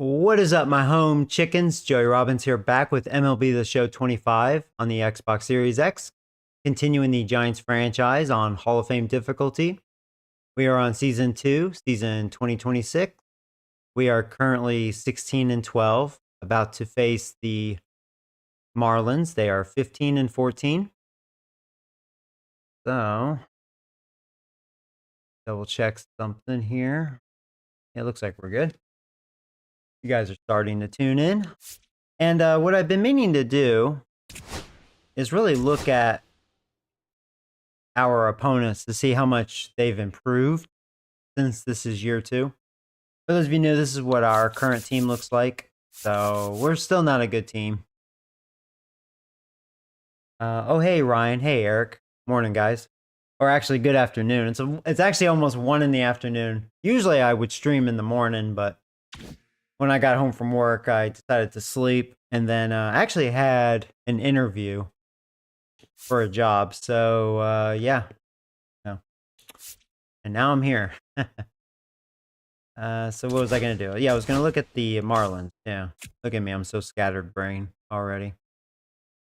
What is up, my home chickens? Joey Robbins here, back with MLB The Show 25 on the Xbox Series X, continuing the Giants franchise on Hall of Fame difficulty. We are on Season 2, Season 2026. We are currently 16 and 12, about to face the Marlins. They are 15 and 14. So, double check something here. It looks like we're good. You guys are starting to tune in. And what I've been meaning to do is really look at our opponents to see how much they've improved since this is year 2. For those of you new, this is what our current team looks like. So we're still not a good team. Oh, hey, Ryan. Hey, Eric. Morning, guys. Or actually, good afternoon. It's actually almost 1 in the afternoon. Usually I would stream in the morning, but when I got home from work, I decided to sleep and then actually had an interview for a job. So, yeah. No. And now I'm here. So what was I going to do? Yeah, I was going to look at the Marlins. Yeah. Look at me. I'm so scattered brain already.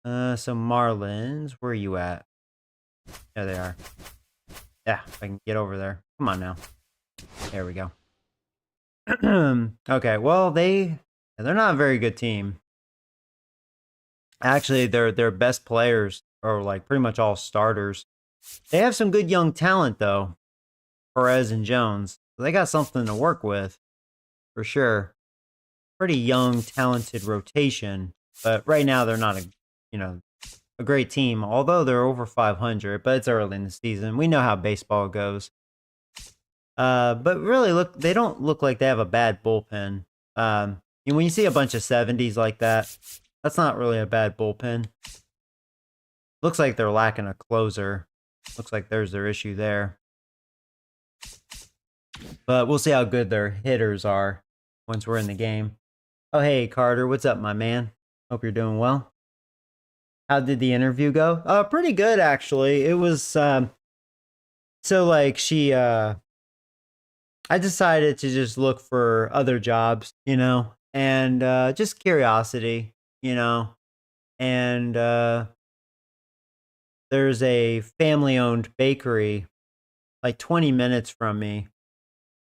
So Marlins, where are you at? There they are. Yeah, if I can get over there. Come on now. There we go. Okay, well, they're not a very good team. Actually, their best players are like pretty much all starters. They have some good young talent though, Perez and Jones. So they got something to work with for sure. Pretty young, talented rotation, but right now they're not a great team. Although they're over 500, but it's early in the season. We know how baseball goes. But really, they don't look like they have a bad bullpen. When you see a bunch of 70s like that, that's not really a bad bullpen. Looks like they're lacking a closer. Looks like there's their issue there. But we'll see how good their hitters are once we're in the game. Oh, hey, Carter. What's up, my man? Hope you're doing well. How did the interview go? Pretty good, actually. It was, so like I decided to just look for other jobs, and just curiosity, and there's a family-owned bakery like 20 minutes from me,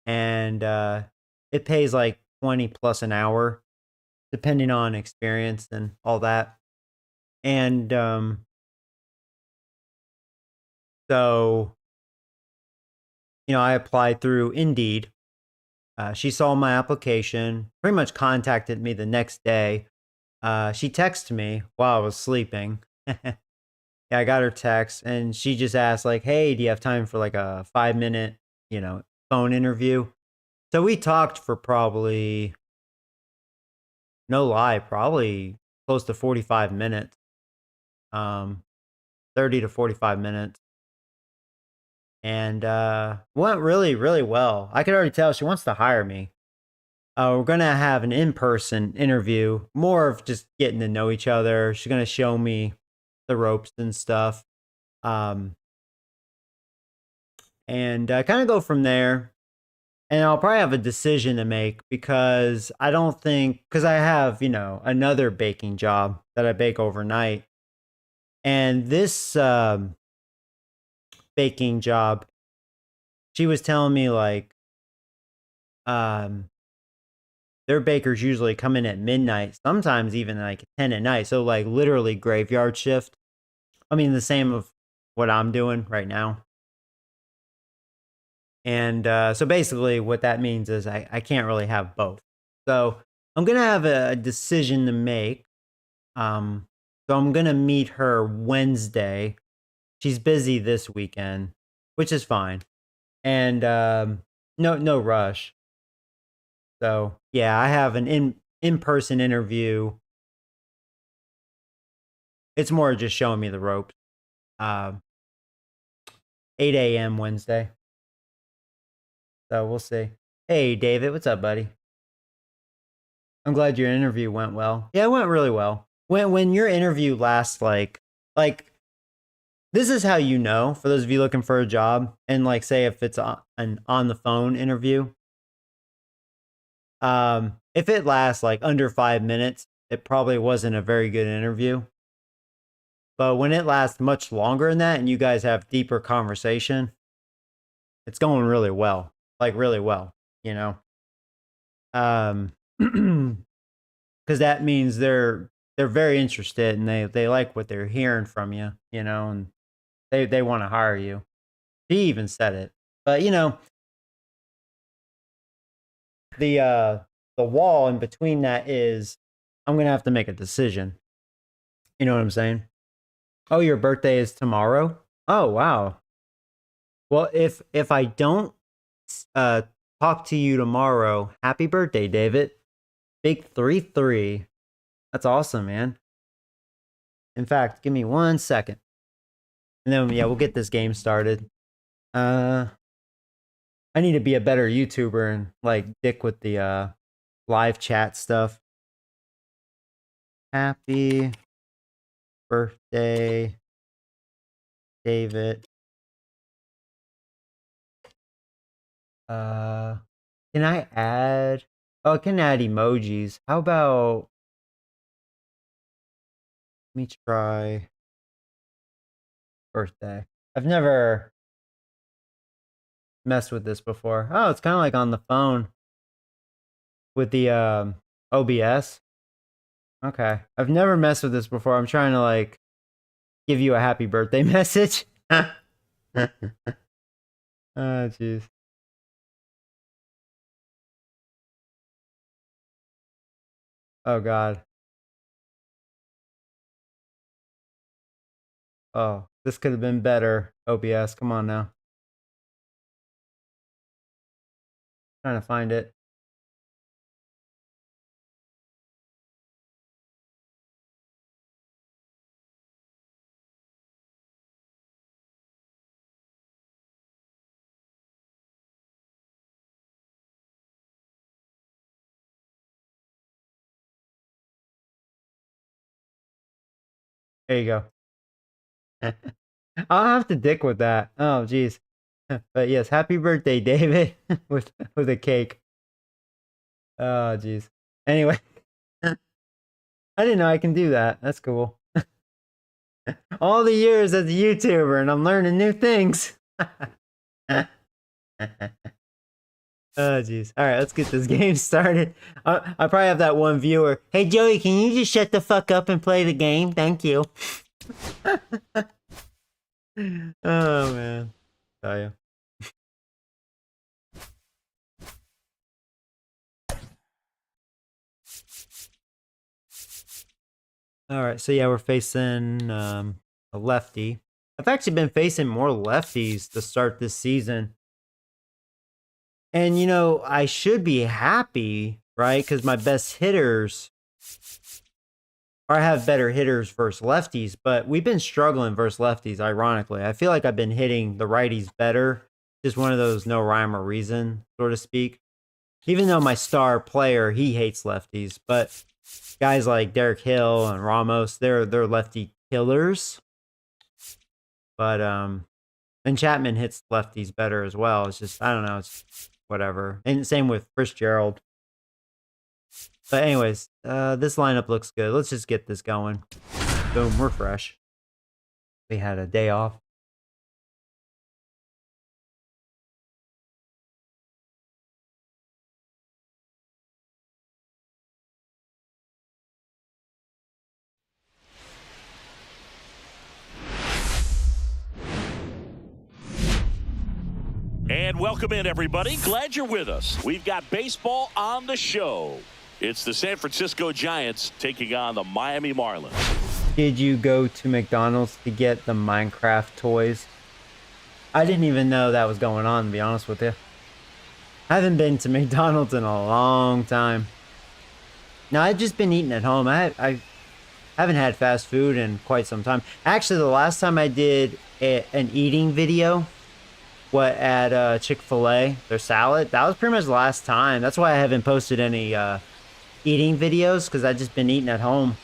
and it pays like 20 plus an hour, depending on experience and all that. And so, I applied through Indeed. She saw my application, pretty much contacted me the next day. She texted me while I was sleeping. Yeah, I got her text, and she just asked, like, hey, do you have time for like a 5-minute, phone interview? So we talked for probably, no lie, probably close to 45 minutes, 30 to 45 minutes. And went really, really well. I could already tell she wants to hire me. We're going to have an in-person interview, more of just getting to know each other. She's going to show me the ropes and stuff. And kind of go from there. And I'll probably have a decision to make because I have, another baking job that I bake overnight. And this baking job, she was telling me like, their bakers usually come in at midnight, sometimes even like 10 at night. So like literally graveyard shift. I mean, the same of what I'm doing right now. And so basically what that means is I can't really have both. So I'm going to have a decision to make. So I'm going to meet her Wednesday. She's busy this weekend, which is fine. And no rush. So yeah, I have an in-person interview. It's more just showing me the ropes. 8 a.m. Wednesday. So we'll see. Hey, David, what's up, buddy? I'm glad your interview went well. Yeah, it went really well. When your interview lasts like this is how you know, for those of you looking for a job, and like say if it's an on the phone interview, If it lasts like under 5 minutes, it probably wasn't a very good interview. But when it lasts much longer than that and you guys have deeper conversation, it's going really well. Like really well, you know? Because that means they're very interested and they like what they're hearing from you, you know, and they want to hire you. He even said it. But you know, the wall in between that is I'm gonna have to make a decision. You know what I'm saying? Oh, your birthday is tomorrow? Oh wow. Well, if I don't talk to you tomorrow, happy birthday, David. Big 3-3. That's awesome, man. In fact, give me 1 second. And then yeah, we'll get this game started. I need to be a better YouTuber and like dick with the live chat stuff. Happy birthday, David. Can I add? Oh, I can add emojis. How about? Let me try birthday. I've never messed with this before. Oh, it's kind of like on the phone with the OBS. Okay. I've never messed with this before. I'm trying to like give you a happy birthday message. Oh, jeez. Oh, God. Oh, this could have been better. OBS, come on now. Trying to find it. There you go. I'll have to dick with that. Oh, jeez. But yes, happy birthday, David, with a cake. Oh, jeez. Anyway, I didn't know I can do that. That's cool. All the years as a YouTuber, and I'm learning new things. Oh, jeez. All right, let's get this game started. I probably have that one viewer. Hey, Joey, can you just shut the fuck up and play the game? Thank you. Oh, man. Tell you. All right, so yeah, we're facing a lefty. I've actually been facing more lefties to start this season. And, you know, I should be happy, right? Because my best hitters, or I have better hitters versus lefties, but we've been struggling versus lefties, ironically. I feel like I've been hitting the righties better. Just one of those no rhyme or reason, so to speak. Even though my star player, he hates lefties, but guys like Derek Hill and Ramos, they're lefty killers. But and Chapman hits lefties better as well. It's just I don't know, it's whatever. And same with Chris Gerald. But anyways, this lineup looks good. Let's just get this going. Boom, we're fresh. We had a day off. And welcome in, everybody. Glad you're with us. We've got baseball on the show. It's the San Francisco Giants taking on the Miami Marlins. Did you go to McDonald's to get the Minecraft toys? I didn't even know that was going on, to be honest with you. I haven't been to McDonald's in a long time. No, I've just been eating at home. I haven't had fast food in quite some time. Actually, the last time I did an eating video, at Chick-fil-A, their salad, that was pretty much the last time. That's why I haven't posted any eating videos, because I've just been eating at home.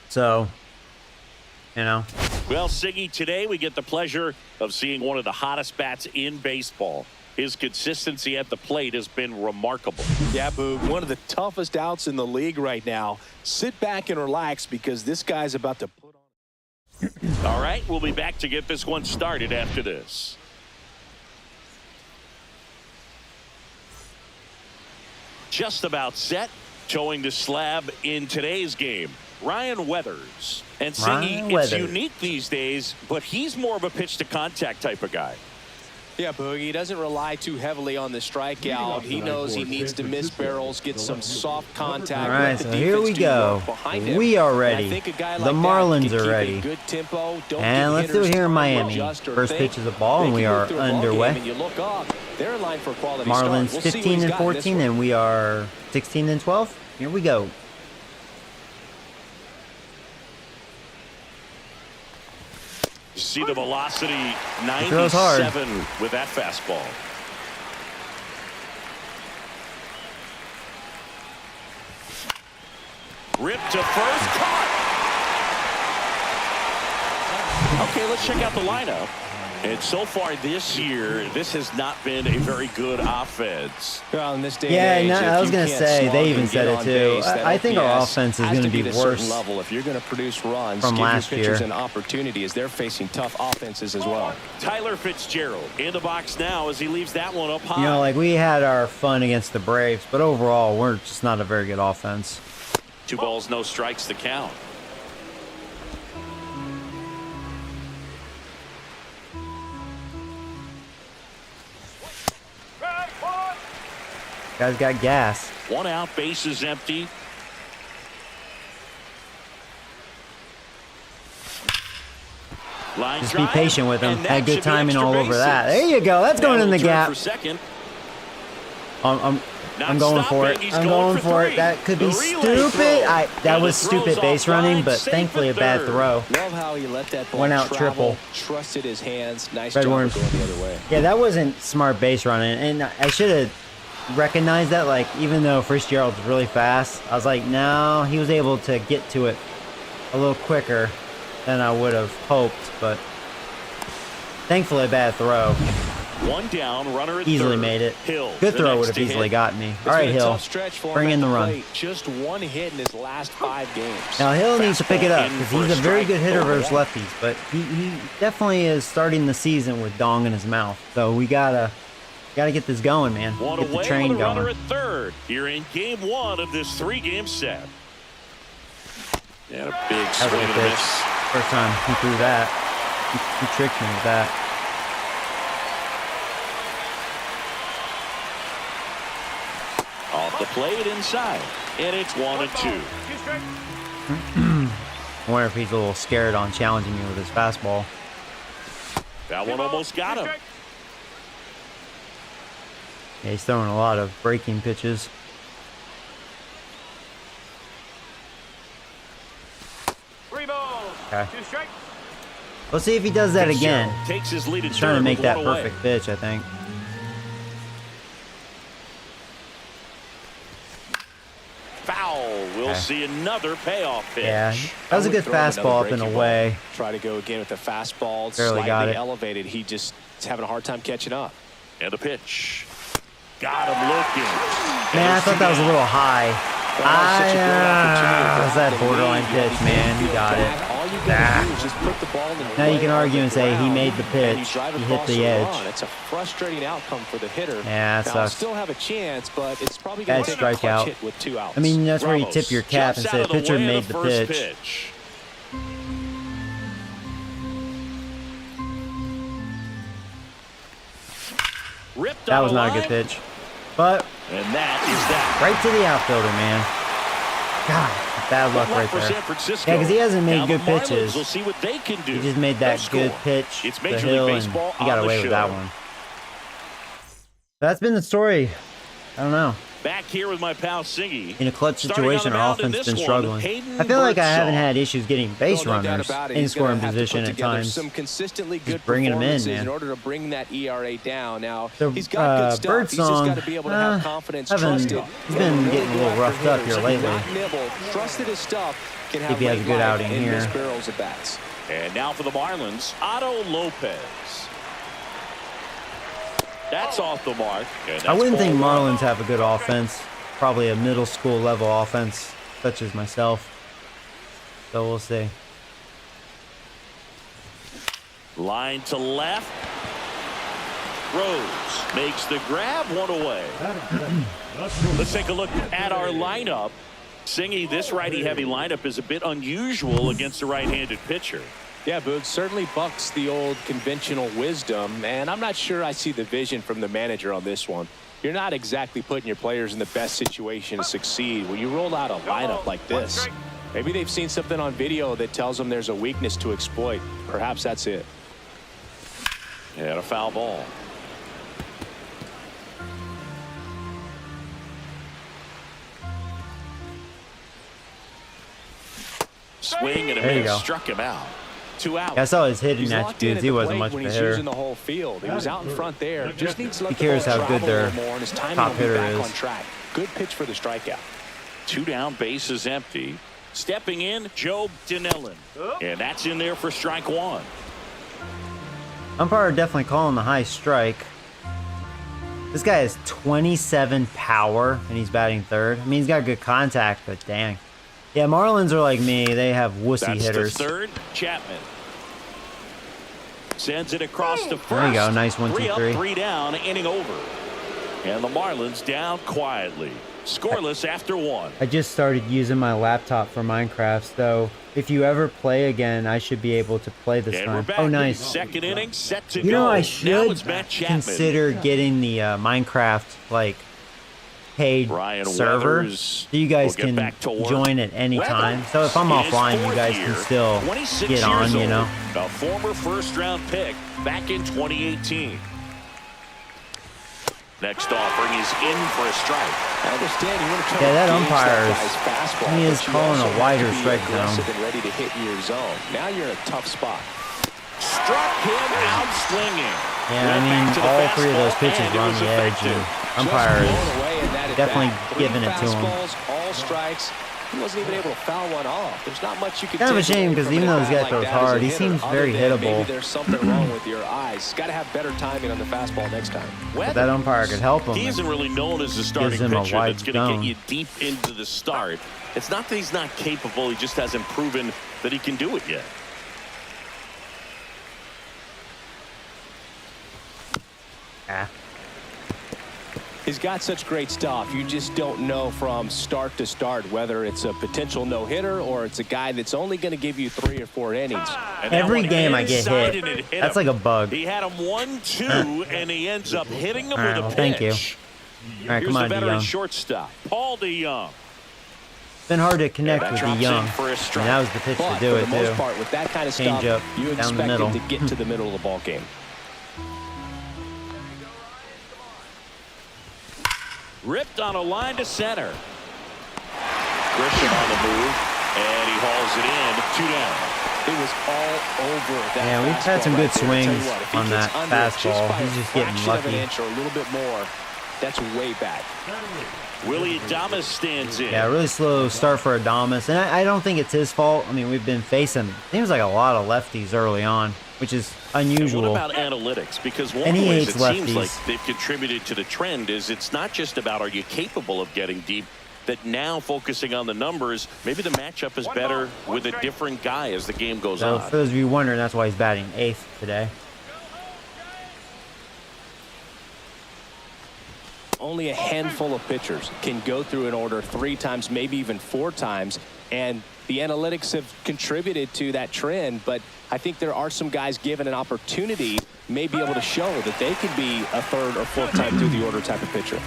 So, you know. Well, Siggy, today we get the pleasure of seeing one of the hottest bats in baseball. His consistency at the plate has been remarkable. Yeah, Boog, one of the toughest outs in the league right now. Sit back and relax because this guy's about to put on. All right, we'll be back to get this one started after this. Just about set, towing the slab in today's game. Ryan Weathers. And Singy, it's unique these days, but he's more of a pitch to contact type of guy. Yeah, Boogie, he doesn't rely too heavily on the strikeout. He knows he needs to miss barrels, get some soft contact. All right, so here we go. We are ready. The Marlins are ready. And let's do it here in Miami. First pitch is a ball, and we are underway. Marlins 15 and 14, and we are 16 and 12. Here we go. You see the velocity, 97 with that fastball. Ripped to first, caught. Okay, let's check out the lineup. And so far this year, this has not been a very good offense. Well, in this day and age, I was going to say, they even said it too. I think our offense is going to be worse level. If you're going to produce runs, from last give your pitchers an opportunity as they're facing tough offenses as well. Tyler Fitzgerald in the box now as he leaves that one up high. You know, like we had our fun against the Braves, but overall, we're just not a very good offense. 2 balls, no strikes to count. Guys got gas. 1 out, base is empty. Line Just be patient with him. Had good timing all over that. There you go. That's going in the gap. I'm going for it. I'm going for it. That could be stupid. That was stupid base running, but thankfully a bad throw. Love how he let that ball 1 out triple. Trusted his hands. Nice job going the other way. Yeah, that wasn't smart base running, and I should have recognized that. Like, even though Fitzgerald's really fast, I was like, no, he was able to get to it a little quicker than I would have hoped, but thankfully a bad throw. 1 down, runner at easily third. made it. Hill, good throw would have easily gotten me. All right, Hill, bring in the run. Just 1 hit in his last 5 games. Now Hill needs to pick it up because he's a very good hitter versus lefties, but he definitely is starting the season with dong in his mouth. So we gotta get this going, man. Get the train going. Runner at third here in game 1 of this 3-game set. And a big swing and a miss. First time he threw that. He tricked me with that. Off the plate inside, and it's 1-2. I wonder if he's a little scared on challenging me with his fastball. That one almost got him. Yeah, he's throwing a lot of breaking pitches. Okay. Let's see if he does that again. Takes his lead. He's trying to make that perfect pitch, I think. Foul. We'll see another payoff pitch. Yeah, that was a good fastball up and away. Try to go again with the fastball. Barely got it. Elevated. He just is having a hard time catching up. And a pitch. Got him looking. Man, I thought that was a little high. That's that borderline pitch, man. He got it. Now you can argue and say he made the pitch. He hit the edge. It's a frustrating outcome for the hitter. Yeah, that sucks. Still have a chance, but it's probably going to take a clutch hit with 2 outs. I mean, that's where you tip your cap and say, pitcher made the pitch. That was not a good pitch. But and that is that. Right to the outfielder, man. God, bad luck right there. Yeah, because he hasn't made good pitches. We'll see what they can do. He just made that good pitch to Hill, and he got away with that one. That's been the story. I don't know. Back here with my pal Singy. In a clutch situation, our offense has been struggling. I feel like I haven't had issues getting base runners in scoring position at times. Some consistently good just bringing them in, man. In order to bring that ERA down. Now, the he's got good stuff. Birdsong, he's got to be able to have confidence. He's been getting a little roughed up here lately. Trusted his stuff. If he has a good outing here. And now for the Marlins, Otto Lopez. That's off the mark. I wouldn't think Marlins have a good offense. Probably a middle school level offense, such as myself. So we'll see. Line to left. Rose makes the grab, one away. Let's take a look at our lineup. Singy, this righty-heavy lineup is a bit unusual against a right-handed pitcher. Yeah, Boog, certainly bucks the old conventional wisdom, and I'm not sure I see the vision from the manager on this one. You're not exactly putting your players in the best situation to succeed when you roll out a lineup like this. Maybe they've seen something on video that tells them there's a weakness to exploit. Perhaps that's it. And a foul ball. Swing and a miss, struck him out. 2 out. Yeah, I saw his hitting attributes. He wasn't much of a hitter. Using the whole field. He was out in front there. Just needs to let he cares how good their top hitter is. On track. Good pitch for the strikeout. 2 down, bases empty. Stepping in, Joe Dinellan. And that's in there for strike 1. Umpire definitely calling the high strike. This guy has 27 power, and he's batting third. I mean, he's got good contact, but dang. Yeah, Marlins are like me. They have wussy hitters. That's the third. Chapman sends it across to first. There you go. Nice 1, 2, 3. 3 up, 3 down, inning over. And the Marlins down quietly. Scoreless after 1. I just started using my laptop for Minecraft, so if you ever play again, I should be able to play this time. Oh, nice. Second inning, set to you know, go. I should consider getting the Minecraft, like, paid server, so you guys can join at any time. So if I'm offline, you guys can still get on, you know. A former first-round pick back in 2018. Next offering is in for a strike. Yeah, that umpire is calling a wider strike zone. Ready to hit your zone. Now you're in a tough spot. Struck him out swinging. Yeah, I mean, all 3 of those pitches were on the edge, and umpire is definitely giving it to him. All strikes. He wasn't even able to foul one off. There's not much you can. Kind of a shame because even though this guy throws hard, he seems very hittable. Maybe there's something wrong with your eyes. Got to have better timing on the fastball next time. But that umpire could help him. He isn't really known as a starting pitcher that's going to get you deep into the start. It's not that he's not capable. He just hasn't proven that he can do it yet. Ah. He's got such great stuff. You just don't know from start to start whether it's a potential no-hitter or it's a guy that's only going to give you 3 or 4 innings. Every game I get hit. That's like a bug. He had him 1-2, and he ends up hitting him with a pitch. Thank you. All right, come on, DeYoung. Shortstop, Paul DeYoung. It's been hard to connect with DeYoung. And that was the pitch to do it, too. For the most part, with that kind of stuff, you expect him to get to the middle of the ball game. Ripped on a line to center. Grisham on the move, and he hauls it in. 2 down. It was all over that. Yeah, we've had some good swings on that fastball. He's just getting lucky. An inch or a little bit more. That's way back. Willie Adames stands in. Yeah, really slow start for Adames, and I don't think it's his fault. I mean, we've been facing seems like a lot of lefties early on, which is unusual. And what about analytics? Because one of the ways it seems like they've contributed to the trend is it's not just about are you capable of getting deep, that now focusing on the numbers, maybe the matchup is better with a different guy as the game goes on. For those of you wondering, that's why he's batting 8th today. Only a handful of pitchers can go through an order 3 times, maybe even 4 times, and the analytics have contributed to that trend, but I think there are some guys given an opportunity may be able to show that they can be a 3rd or 4th time through the order type of pitcher.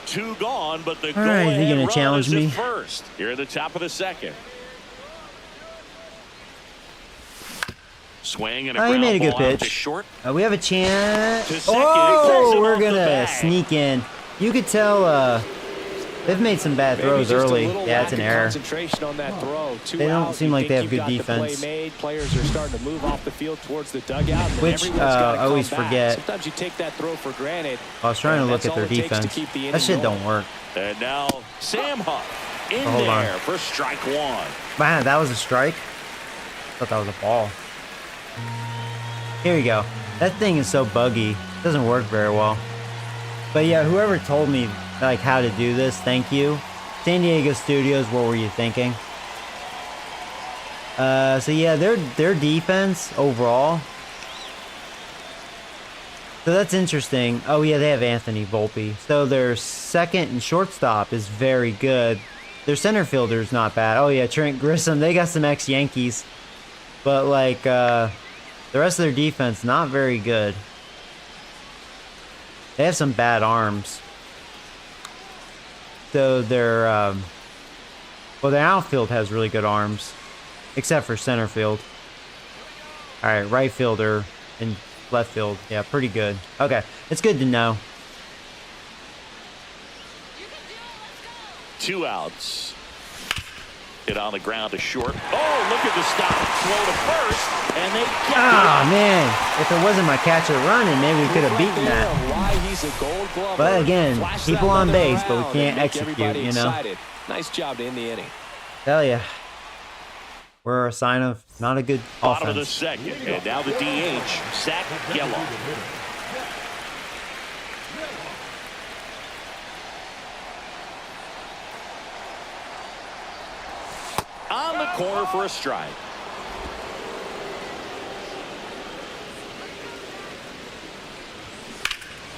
Two gone, but the go-ahead run challenge is at first. Here at the top of the 2nd. Swing and a he made a good pitch. Short. We have a chance. Oh, we're gonna sneak in. You could tell they've made some bad throws early. Yeah, it's an error. On that throw. They don't seem like they have good defense. Players are starting to move off the field towards the dugout, which I always forget. Sometimes you take that throw for granted. I was trying to look at their defense. That shit don't work. And now Sam Huff in there for strike 1. Man, that was a strike. Thought that was a ball. Here we go. That thing is so buggy. It doesn't work very well. But yeah, whoever told me like how to do this, thank you. San Diego Studios, what were you thinking? So yeah, their defense overall. So that's interesting. Oh yeah, they have Anthony Volpe. So their second and shortstop is very good. Their center fielder is not bad. Oh yeah, Trent Grissom. They got some ex-Yankees. But like the rest of their defense, not very good. They have some bad arms. So their well, their outfield has really good arms, except for center field. All right, right fielder and left field, yeah, pretty good. Okay, it's good to know. 2 outs. Hit on the ground to short. Oh, look at the stop. Slow to first, and they get Oh, man. If it wasn't my catcher running, maybe we could have beaten that. But again, people on base, but we can't execute, you know? Nice job to end the inning. Hell yeah. We're a sign of not a good bottom of the offense. second, and now the DH, Zach Gallo. On the corner for a strike.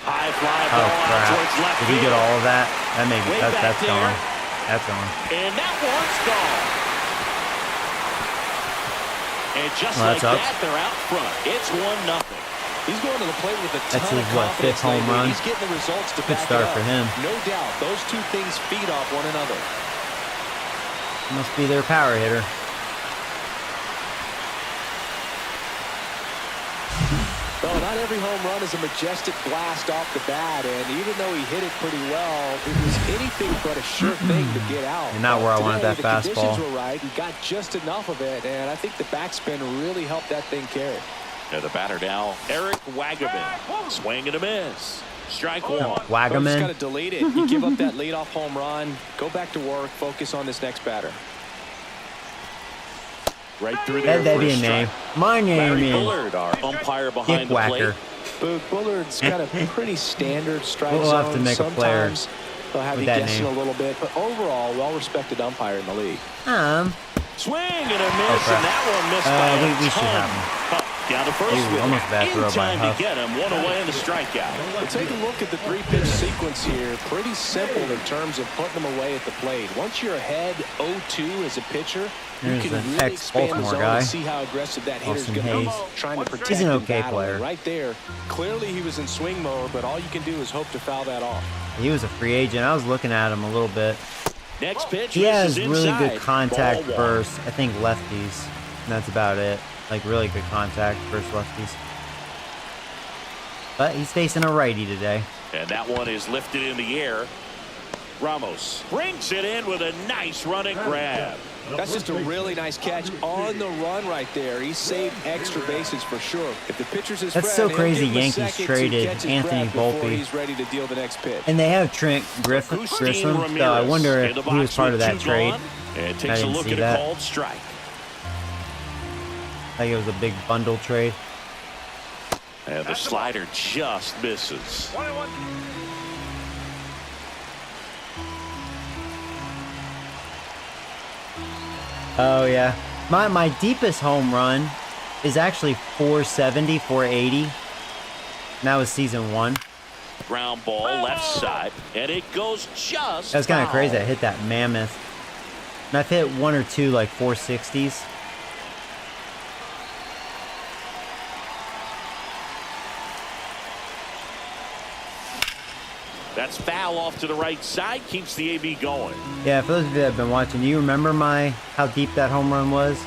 High fly Oh, ball out towards crap. left Did he get field. all of that? That may be, Way that's back there. gone. That's gone. And that one's gone. And just Well, like that's up. that, they're out front. It's 1-0. He's going to the plate with a ton That's of his, what, confidence fifth home lately. run? He's getting the results to Good back start it up. for him. No doubt, those two things feed off one another. Must be their power hitter. Well, not every home run is a majestic blast off the bat, and even though he hit it pretty well, it was anything but a sure thing to get out. And not where I wanted that the fastball. conditions were right. He got just enough of it, and I think the backspin really helped that thing carry. And the batter now, Eric Wagaman. Swing and a miss. Strike one. Just Wagaman. got to delete it. You give up that leadoff home run, go back to work, focus on this next batter. Right through there. That'd for be a strike. name. My name Larry is Bullard, our umpire behind Dick the plate. Whacker. But Bullard's got a pretty standard strike We'll zone. have to make a player Sometimes they'll have with you that guessing name. a little bit, but overall, well-respected umpire in the league. Swing and a miss, crap. and that one missed by we a should ton. have him. Huff down to first. Ooh, with almost it. back In throw by time Huff. to get him. One away in the strikeout. Well, take a look at the three-pitch sequence here. Pretty simple in terms of putting them away at the plate. Once you're ahead 0-2 as a pitcher, There's you can an really expand the ex-Baltimore zone guy. and see how aggressive that hitter's Austin going to be. Hayes. Trying to protect He's an and okay battle. player. Right there, clearly he was in swing mode, but all you can do is hope to foul that off. He was a free agent. I was looking at him a little bit. Next pitch. He has misses really inside. good contact Ball one. versus, I think, lefties. And that's about it. Like, really good contact versus lefties. But he's facing a righty today. And that one is lifted in the air. Ramos brings it in with a nice running grab. That's just a really nice catch on the run right there. He saved extra bases for sure. If the pitcher's his That's friend, so he'll crazy give him a Yankees second to traded catch his Anthony breath before Volpe. he's ready to deal the next pitch. And they have Trent Agustin Grissom, so I Ramirez wonder in if the he was box part with of that two trade. gone, and I takes a didn't look see at that. a called strike. Like it was a big bundle trade. And the slider just misses. Oh, yeah. My deepest home run is actually 470, 480. And that was season 1. Ground ball left side, and it goes just That was kind of foul. crazy. I hit that mammoth. And I've hit 1 or 2 like 460s. That's foul off to the right side, keeps the AB going. Yeah, for those of you that have been watching, do you remember how deep that home run was?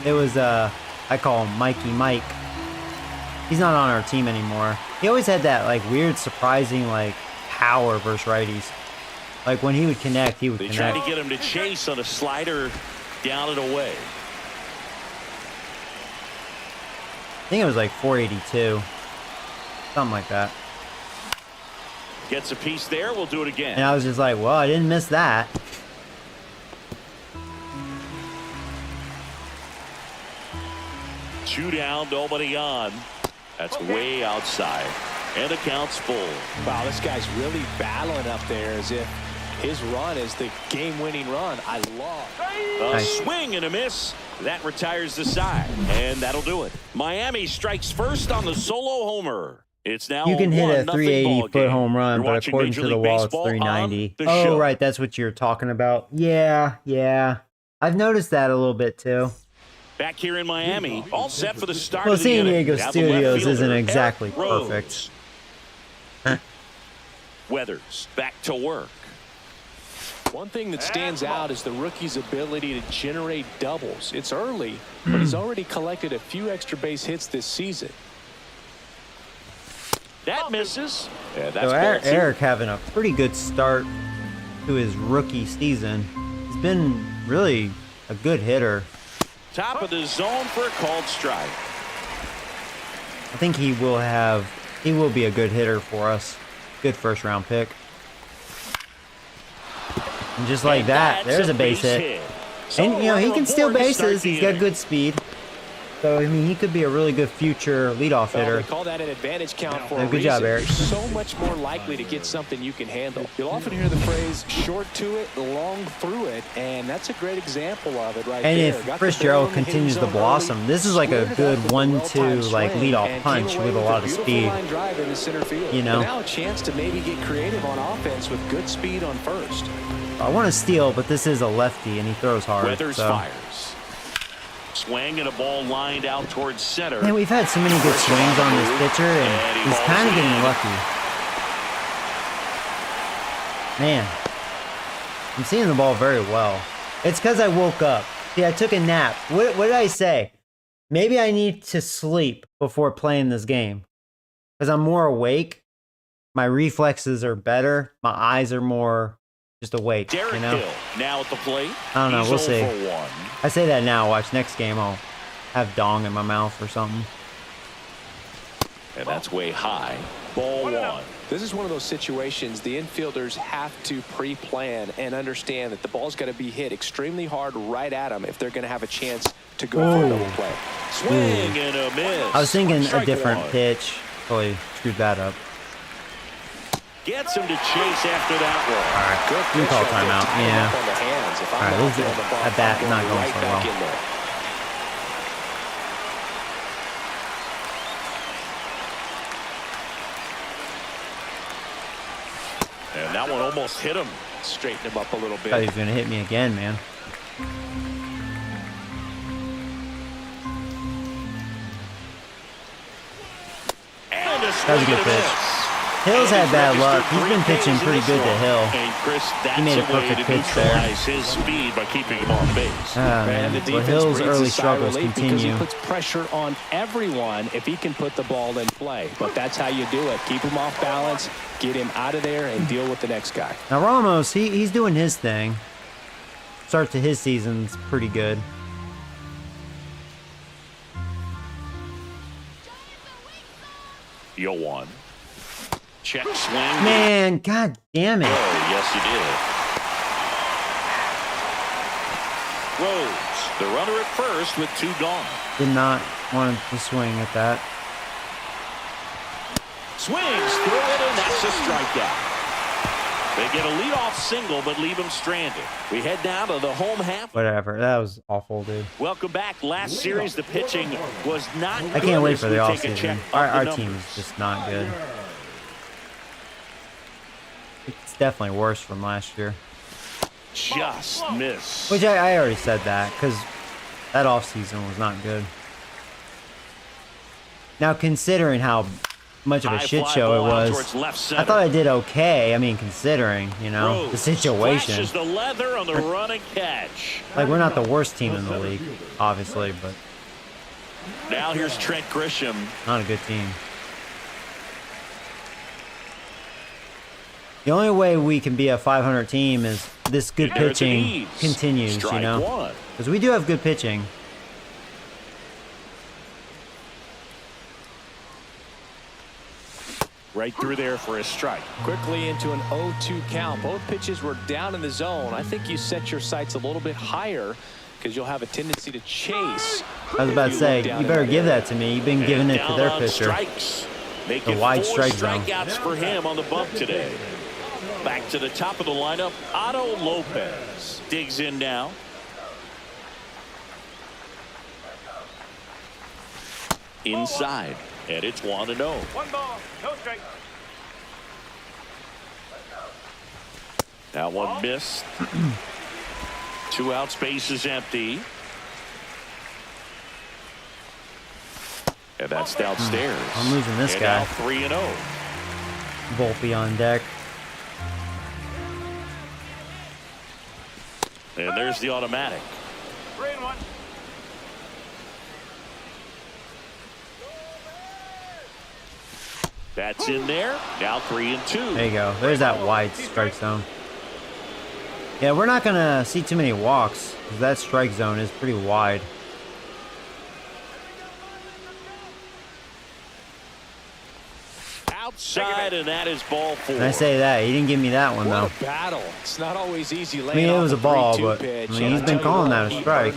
It was I call him Mikey Mike. He's not on our team anymore. He always had that like weird, surprising like power versus righties. Like when he would connect, he would They connect. tried to get him to chase on a slider down and away. I think it was like 482, something like that. Gets a piece there, we'll do it again. And I was just like, well, I didn't miss that. 2 down, nobody on. That's way outside. And the count's full. Wow, this guy's really battling up there as if his run is the game-winning run. I love. A swing and a miss. That retires the side. And that'll do it. Miami strikes first on the solo homer. It's now you can hit a 380 380-foot home run, but according to the wall, it's 390. Oh, right. That's what you're talking about. Yeah. I've noticed that a little bit, too. Back here in Miami, all set for the start well, of the San Diego inning. Studios isn't exactly perfect. Weathers back to work. One thing that stands out is the rookie's ability to generate doubles. It's early, but he's already collected a few extra base hits this season. That misses. Yeah, so Eric having a pretty good start to his rookie season. He's been really a good hitter. Top of the zone for a called strike. I think he will be a good hitter for us. Good first round pick. And just like that, there's a base hit. And you know, he can steal bases. He's got good speed. So I mean, he could be a really good future leadoff hitter. They call that an advantage count for a good job, Eric. You're so much more likely to get something you can handle. You'll often hear the phrase "short to it, long through it," and that's a great example of it right there. And if Fitzgerald continues to blossom, this is like a good 1-2 like leadoff punch with a lot of speed. You know, now a chance to maybe get creative on offense with good speed on first. I want to steal, but this is a lefty, and he throws hard. Weathers fires. Swing and a ball lined out towards center. Man, we've had so many good swings on this pitcher, and he's kind of getting lucky. Man, I'm seeing the ball very well. It's because I woke up. See, I took a nap. What did I say? Maybe I need to sleep before playing this game because I'm more awake. My reflexes are better. My eyes are more just awake. Derek you know? Hill now at the plate. I don't know. We'll see. 0-for-1. I say that now. Watch next game. I'll have dong in my mouth or something. And that's way high. Ball 1. This is one of those situations the infielders have to pre-plan and understand that the ball's got to be hit extremely hard right at them if they're going to have a chance to go for a double play. Swing and a miss. I was thinking a different pitch. Totally screwed that up. Gets him to chase after that one. All right, you call timeout. Yeah. All right, this is at bat not going so well. And that one almost hit him. Straighten him up a little bit. I thought he was going to hit me again, man. And a that was a good pitch. Hill's had bad luck. He's been pitching pretty good to Hill. He made a perfect pitch there. His speed by keeping him on base. Man. Well, Hill's early struggles continue. He puts pressure on everyone if he can put the ball in play. But that's how you do it. Keep him off balance, get him out of there, and deal with the next guy. Now Ramos, he's doing his thing. Start to his season's pretty good. Yo one. Check swing. Man, god damn it. Oh, yes, he did. Rose, the runner at first with 2 gone. Did not want to swing at that. Swings through it, and that's a strikeout. They get a leadoff single, but leave him stranded. We head down to the home half. Whatever. That was awful, dude. Welcome back. Last series, the pitching was not good. I can't wait for the offseason. Our team is just not good. It's definitely worse from last year. Just miss. Which I already said that because that offseason was not good. Now, considering how much of a shit show it was, I thought I did okay. I mean, considering, you know, the situation. The leather on the run and catch. Like, we're not the worst team in the league, obviously, but now here's Trent Grisham. Not a good team. The only way we can be a 500 team is this good pitching continues, you know? Because we do have good pitching. Right through there for a strike. Quickly into an 0-2 count. Both pitches were down in the zone. I think you set your sights a little bit higher because you'll have a tendency to chase. I was about to say, you better give that to me. You've been giving it to their pitcher. Strikes. The wide strike zone. Strikeouts for him on the bump today. Back to the top of the lineup, Otto Lopez digs in now. Inside, and it's 1-0. 1 ball, no strike. That one missed. 2 outs, base is empty. And that's downstairs. I'm losing this and guy. Now 3-0. Volpe on deck. And there's the automatic. 3-1. That's in there. Now 3-2. There you go. There's that wide strike zone. Yeah, we're not going to see too many walks because that strike zone is pretty wide. Outside, and that is ball 4. And I say that. He didn't give me that one, though. What a battle. It's not always easy. I mean, it was a ball, but I mean, he's been calling that a strike.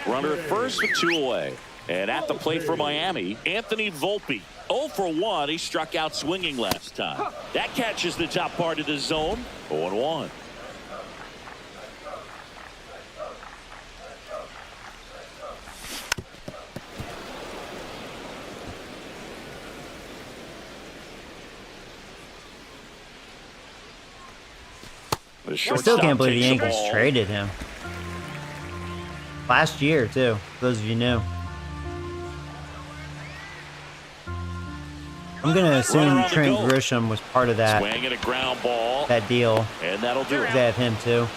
Runner at first with 2 away. And at the plate for Miami, Anthony Volpe. 0 for 1. He struck out swinging last time. That catches the top part of the zone. 0-1. I still can't believe the Yankees traded him. Last year, too, for those of you new. I'm going to assume Trent Grisham was part of that, Swing and a ground ball. that deal. And that'll do it. They have him, too.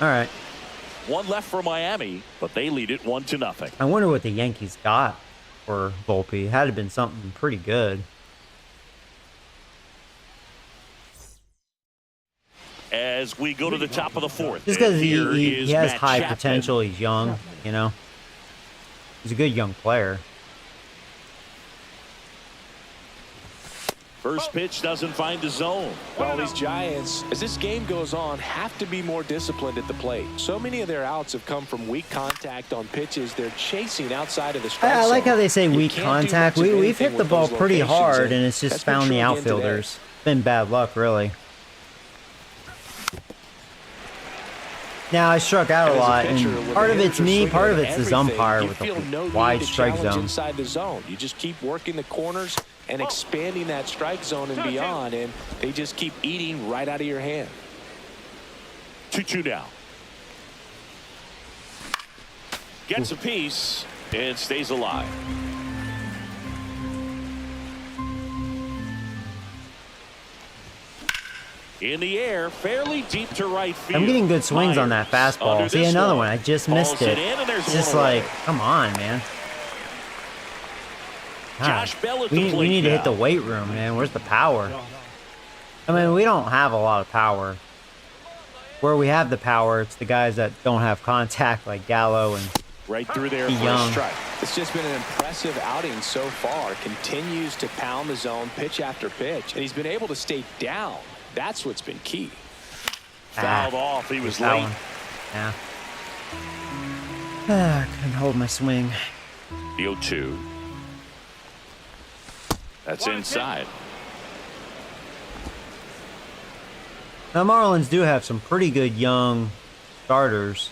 All right. 1 left for Miami, but they lead it 1-0. I wonder what the Yankees got for Volpe. It had to have been something pretty good. As we go to the top of the 4th. Just because Here he is has Matt high Chapman. potential. He's young, you know. He's a good young player. First pitch doesn't find the zone. Well, these Giants, as this game goes on, have to be more disciplined at the plate. So many of their outs have come from weak contact on pitches they're chasing outside of the strike zone. I like how they say You weak can't do contact. much of We've anything hit the with ball those pretty locations, hard, and it's just that's been found the true again today. outfielders. Been bad luck, really. Now, I struck out a lot, and part of it's me, part of it's his umpire with a wide strike zone. Inside the zone. You just keep working the corners and expanding that strike zone and beyond, and they just keep eating right out of your hand. 2-2 now. Gets a piece and stays alive. In the air, fairly deep to right field. I'm getting good swings on that Myers fastball. under See, this another one. I just missed Balls it. in, and there's It's just one like, away. come on, man. God, Josh Bell at the plate we need to hit now. the weight room, man. Where's the power? I mean, we don't have a lot of power. Where we have the power, it's the guys that don't have contact, like Gallo and Right through there for Young. a strike. It's just been an impressive outing so far. Continues to pound the zone pitch after pitch, and he's been able to stay down. That's what's been key. Fouled off. He was that late. one. Yeah. Couldn't hold my swing. The 0-2. That's inside. Now, Marlins do have some pretty good young starters.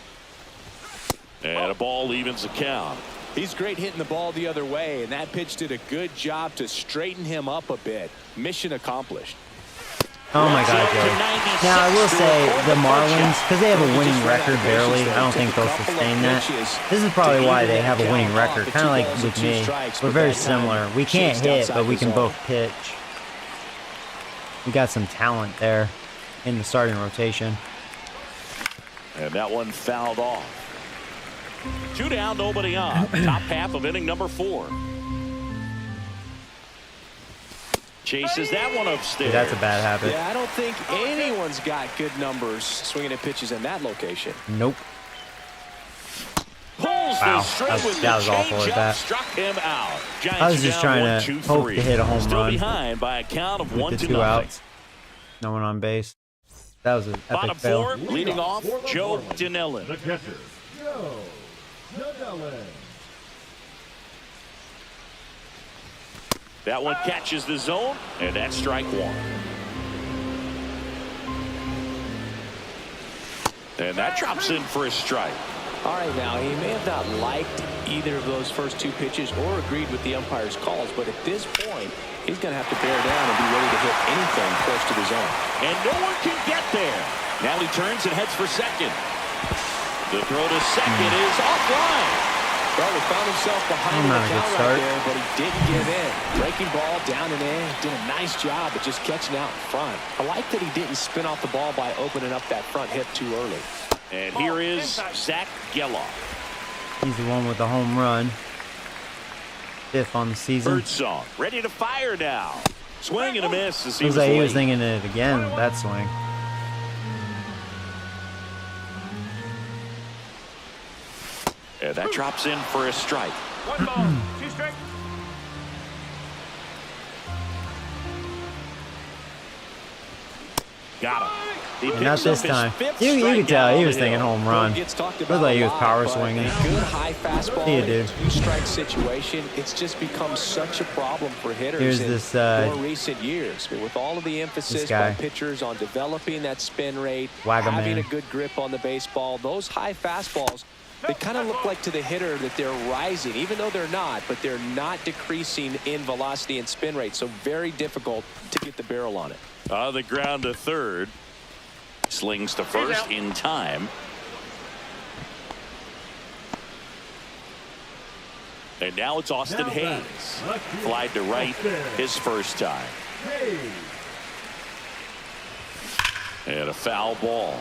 And a ball evens the count. He's great hitting the ball the other way, and that pitch did a good job to straighten him up a bit. Mission accomplished. Oh my God, Joey. Now, I will say the Marlins, because they have a winning record barely, I don't think they'll sustain that. This is probably why they have a winning record, kind of like with me. We're very similar. We can't hit, but we can both pitch. We got some talent there in the starting rotation. And that one fouled off. 2 down, nobody on. Top half of inning number 4. Chases that one upstairs. That's a bad habit. Yeah, I don't think anyone's got good numbers swinging at pitches in that location. Nope. Pulls Wow, the string with that was the awful at changeup, that. struck him out. Giants I was just down trying 1, to 2, hope 3. to hit a home Still run behind by a count of with 1 the to 2 nothing. outs. No one on base. That was an epic Bottom fail. four, leading off, Joe Dinellen. The catcher, Joe Dinellen. That one catches the zone, and that's strike one. And that drops in for a strike. All right, now, he may have not liked either of those first two pitches or agreed with the umpire's calls, but at this point, he's going to have to bear down and be ready to hit anything close to the zone. And no one can get there. Now he turns and heads for second. The throw to second is offline. Well, he found himself behind the Not a good count start. right there, but he didn't give in. Breaking ball down and in. Did a nice job of just catching out in front. I like that he didn't spin off the ball by opening up that front hip too early. And here is Zach Geloff. He's the one with the home run. 5th on the season. Birdsong ready to fire now. Swing and a miss as he Looks was like he was late. thinking it again, that swing. And that drops in for a strike. 1 ball, 2 strikes. Got him. He And not picks this up his time. 5th You could strikeout tell he on was the thinking hill. home run. Gets talked Looked about like a he was lot, power but swinging. a good high fastball See you, in a dude. two-strike situation. It's just become such a problem for hitters Here's in this, more recent years. But with all of the emphasis guy. by pitchers on developing that spin rate, Wagaman. having a good grip on the baseball, those high fastballs, they kind of look like to the hitter that they're rising, even though they're not, but they're not decreasing in velocity and spin rate. So very difficult to get the barrel on it. On the ground to third. Slings to first in time. And now it's Austin Hayes. Flied to right his first time. And a foul ball.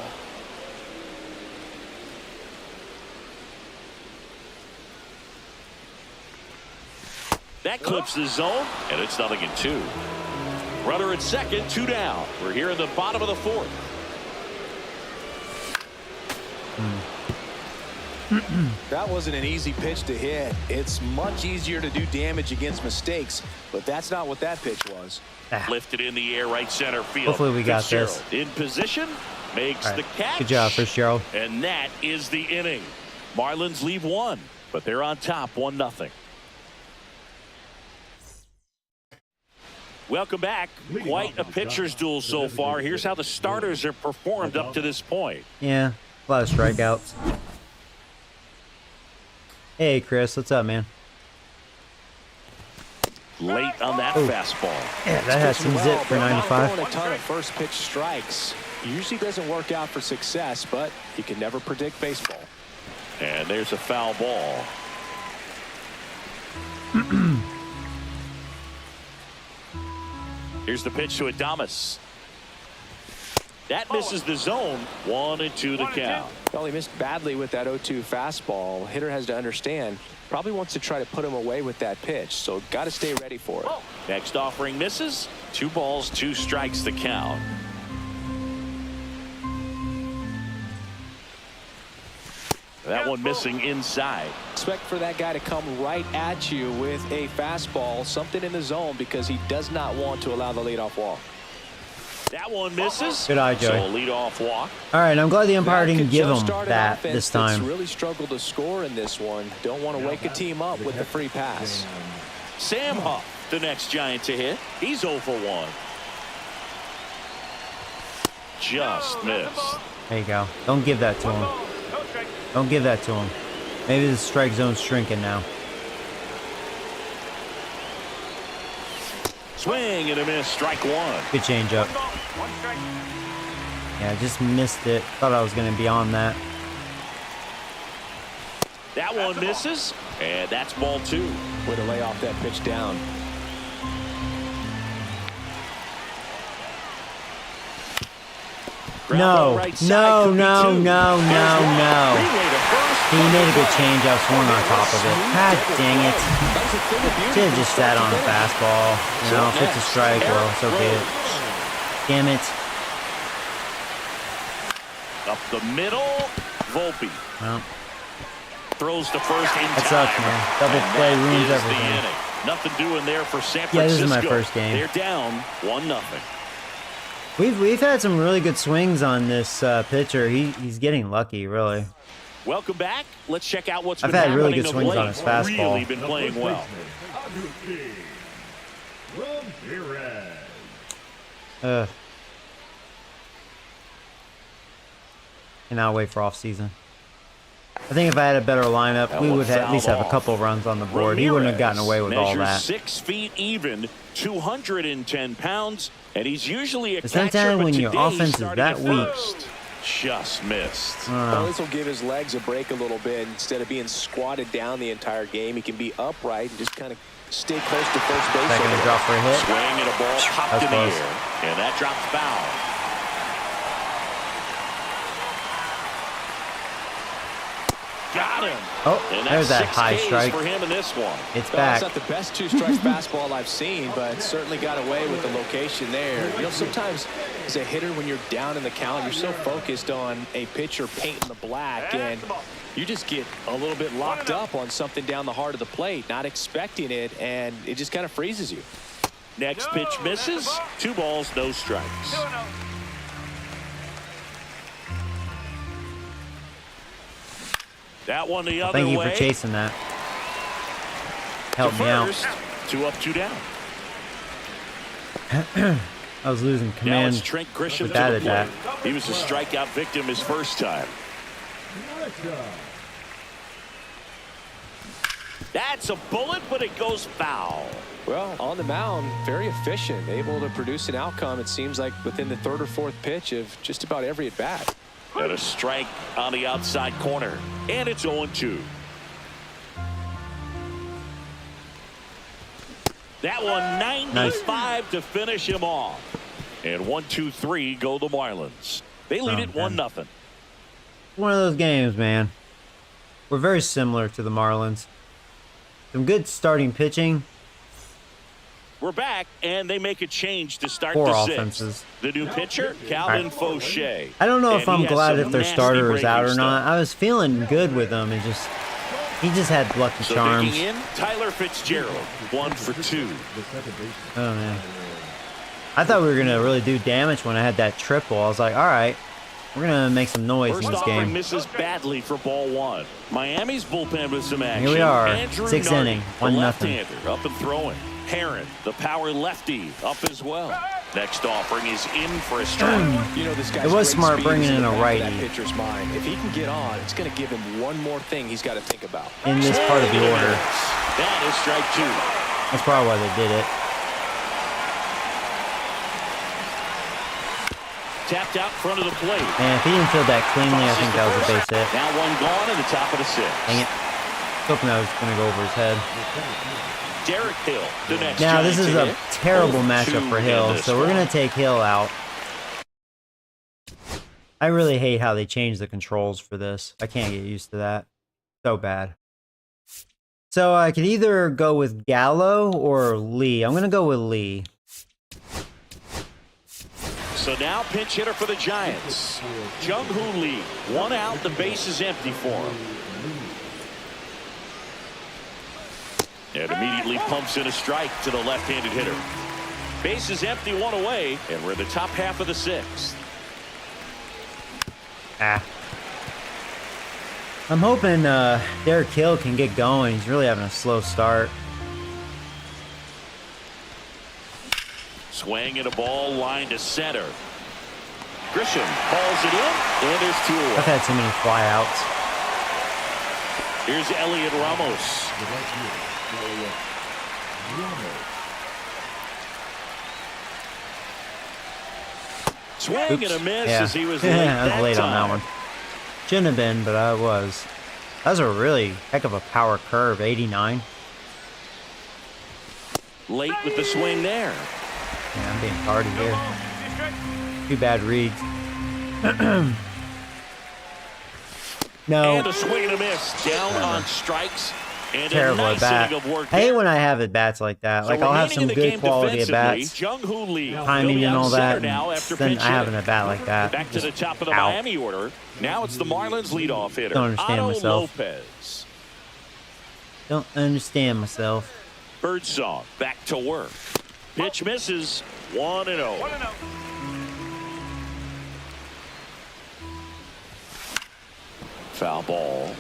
That clips the zone, and it's 0-2. Runner at second, 2 down. We're here in the bottom of the 4th. That wasn't an easy pitch to hit. It's much easier to do damage against mistakes, but that's not what that pitch was. Lifted in the air, right center field. Hopefully we got this. In position, makes All the right. catch. Good job, Fitzgerald. And that is the inning. Marlins leave 1, but they're on top 1-0. Welcome back. Quite a pitcher's duel so far. Here's how the starters have performed up to this point. Yeah, a lot of strikeouts. Hey, Chris, what's up, man? Late on that Ooh. fastball. Yeah, that has some zip for Not 95. throwing a ton of first pitch strikes. Usually doesn't work out for success, but you can never predict baseball. And there's a foul ball. Here's the pitch to Adames. That misses the zone. 1-2 the count. Well, he missed badly with that 0-2 fastball. Hitter has to understand, probably wants to try to put him away with that pitch, so got to stay ready for it. Next offering misses. 2 balls, 2 strikes the count. That one missing inside. Expect for that guy to come right at you with a fastball, something in the zone, because he does not want to allow the leadoff walk. That one misses. Good eye, Joey. So a leadoff walk. All right, I'm glad the umpire That didn't could give him jumpstart an that offense this that's time. really struggled to score in this one. Don't want to wake a team up with the free pass. Sam Huff, the next Giant to hit. He's 0 for 1. Just missed. There you go. Don't give that to him. No strike. Don't give that to him. Maybe the strike zone's shrinking now. Swing and a miss. Strike 1. Good changeup. 1 strike. Yeah, I just missed it. Thought I was going to be on that. That one misses. And that's ball 2. Way to lay off that pitch down. No, no, no, no, no. He made a good changeup, swung on top of it. God dang it. Should have just sat on a fastball. You know, if it's a strike, well, it's okay. Damn it. Up the middle. Volpe Well, throws to first in that time. sucks, man. Double And play that ruins is the everything. inning. Nothing doing there for San Francisco. Yeah, this is my first game. They're down 1-0. We've had some really good swings on this pitcher. He's getting lucky, really. Welcome back. Let's check out what's I've been had really happening good of swings late. on his fastball. Really been playing well. Cannot wait for off season. I think if I had a better lineup, we would at least have a couple runs on the board. He wouldn't have gotten away with all that. 6 feet even, 210 pounds, and he's usually a But catcher, sometimes but when your today offense he's is starting that at weak, first. Just missed. Well, this will give his legs a break a little bit. Instead of being squatted down the entire game, he can be upright and just kind of stay close to first base. Second to drop for a hit. Swing and a ball popped That's in the close. air, and that drops foul. Got him. Oh, And there's that's that 6 high Ks strike. for him in this one. It's Well, back. it's not the best two-strike fastball I've seen, but certainly got away with the location there. You know, sometimes as a hitter, when you're down in the count, you're so focused on a pitcher painting the black, and you just get a little bit locked up on something down the heart of the plate, not expecting it, and it just kind of freezes you. Next pitch misses. 2 balls, no strikes. That one the other Thank you way. for chasing that. To Help me out. first. 2 up, 2 down. I was losing Now command it's Trent Grisham with to that the at plate. that. He was a strikeout victim his first time. That's a bullet, but it goes foul. Well, on the mound, very efficient, able to produce an outcome, it seems like, within the 3rd or 4th pitch of just about every at-bat. And a strike on the outside corner. And it's 0-2. That one 95 to finish him off. And 1-2-3 go the Marlins. They lead it 1-0. One of those games, man. We're very similar to the Marlins. Some good starting pitching. We're back, and they make a change to start Poor the offenses. 6th. The new pitcher, Calvin Fauché. I don't know if And I'm he has glad some if their nasty starter is out or breaking not. stuff. I was feeling good with him. He just had lucky So charms. digging in, Tyler Fitzgerald, 1 for 2. Oh man. I thought we were gonna really do damage when I had that triple. I was like, all right, we're gonna make some noise First in this offering game. misses badly for ball 1. Miami's bullpen with some action. Here we are, Andrew 6th Nardi, inning, the 1-0. left-hander, up and throwing. Heron, the power lefty, up as well. Next offering is in for a strike. You know, this guy's It was great smart speed bringing is in the a back of righty. That pitcher's mind. If he can get on, it's going to give him one more thing he's got to think about. In this part of the order. That is strike 2. That's probably why they did it. Tapped out front of the plate. And if he didn't field that cleanly, I think that was a base hit. Now one gone in the top of the 6th. Dang it. Hoping that was gonna go over his head. Derek Hill, the next Now this Giant is to a hit. terrible 0-2 matchup for in Hill, this so we're one. gonna take Hill out. I really hate how they changed the controls for this. I can't get used to that. So bad. So I could either go with Gallo or Lee. I'm gonna go with Lee. So now pinch hitter for the Giants. Jung-Hoo Lee, 1 out, the base is empty for him. And immediately pumps in a strike to the left-handed hitter. Base is empty, 1 away, and we're in the top half of the 6th. I'm hoping Derek Hill can get going. He's really having a slow start. Swing and a ball line to center. Grisham hauls it in, and there's 2 away. I've had too many flyouts. Here's Elliot Ramos. Swing and a miss Yeah. as he was late I was that late on that time. one. Shouldn't have been, but I was. That was a really heck of a power curve, 89. Late with the swing there. Yeah, I'm being tardy here. 2 bad reads. No, And a swing and a miss. Down on strikes. And terrible a at nice bat. inning of work I hate here. when I have at bats like that. So Like I'll have remaining some in the good game quality at defensively, bats, Jung-Hoo Lee. timing He'll and be all out that. center now And after then pinch I have hitting. an at bat like that. Back to the top of the Out. Miami order. Now it's the Marlins leadoff hitter. Don't understand Otto myself. Lopez. Don't understand myself. Birdsong back to work. Pitch misses. 1-0. Foul ball.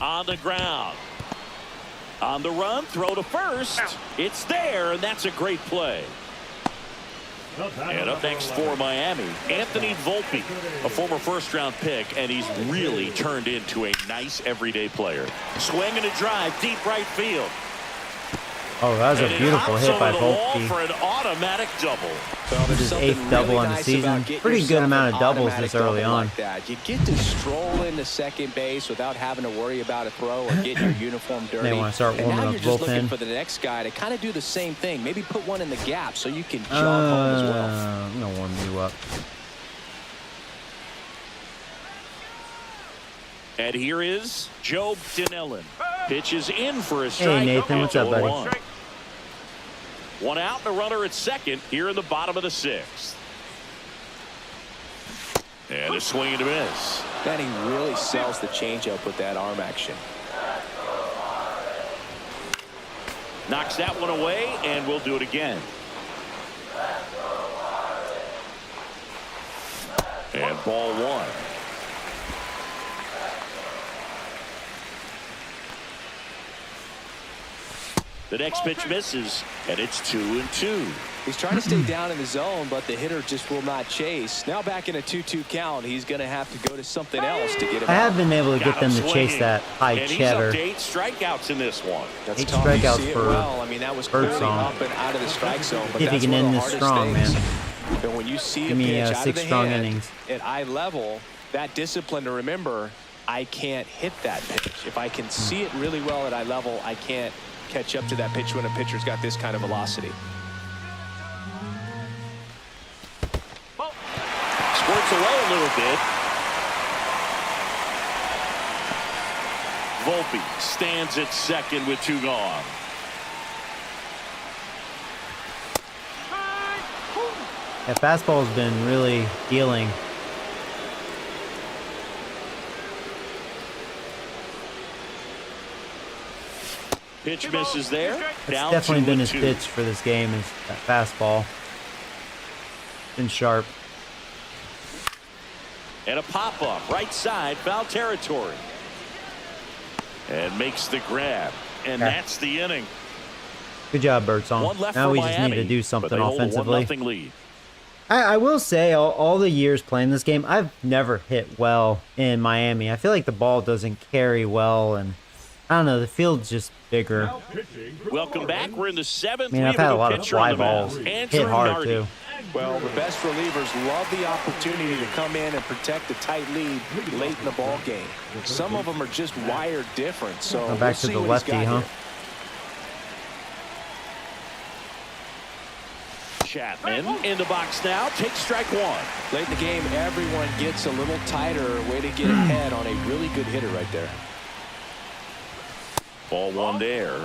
On the ground. On the run, throw to first. It's there, and that's a great play. And up next for Miami, Anthony Volpe, a former first-round pick, and he's really turned into a nice everyday player. Swing and a drive, deep right field. Oh, that was a beautiful hit by Volpe. For an automatic double. Well, His 8th double on the season. Pretty good amount of doubles this early on. Like that. You get to stroll into second base without having to worry about a throw or getting your uniform dirty. They want to start warming and now up you're just looking bullpen. for the next guy to kind of do the same thing. Maybe put one in the gap so you can jog home as well. I'm going to warm you up. And here is Joe Dinellen. Pitches in for a strike. Hey, Nathan, what's up, buddy? One out and a runner at second here in the bottom of the 6th. And a swing and a miss. And he really sells the changeup with that arm action. Knocks that one away, and we'll do it again. And ball 1. The next pitch misses, and it's 2-2. He's trying to stay down in the zone, but the hitter just will not chase. Now back in a 2-2 count, he's going to have to go to something else to get him I out. have been able to get them to chase that high and cheddar. He's up to 8 strikeouts in this one. That's 8 tough. You strikeouts see it for well. I mean, that was clearly up and out of the strike zone. But See if he that's can one of end the this hardest strong, things. man. And when you see Give me a pitch out of 6 the strong hand innings. at eye level, that discipline to remember, I can't hit that pitch. If I can see it really well at eye level, I can't catch up to that pitch when a pitcher's got this kind of velocity. Squirts away a little bit. Volpe stands at second with 2 gone. That fastball's been really dealing. Pitch misses there. It's Down definitely been 2-2. his pitch for this game is that fastball. Been sharp. And a pop-up right side, foul territory. And makes the grab. And Okay. that's the inning. Good job, Birdsong. One left Now for we just Miami, need to do but something they hold a offensively. 1-0 lead. I will say, all the years playing this game, I've never hit well in Miami. I feel like the ball doesn't carry well, and I don't know, the field's just bigger. Welcome back. We're in the 7th. I mean, I've We have had a new lot of pitcher on fly the mound, balls, Andrew hit hard Nardi. too. Well, the best relievers love the opportunity to come in and protect a tight lead late in the ball game. Some of them are just wired different. So Back we'll to see the what he's lefty, got huh? here. Chapman in the box now. Takes strike 1. Late in the game, everyone gets a little tighter. Way to get ahead on a really good hitter right there. Ball 1 there.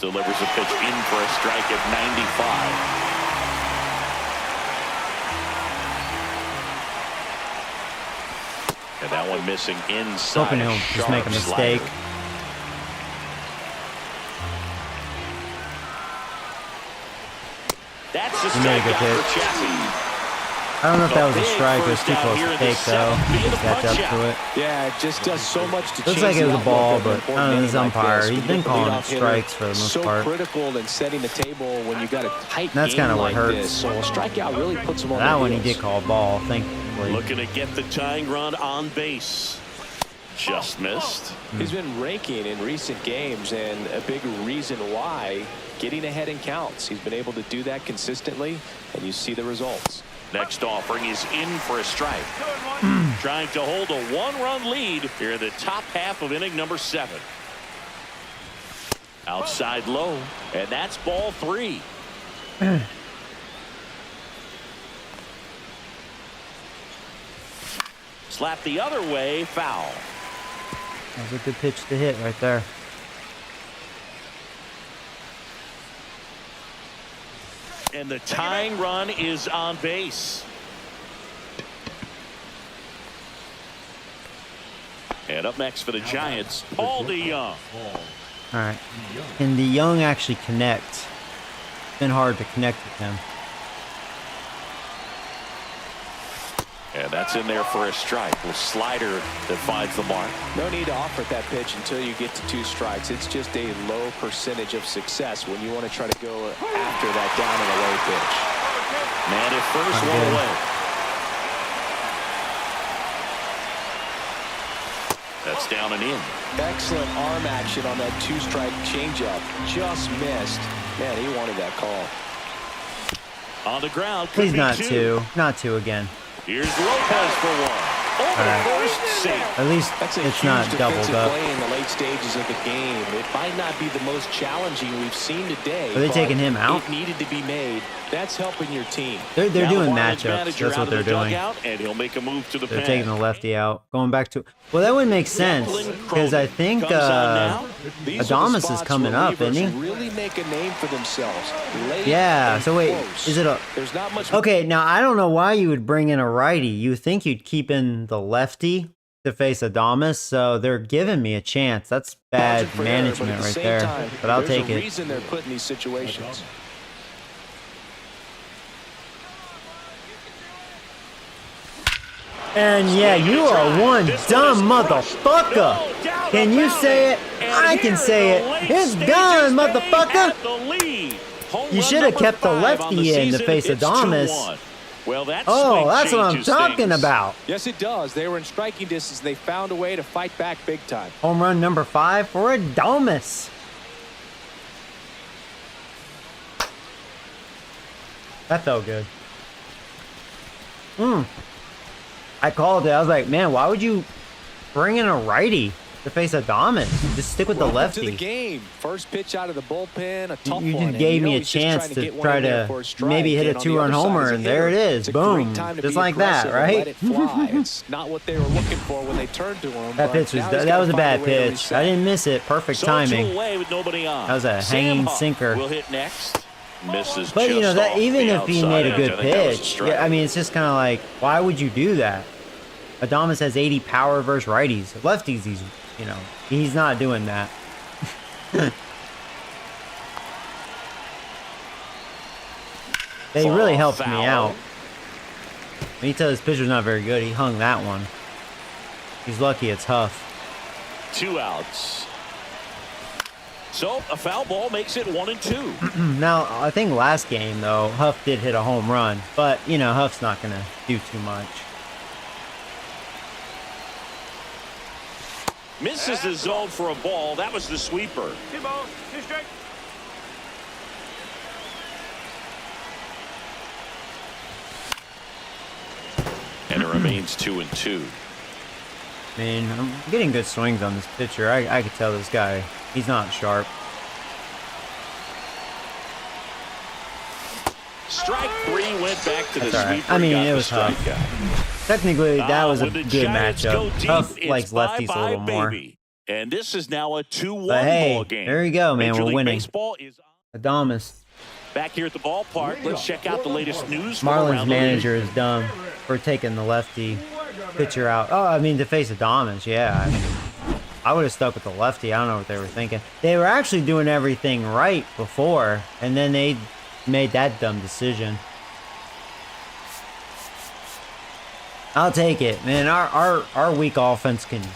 Delivers a pitch in for a strike at 95. And that one missing inside. Hoping he'll just make a mistake. That's the He made a good strikeout hit. for Chappie. I don't know if that was a Big strike. It was first too down close here to in the take, though. 7th, being Just the catch up punch-out. to it. Yeah, it just does so much to Looks change like it the was a outlook ball, of an but important I don't know, inning his like umpire, this. he's When been you get the calling leadoff hitter, strikes for the most so part. critical in setting the table when you got a tight That's game kinda what like hurts. this. So a strikeout really puts him on That their one he heels. did call a ball, thankfully. Looking to get the tying run on base. Just missed. He's been raking in recent games, and a big reason why, getting ahead in counts. He's been able to do that consistently, and you see the results. Next offering is in for a strike. Trying to hold a 1-run lead here in the top half of inning number 7. Outside low, and that's ball 3. Slap the other way, foul. That was a good pitch to hit right there. And the tying run is on base. And up next for the Giants, Paul DeYoung. All right. Can DeYoung actually connect? It's been hard to connect with him. And that's in there for a strike. A slider that finds the mark. No need to offer that pitch until you get to 2 strikes. It's just a low percentage of success when you want to try to go after that down and away pitch. Man at first, one away. That's down and in. Excellent arm action on that 2-strike changeup. Just missed. Man, he wanted that call. On the ground. Please not 2. Not 2 again. Here's Lopez for one. Over first, safe. At least That's a it's huge not doubled defensive up. play in the late stages of the game. It might not be the most challenging we've seen today. Are they but taking him out? It needed to be made. That's helping your team. They're Now doing Marlins matchups. manager That's out what of they're the doing. dugout, and he'll make a move to the They're pen. taking the lefty out. Going back to... Well, that would make sense. Because I think Comes on now. These are the Adames is spots coming where up, isn't he? relievers really make a name for themselves. Late Yeah, and so wait, close. is it a... There's not much. Okay, now I don't know why you would bring in a righty. You think you'd keep in the lefty to face Adames, so they're giving me a chance. That's bad margin for error, management but at the right same there. time, But I'll there's take a it. reason they're put in these situations. And yeah, you are one dumb motherfucker. Can you say it? I can say it. It's done, motherfucker. You should have kept the lefty in to face Adames. Well, that Oh, swing that's what I'm changes talking things. about. Yes, it does. They were in striking distance. They found a way to fight back big time. Home run number 5 for Adames. That felt good. I called it. I was like, man, why would you bring in a righty to face Adames? Just stick with the Welcome to the lefty. game. First pitch out of the bullpen, a tough You one. just And gave you know me a he's just chance trying to get one try in there to for a strike. maybe hit a And on the 2-run other side homer, is a and there it hitter. is. It's a Boom. great time to Just be like that, aggressive and right? Let it fly. It's not what they were looking for when they turned to him. That but pitch was now he's that gotta was a find bad way to pitch. reset. I didn't miss it. Perfect So timing. 2 away with nobody on. That was a Sam hanging Huff sinker. will hit next. Misses But you know just that off even the if he outside made a edge. good I think that was a pitch, strike. yeah, I mean it's just kind of like, why would you do that? Adames has 80 power versus righties. Lefties, he's not doing that. They really helped me Foul. out. When you tell this pitcher's not very good, he hung that one. He's lucky it's Huff. 2 outs. So a foul ball makes it 1-2. Now, I think last game, though, Huff did hit a home run. But, Huff's not going to do too much. Misses the zone for a ball. That was the sweeper. 2 balls, 2 strikes. And it remains 2-2. I mean, I'm getting good swings on this pitcher. I could tell this guy, he's not sharp. Strike 3 went back to the That's all right. sweeper. I mean, Got it the was strike Huff. guy. Technically, that was a When the good Giants go matchup. deep, Huff it's likes lefties a bye-bye, little more. baby. And this is now a 2-1 But hey, ball game. there you go, man. Major We're League winning. Baseball is Adames. back here at the ballpark. Let's check out the latest news from Marlins around the league. manager is dumb for taking the lefty pitcher out. Oh, I mean, to face Adames, yeah. I would have stuck with the lefty. I don't know what they were thinking. They were actually doing everything right before, and then they made that dumb decision. I'll take it, man. Our weak offense it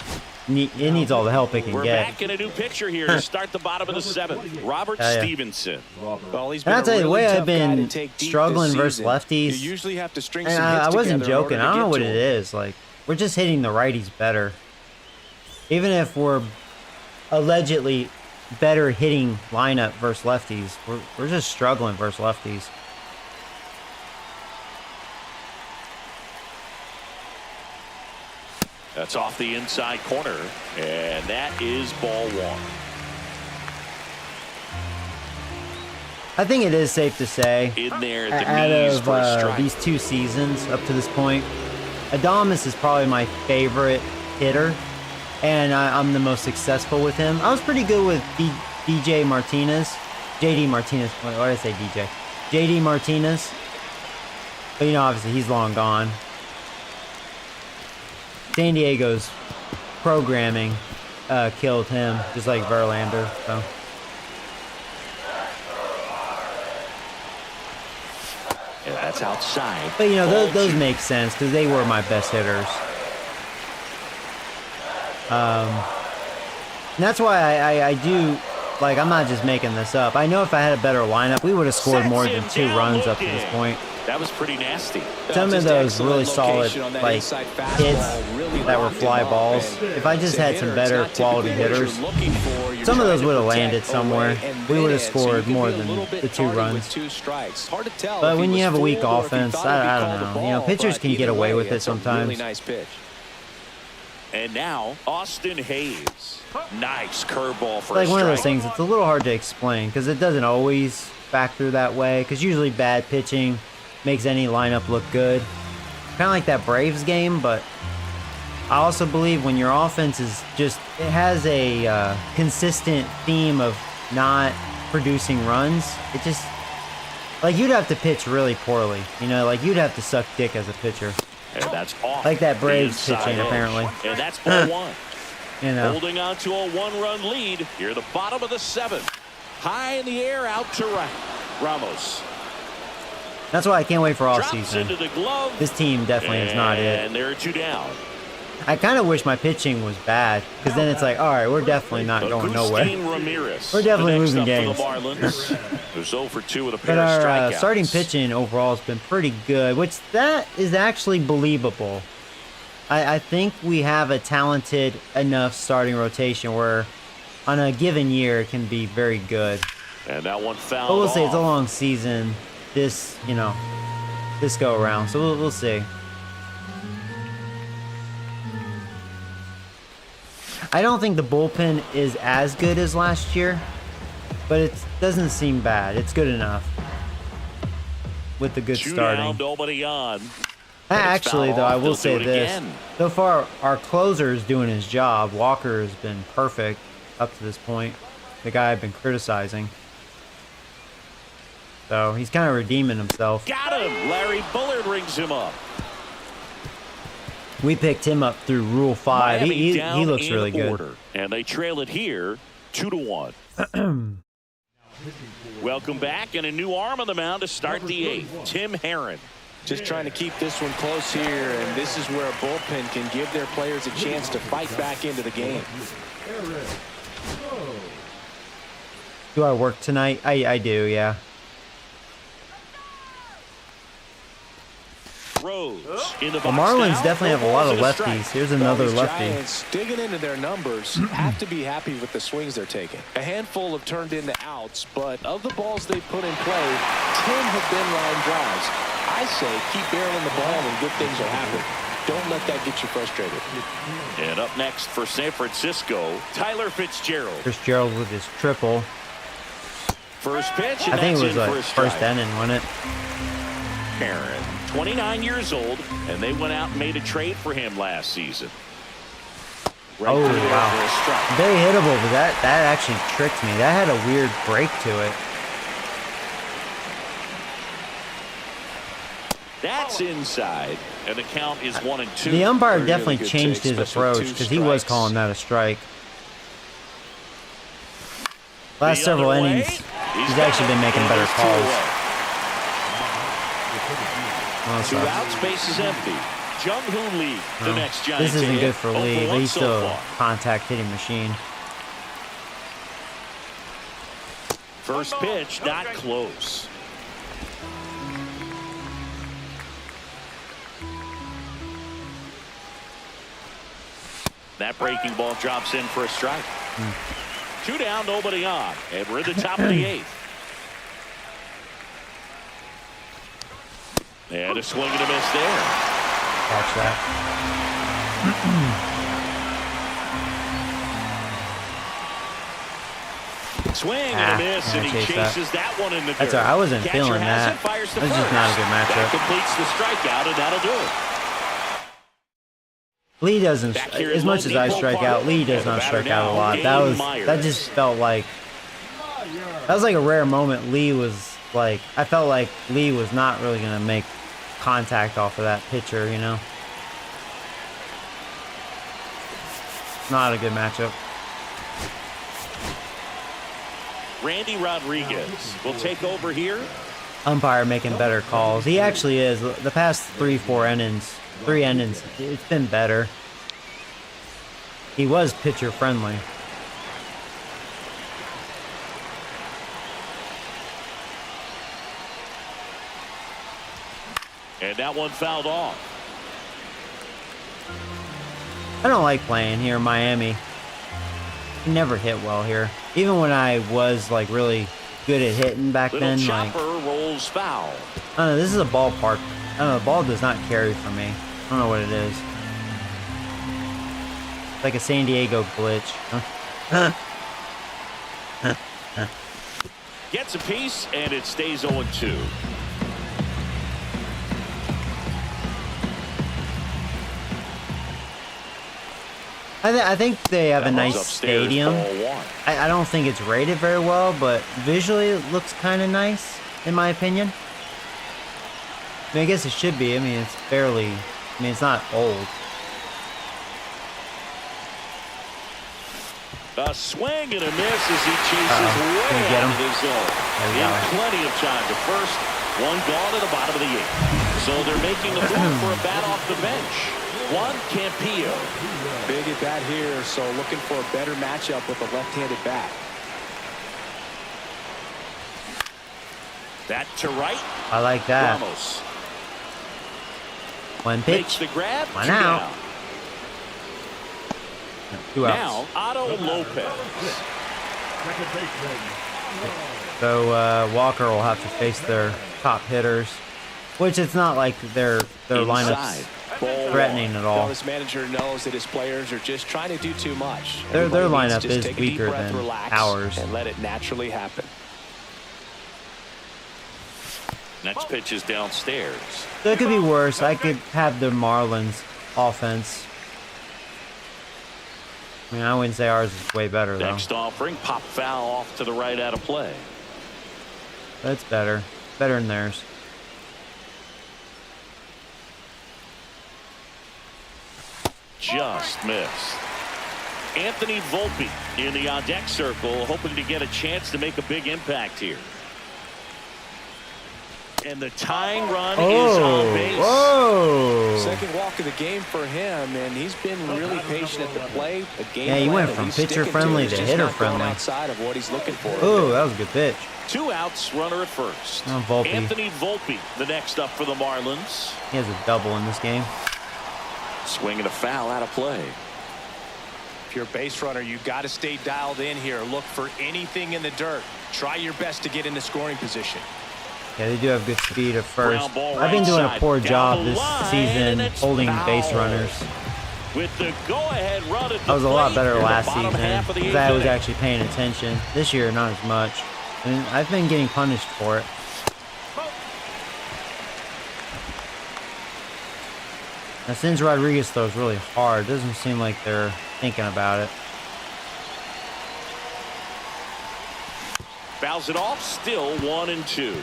needs all the help it can We're get. back in a new picture here to start the bottom of the 7th. Robert Yeah. Stevenson. Well, he's And been I'll a tell you, the really way tough I've guy to been take deep struggling this versus season. lefties, You usually have to string and some hits I wasn't together in order joking. to I don't know get what to it him. is. Like, we're just hitting the righties better. Even if we're allegedly better hitting lineup versus lefties, we're just struggling versus lefties. That's off the inside corner, and that is ball 1. I think it is safe to say, In there at the out knees of for a strike. these 2 seasons up to this point, Adames is probably my favorite hitter, and I'm the most successful with him. I was pretty good with DJ Martinez. JD Martinez. Why did I say DJ? JD Martinez. But, obviously he's long gone. San Diego's programming killed him, just like Verlander. So. And that's outside. But, you know, those make sense because they were my best hitters. And that's why I do, like, I'm not just making this up. I know if I had a better lineup, we would have scored more than 2 runs up to this point. That was pretty nasty. Some of those really solid, like, hits that were fly balls, if I just had some better quality hitters, some of those would have landed somewhere. We would have scored more than the 2 runs. But when you have a weak offense, I don't know. You know, pitchers can get away with it sometimes. And now, Austin Hayes. Nice curveball for Like a one of those strike. things, it's a little hard to explain because it doesn't always factor that way. Because usually bad pitching makes any lineup look good. Kind of like that Braves game, but I also believe when your offense is just, it has a consistent theme of not producing runs, it just, like you'd have to pitch really poorly. You know, like you'd have to suck dick as a pitcher. And that's off Like that the Braves inside pitching, edge. apparently. And that's 0-1. You know. Holding on to a 1-run lead. Here at the bottom of the 7th. High in the air, out to right. Ramos. That's why I can't wait for all Drops season. into the glove. This team definitely is not it. And there are 2 down. I kind of wish my pitching was bad, because then it's like, all right, we're definitely not going nowhere. Agustin Ramirez. We're definitely the next losing up games. For the Marlins. Who's 0 for 2 with a But pair of our strikeouts. starting pitching overall has been pretty good, which that is actually believable. I think we have a talented enough starting rotation where on a given year it can be very good. And that one fouled But we'll see. It's a off. long season. This, you know, this go around. So we'll see. I don't think the bullpen is as good as last year, but it doesn't seem bad. It's good enough with the good 2 starting. down, nobody on. Actually, foul though, I off, will they'll say do it this. again. So far, our closer is doing his job. Walker has been perfect up to this point. The guy I've been criticizing. So he's kind of redeeming himself. Got him. Larry Bullard rings him up. We picked him up through Rule 5. Miami He down looks in really good. order, and they trail it here 2-1. Welcome back, and a new arm on the mound to start the 8th. Tim Herron. Just trying to keep this one close here, and this is where a bullpen can give their players a chance to fight back into the game. Do I work tonight? I do, yeah. Rose in the The box Marlins now. definitely have a lot of lefties. Here's another These lefty. Giants, digging into their numbers, have to be happy with the swings they're taking. A handful have turned into outs, but of the balls they've put in play, 10 have been line drives. I say keep barreling the ball and good things will happen. Don't let that get you frustrated. And up next for San Francisco, Tyler Fitzgerald. Fitzgerald with his triple. First pitch, and I think that's it was in like for a first strike. inning, wasn't it? Herron, 29 years old, and they went out and made a trade for him last season. Right Oh, through there wow. for a strike. Very hittable, but that actually tricked me. That had a weird break to it. That's inside, and the count is 1-2. The umpire Really definitely good changed take, his especially approach two because he was strikes. calling that a strike. Last The several other way, innings, he's actually been making better calls. Oh, 2 so outs, base is empty. Jung-Hoon Lee, the well, next Giant. this isn't good for to hit. Lee, 0 for but 1 he's so still a far. contact hitting machine. First pitch, not close. That breaking ball drops in for a strike. 2 down, nobody on, and we're at the top of the 8th. And a swing and a miss there. Catch that. Swing and a miss, yeah, and he chase that. chases that one in the That's dirt. all right. I wasn't Catcher feeling has that. it, fires to That's just first. not a good That matchup. completes the strikeout, and that'll do it. Lee doesn't, Back here as at much as I Lone strike Depot out, Lee Park. does And the not batter strike out a now, lot. Dane That Myers. just felt like, that was like a rare moment. Lee was like, I felt like Lee was not really going to make contact off of that pitcher, you know? Not a good matchup. Randy Rodriguez will take over here. Umpire making better calls. He actually is. The past 3 innings, it's been better. He was pitcher friendly. And that one fouled off. I don't like playing here in Miami. I never hit well here. Even when I was like really good at hitting back Little then, chopper like, rolls foul. I don't know, this is a ballpark. I don't know, the ball does not carry for me. I don't know what it is. It's like a San Diego glitch. Gets a piece, and it stays 0-2. I think they have a That one's nice upstairs, stadium. ball 1. I don't think it's rated very well, but visually it looks kind of nice, in my opinion. I mean, I guess it should be. I mean, it's fairly... I mean, it's not old. A swing and a miss as he chases way Can we get out him? of the zone. There we In go. plenty of time to first. One gone to the bottom of the 8th. So they're making a move for a bat off the bench. Juan Campillo. Big at bat here, so looking for a better matchup with a left-handed bat. That to right. I like that. Ramos One makes pitch. the grab. One 2 out. down. 2 outs. Now Otto Lopez. Second baseman. So Walker will have to face their top hitters, which it's not like their lineups Inside. Ball threatening one. at Well, all. this manager knows that his players are just trying to do too much. Their Everybody needs lineup to just is take a deep weaker breath, than relax, ours. and let it naturally happen. Next pitch is downstairs. So it could be worse. I could have the Marlins offense. I mean, I wouldn't say ours is way better though. Next offering, pop foul off to the right out of play. But it's better. Better than theirs. Just missed. Anthony Volpe in the on-deck circle, hoping to get a chance to make a big impact here. And the tying run is on base. Whoa! Second walk of the game for him, and he's been really patient at the plate. The game Yeah, he plan went that from he's pitcher sticking friendly is to just hitter not going friendly. outside of what he's looking for. Oh, that was a good pitch. 2 outs, runner at first. Oh, Volpe. Anthony Volpe, the next up for the Marlins. He has a double in this game. Swing and a foul out of play. If you're a base runner, you've got to stay dialed in here. Look for anything in the dirt. Try your best to get into scoring position. Yeah, they do have good speed at first. Ground ball I've been right doing a side, poor down job the this line, season and it's holding foul. base runners. With the go-ahead run at the I was a lot plate better in the last bottom season half of the because I was 8th inning. actually paying attention. This year, not as much. And I've been getting punished for it. Now, since Rodriguez throws really hard, it doesn't seem like they're thinking about it. Fouls it off, still 1-2.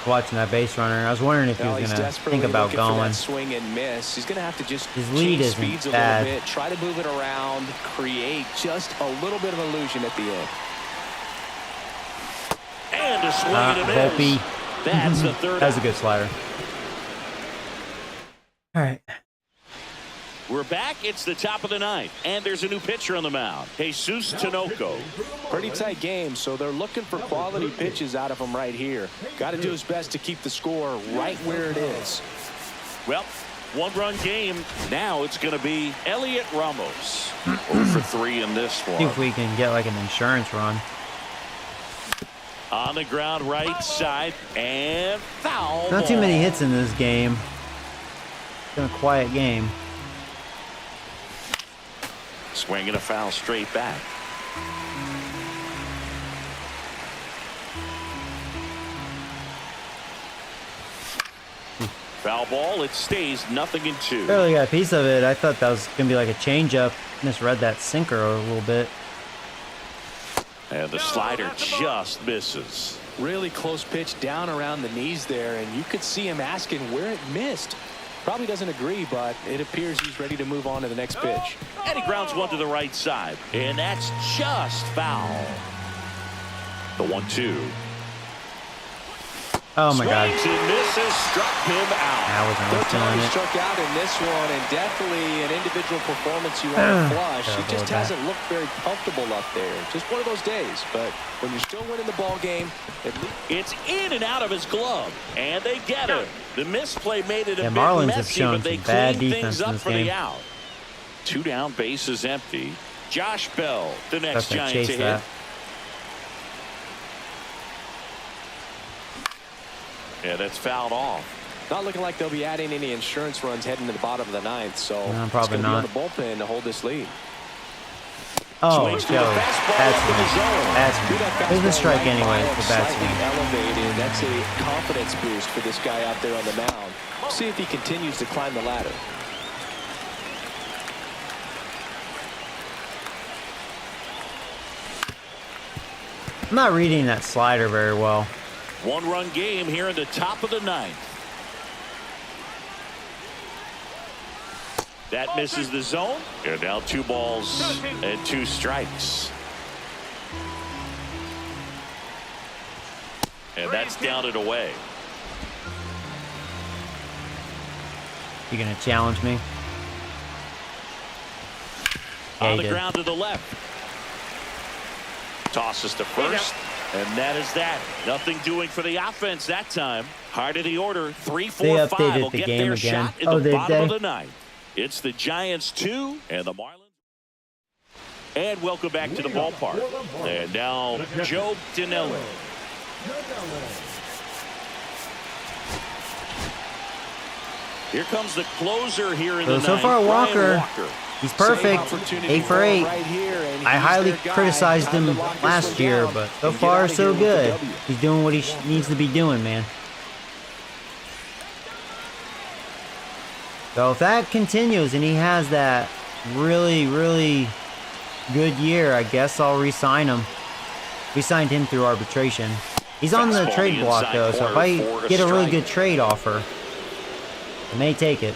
Watching that base runner, I was wondering if he was He's going to desperately think about looking for going. that swing and miss. He's going to have to just His lead change isn't speeds a bad. little bit, try to move it around, create just a little bit of illusion at the end. And a swing and a miss. Volpe. That's the third. That was a good slider. All right. We're back. It's the top of the 9th, and there's a new pitcher on the mound, Jesus Tinoco. Pretty tight game, so they're looking for quality pitches out of him right here. Got to do his best to keep the score right where it is. Well, 1-run game. Now it's going to be Elliot Ramos. 0 for 3 in this See one. if we can get like an insurance run. On the ground, right side, and foul. Not too ball. many hits in this game. It's been a quiet game. Swing and a foul straight back. Foul ball. It stays 0-2. Barely got a piece of it. I thought that was going to be like a changeup. Misread that sinker a little bit. And the slider just misses. Really close pitch down around the knees there, and you could see him asking where it missed. Probably doesn't agree, but it appears he's ready to move on to the next pitch. And he grounds one to the right side. And that's just foul. The 1-2. Oh my God. Swings and misses, struck him out. I wasn't Third time feeling he it. struck out in this one, and definitely an individual performance you want to flush. He just hasn't looked very comfortable up there. Just one of those days. But when you're still winning the ball game, at least It's in and out of his glove, and they get it. The misplay made it a bit Marlins have messy, shown but they some bad cleaned defense things in up this for game. the out. 2 down, bases empty. Josh Bell, the next That's gonna Giant chase to hit. that. Yeah, that's fouled off. not looking like they'll be adding any insurance runs heading to the bottom of the ninth. So No, it's probably going to be on not. the bullpen to hold this lead. Oh, Swings to Joe. the fastball That's up in the zone. That's There's a strike anyway for bad Slightly swing. elevated. That's a confidence boost for this guy out there on the mound. See if he continues to climb the ladder. I'm not reading that slider very well. 1-run game here in the top of the 9th. That misses the zone. And now 2 balls and 2 strikes. And that's down and away. You gonna challenge me? Yeah, On he the did. ground to the left. Tosses to first. And that is that. Nothing doing for the offense that time. Heart of the order. 3, 4, They 5 updated will the get game their again. shot in Oh, the did bottom of they? the 9th. It's the Giants 2 and the Marlins. And welcome back to the ballpark. And now Joe Dinelli. Here comes the closer here in the 9th. So far, Ryan Walker. Walker. He's perfect. 8 for 8. I highly criticized him last year, but so far so good. He's doing what he needs to be doing, man. So if that continues and he has that really, really good year, I guess I'll re-sign him. We signed him through arbitration. He's on the Fastball trade the block inside though, so if corner I for a get a really strike. good trade offer, I may take it.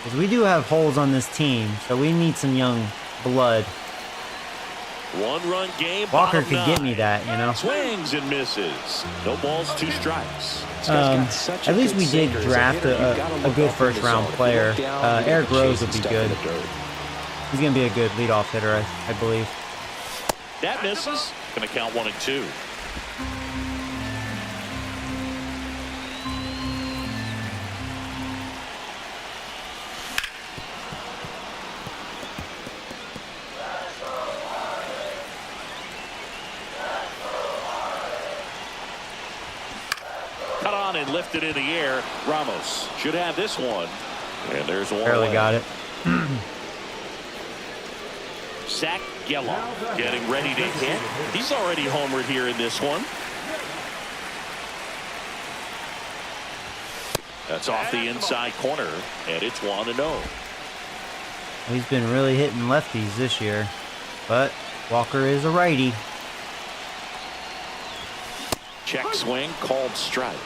Because we do have holes on this team, so we need some young blood. 1-run game. Walker bottom could get 9. me that, you know. Swings and misses. No balls, 2 strikes. At least we did draft a good first round player. Eric Rose would be good. He's going to be a good leadoff hitter, I believe. That misses. Going to count 1 and 2. Cut on and lifted in the air. Ramos should have this one. And there's one. Barely away. got it. Zach Gallo getting ready to hit. He's already homered here in this one. That's off the inside corner, and it's 1-0. He's been really hitting lefties this year, but Walker is a righty. Check swing, called strike.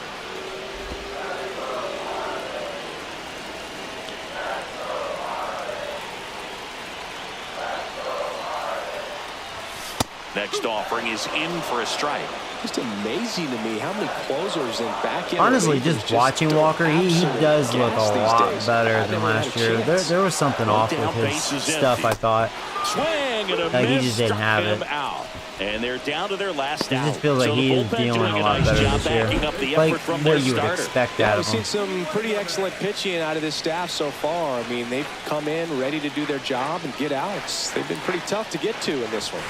Next offering is in for a strike. Just amazing to me how many closers and back end. Honestly, just watching Walker, he does look a lot better than last year. There was something off with his stuff, I thought. Swing and a Like, he miss, just didn't struck have him it. out. And they're down to their last It out. just feels like So the he is bullpen dealing doing a lot nice better job this year. backing up the Like effort from what their you would starter. expect Yeah, out we've of him. seen some pretty excellent pitching out of this staff so far. I mean, they've come in ready to do their job and get outs. They've been pretty tough to get to in this one.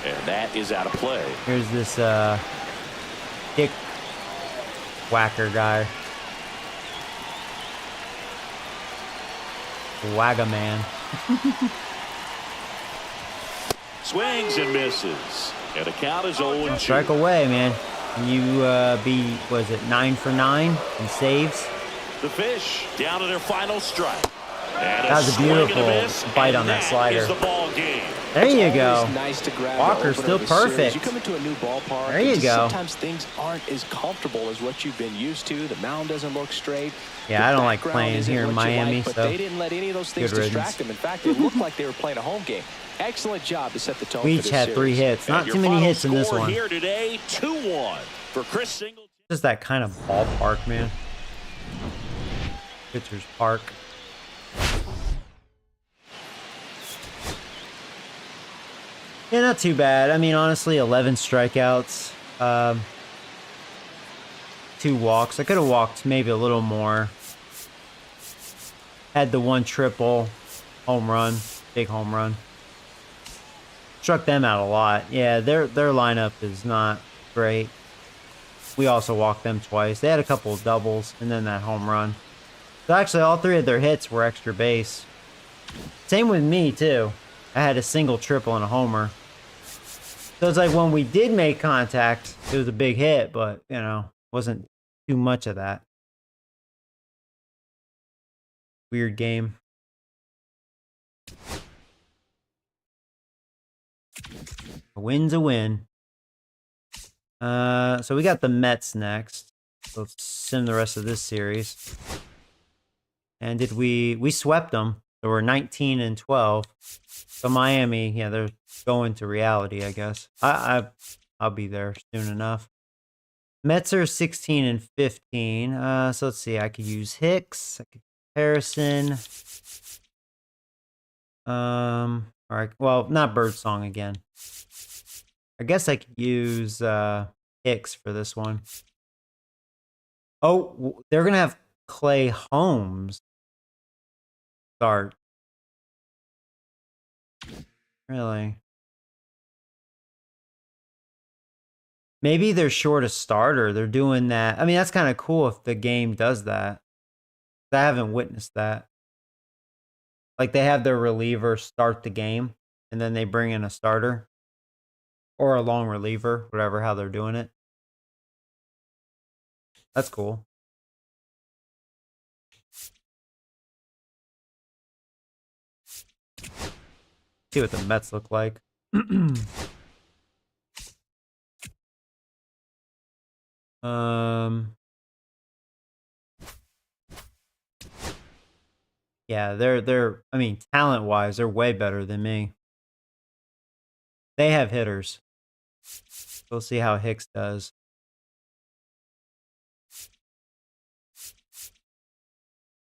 And that is out of play. Here's this dick whacker guy. Wagaman. Swings and misses. And the count is 0-2. Strike away, man. Can you be, was it 9 for 9 in saves? The Fish down to their final strike. And That was a swing and beautiful miss, bite and on that is slider. the ball game. There you It's go. always nice to grab Walker's the still opener of a series. perfect. You come into a new ballpark. There you and go. Sometimes things aren't as comfortable as what you've been used to. The mound doesn't look straight. Yeah, The I don't like background playing isn't here in what you Miami, like, but so they didn't let any of those things good riddance. distract them. In fact, it looked like they were playing a home game. Excellent job to set the tone We for each this had series. 3 hits. Not And too your many final hits in this score one. here today, 2-1 for Chris Singleton. Just that kind of ballpark, man. Pitcher's Park. Yeah, not too bad. I mean, honestly, 11 strikeouts. 2 walks. I could have walked maybe a little more. Had the 1 triple. Home run. Big home run. Struck them out a lot. Yeah, their lineup is not great. We also walked them twice. They had a couple of doubles and then that home run. So actually, all 3 of their hits were extra base. Same with me, too. I had a single, triple, and a homer. So it's like when we did make contact, it was a big hit, but, you know, wasn't too much of that. Weird game. A win's a win. So we got the Mets next. So let's sim the rest of this series. And did we swept them. So we're 19-12. So Miami, yeah, they're going to reality, I guess. I'll be there soon enough. Mets are 16-15. So let's see. I could use Hicks. I could Harrison. All right. Well, not Birdsong again. I guess I could use Hicks for this one. Oh, they're gonna have Clay Holmes start. Really? Maybe they're short a starter. They're doing that. I mean, that's kind of cool if the game does that. I haven't witnessed that. Like they have their reliever start the game, and then they bring in a starter. Or a long reliever, whatever, how they're doing it. That's cool. See what the Mets look like. Yeah, they're I mean, talent-wise, they're way better than me. They have hitters. We'll see how Hicks does.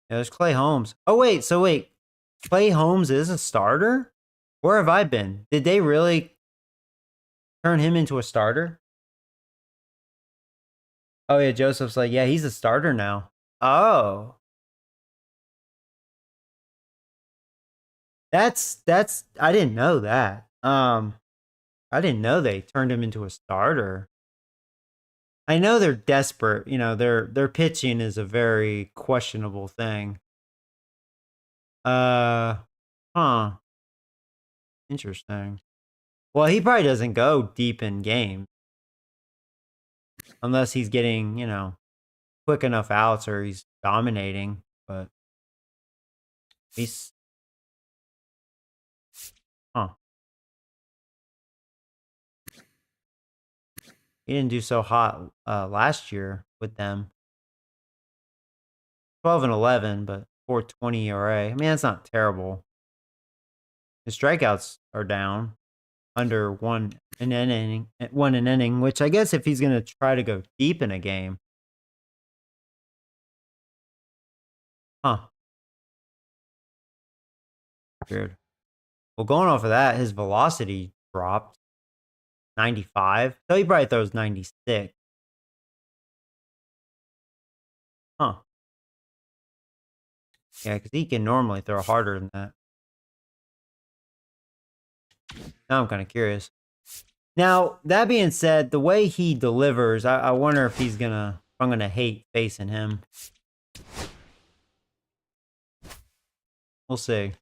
Yeah, there's Clay Holmes. Oh, wait. So, wait. Clay Holmes is a starter? Where have I been? Did they really turn him into a starter? Oh, yeah. Joseph's like, yeah, he's a starter now. Oh. That's, I didn't know that. I didn't know they turned him into a starter. I know they're desperate. You know, their pitching is a very questionable thing. Huh. Interesting. Well, he probably doesn't go deep in game unless he's getting, you know, quick enough outs or he's dominating. But he's, huh? He didn't do so hot last year with them. 12-11, but 4.20 ERA. I mean, that's not terrible. His strikeouts are down under one an inning, which I guess if he's going to try to go deep in a game. Huh. Weird. Well, going off of that, his velocity dropped 95. So he probably throws 96. Huh. Yeah, because he can normally throw harder than that. Now I'm kind of curious. Now, that being said, the way he delivers, I wonder if I'm gonna hate facing him. We'll see.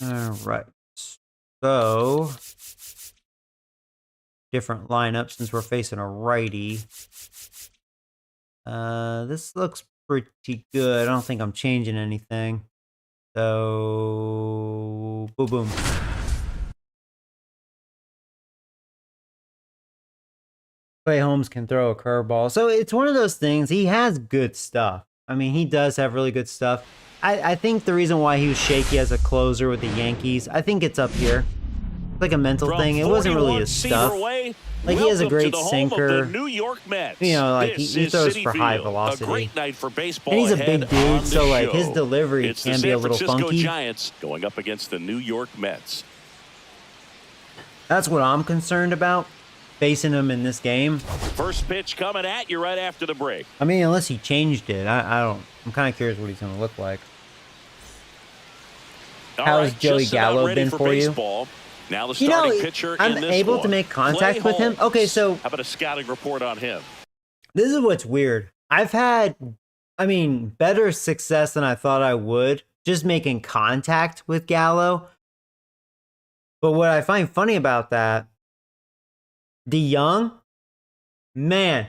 All right. So, different lineup since we're facing a righty. This looks pretty good. I don't think I'm changing anything. So, boom, boom. Clay Holmes can throw a curveball. So it's one of those things. He has good stuff. I mean, he does have really good stuff. I think the reason why he was shaky as a closer with the Yankees, I think it's up here. It's like a mental thing. It wasn't really his stuff. Like, he has a great sinker. New York Mets. You know, like, he throws for high velocity. A great night for baseball. And he's a big dude, so like his delivery it's can be a little San Francisco funky. Giants going up against the New York Mets. That's what I'm concerned about, facing him in this game. First pitch coming at you right after the break. I mean, unless he changed it, I don't. I'm kind of curious what he's going to look like. How's Joey Gallo been for you? Now the starting pitcher I'm in this able one, to make contact Clay with him. Holmes. Okay, so how about a scouting report on him? This is what's weird. I've had, I mean, better success than I thought I would just making contact with Gallo. But what I find funny about that, DeYoung, man,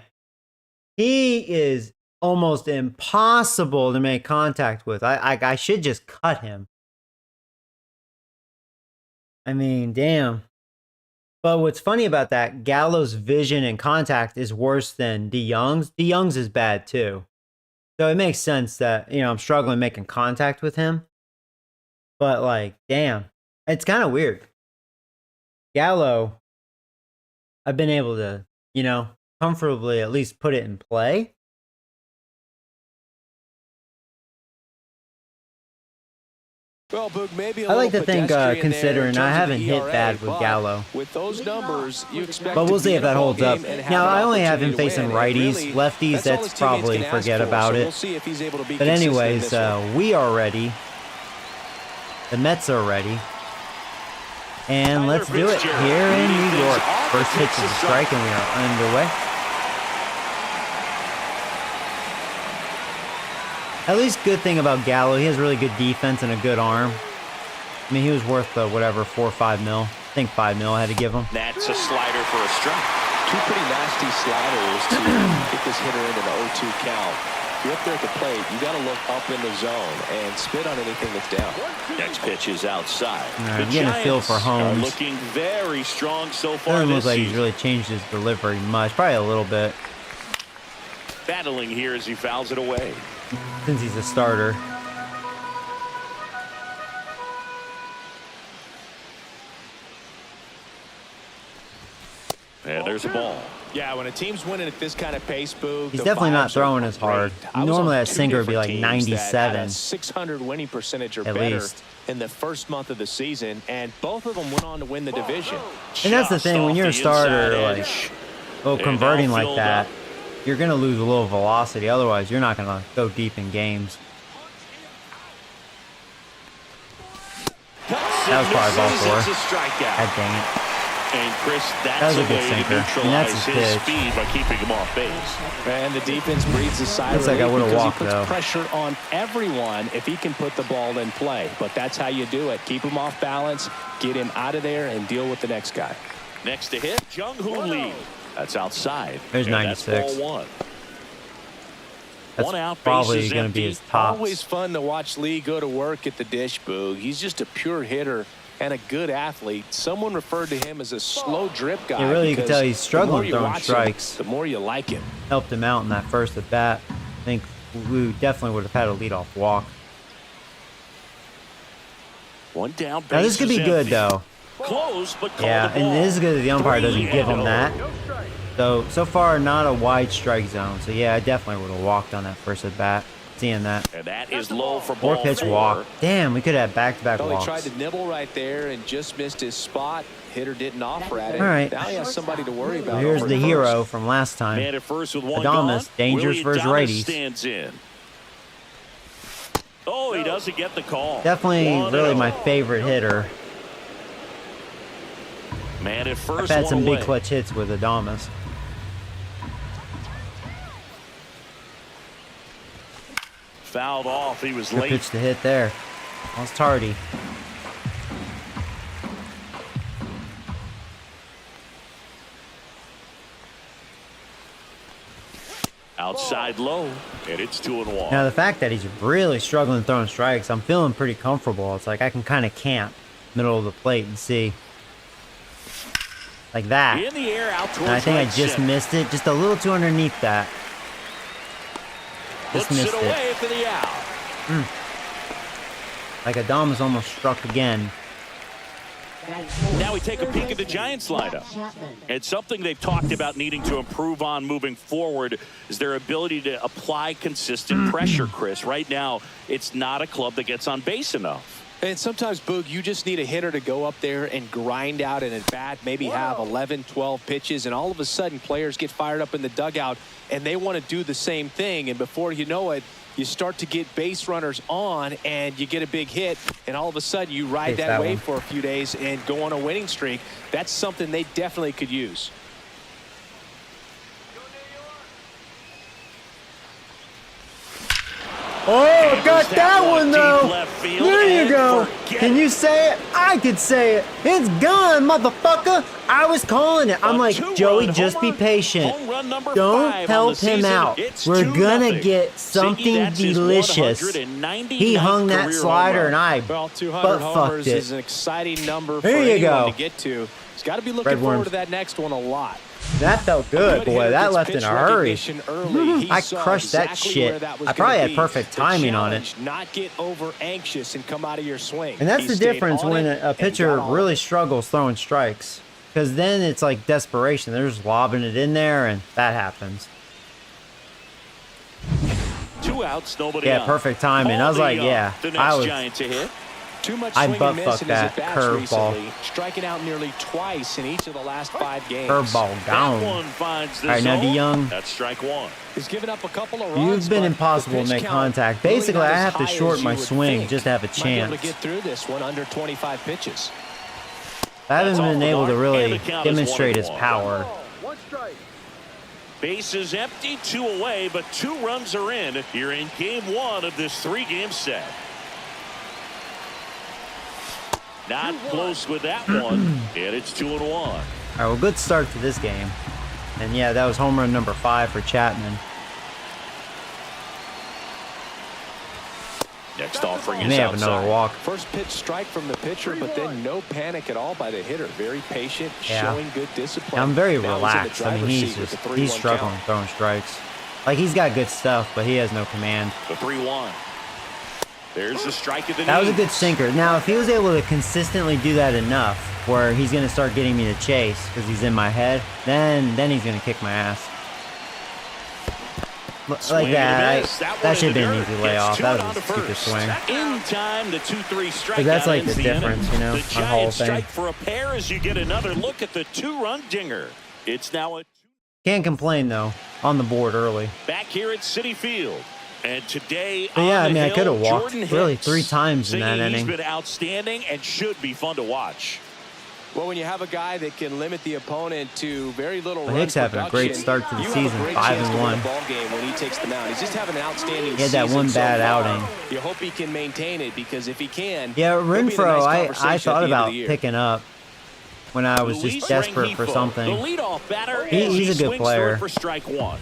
he is almost impossible to make contact with. I should just cut him. I mean, damn. But what's funny about that, Gallo's vision and contact is worse than DeYoung's. DeYoung's is bad too. So it makes sense that, you know, I'm struggling making contact with him. But like, damn, it's kind of weird. Gallo, I've been able to, you know, comfortably at least put it in play. Well, Boog, maybe I like to think, considering I haven't hit bad with Gallo. With those numbers, you expect but we'll see if that holds up. Now, I only have him facing righties. Lefties, that's probably forget about it. But anyways, we are ready. The Mets are ready. And let's do it here in New York. First pitch is a strike, and we are underway. At least good thing about Gallo, he has really good defense and a good arm. I mean, he was worth whatever, 4 or 5 mil. I think 5 mil I had to give him. That's a slider for a strike. Two pretty nasty sliders to get this hitter into the 0-2 count. If you're up there at the plate, you got to look up in the zone and spit on anything that's down. Next pitch is outside. I'm getting a feel for Holmes. Looking very strong so far. Doesn't look like he's really changed his delivery much. Probably a little bit. Battling here as he fouls it away. Since he's a starter. And there's a ball. Yeah, when a team's winning at this kind of pace, Boog, he's definitely not throwing as hard. Normally that sinker would be like 97. 600 winning percentage or at better least in the first month of the season, and both of them went on to win the division. And that's the thing, when you're a starter, like, converting like that, you're going to lose a little velocity. Otherwise, you're not going to go deep in games. That was probably ball 4. God dang it. And Chris, That that's was a a good way sinker. to And neutralize that's his his pitch. speed by keeping him off base. And the defense breathes a sigh of Looks like I relief would've because walked, he puts though. pressure on everyone if he can put the ball in play. But that's how you do it. Keep him off balance, get him out of there, and deal with the next guy. Next to hit, Jung-Hoon Lee. That's outside. There's And 96. That's ball 1. That's One out, probably bases going to be empty. his tops. Always fun to watch Lee go to work at the dish, Boog. He's just a pure hitter and a good athlete. Someone referred to him as a slow drip guy. Yeah, really, you can because tell he's the more struggling you throwing watch strikes. him, the more you like him. Helped him out in that first at bat. I think we definitely would have had a leadoff walk. One down, Now this could be bases good empty. though. Close, but called Yeah, the ball. and this is good that the umpire doesn't give him 3-0. that. So far not a wide strike zone. So yeah, I definitely would have walked on that first at bat. Seeing that. And that is low for ball 4-pitch 4. walk. Damn, we could have back-to-back Well, he walks. tried to nibble right there and just missed his spot. Hitter didn't offer at it. All right. Now he has somebody to worry about. Here's over the at hero first. from last time. Man at first with one Adames, gone. dangerous Willie for his Adames righties. stands in. Oh, he doesn't get the call. Definitely 1-0. really my favorite hitter. Man at first. I've had some one big away. clutch hits with Adames. Fouled off. He was Good late. pitch to hit there. That was tardy. Outside low, and it's 2-1. Now, the fact that he's really struggling throwing strikes, I'm feeling pretty comfortable. It's like I can kind of camp middle of the plate and see. Like that. In the air, out towards And I think I right just center. missed it. Just a little too underneath that. Just Puts missed it away for the out. Like Adames almost struck again. Now we take a peek at the Giants lineup. It's something they've talked about needing to improve on moving forward is their ability to apply consistent pressure, Chris. Right now, it's not a club that gets on base enough. And sometimes, Boog, you just need a hitter to go up there and grind out an at-bat, maybe have 11, 12 pitches, and all of a sudden players get fired up in the dugout, and they want to do the same thing. And before you know it, you start to get base runners on, and you get a big hit, and all of a sudden you ride that wave for a few days and go on a winning streak. That's something they definitely could use. Oh, got that one though. Left field, There you go. forget Can you say it? I could say it. It's gone, motherfucker. I was calling it. I'm A like, two-run Joey, just be homer. patient. Home run number Don't 5 on help the him season. out. It's We're 2-0. gonna get something that's his delicious. 199th He hung that career slider, home and run. I Well, 200 butt homers fucked is it. an exciting number for There you anyone go. to get to. He's got to be looking Red forward worms. to that next one a lot. That felt good, boy. hitter That gets left in pitch a hurry. recognition early. He I saw crushed that exactly shit. where that was I probably gonna had be. perfect The timing on it. challenge, not get over anxious and come out of your swing. And that's He the stayed difference on when it a and pitcher got on really it. struggles throwing strikes. Because then it's like desperation. They're just lobbing it in there, and that happens. 2 outs, nobody Yeah, on. perfect timing. I was like, yeah, The next I was. Giant to hit. Too much I swing butt and miss fucked in his that at-bats curveball. recently, striking out nearly twice in each of the last 5 games. Curveball That gone. one finds the All right, now zone. DeYoung. That's strike 1. He's given up a couple of runs. You've been but impossible the to pitch make count contact. really Basically, not I as have to high shorten as my you would swing think. just to have a Might be able chance. to get through this one under 25 pitches. I haven't That's all been the able to mark, really and the count is demonstrate his 1-1. power. Base is empty, 2 away, but 2 runs are in. You're in game 1 of this 3-game set. Not close with that one, and it's 2-1. All right, well, good start to this game. And yeah, that was home run number 5 for Chapman. Next offering He is may have outside. another walk. First pitch strike from the pitcher, but then no panic at all by the hitter. Very patient, Yeah. showing good discipline. I'm very Now he's in the relaxed. I mean, driver's he's seat with just the he's 3-1 struggling count. throwing strikes. Like, he's got good stuff, but he has no command. The 3-1. There's the strike of the That was a knee. good sinker. Now, if he was able to consistently do that enough where he's going to start getting me to chase because he's in my head, then he's going to kick my ass. Like Swing and a that. miss. That one should have in been the an dirt. easy Gets layoff. 2 That on was to a stupid first. swing. In time, the 2-3 strike. That's like the difference, you know, The on the whole Giants thing. strike for a pair as you get another look at the 2-run dinger. It's now Can't complain, though, on the board early. back here at Citi Field. And today, But yeah, on I the mean, I hill, could have walked Jordan really Hicks 3 times in that singing inning. He's been outstanding and should be fun to watch. Well, when you have a guy that can limit the opponent to very little Well, run Hicks having a great production, start to the you have season, a great 5 chance and to win 1. a ball game when he takes the mound. He's just having an outstanding He had that season one so bad far. outing. You hope he can maintain it because if he can, Yeah, he'll be in a Renfro, nice I conversation at thought the end of about the year. picking up when I was Luis just desperate for Rengifo, something. The leadoff batter, He's as he a good swings player. through it for strike 1.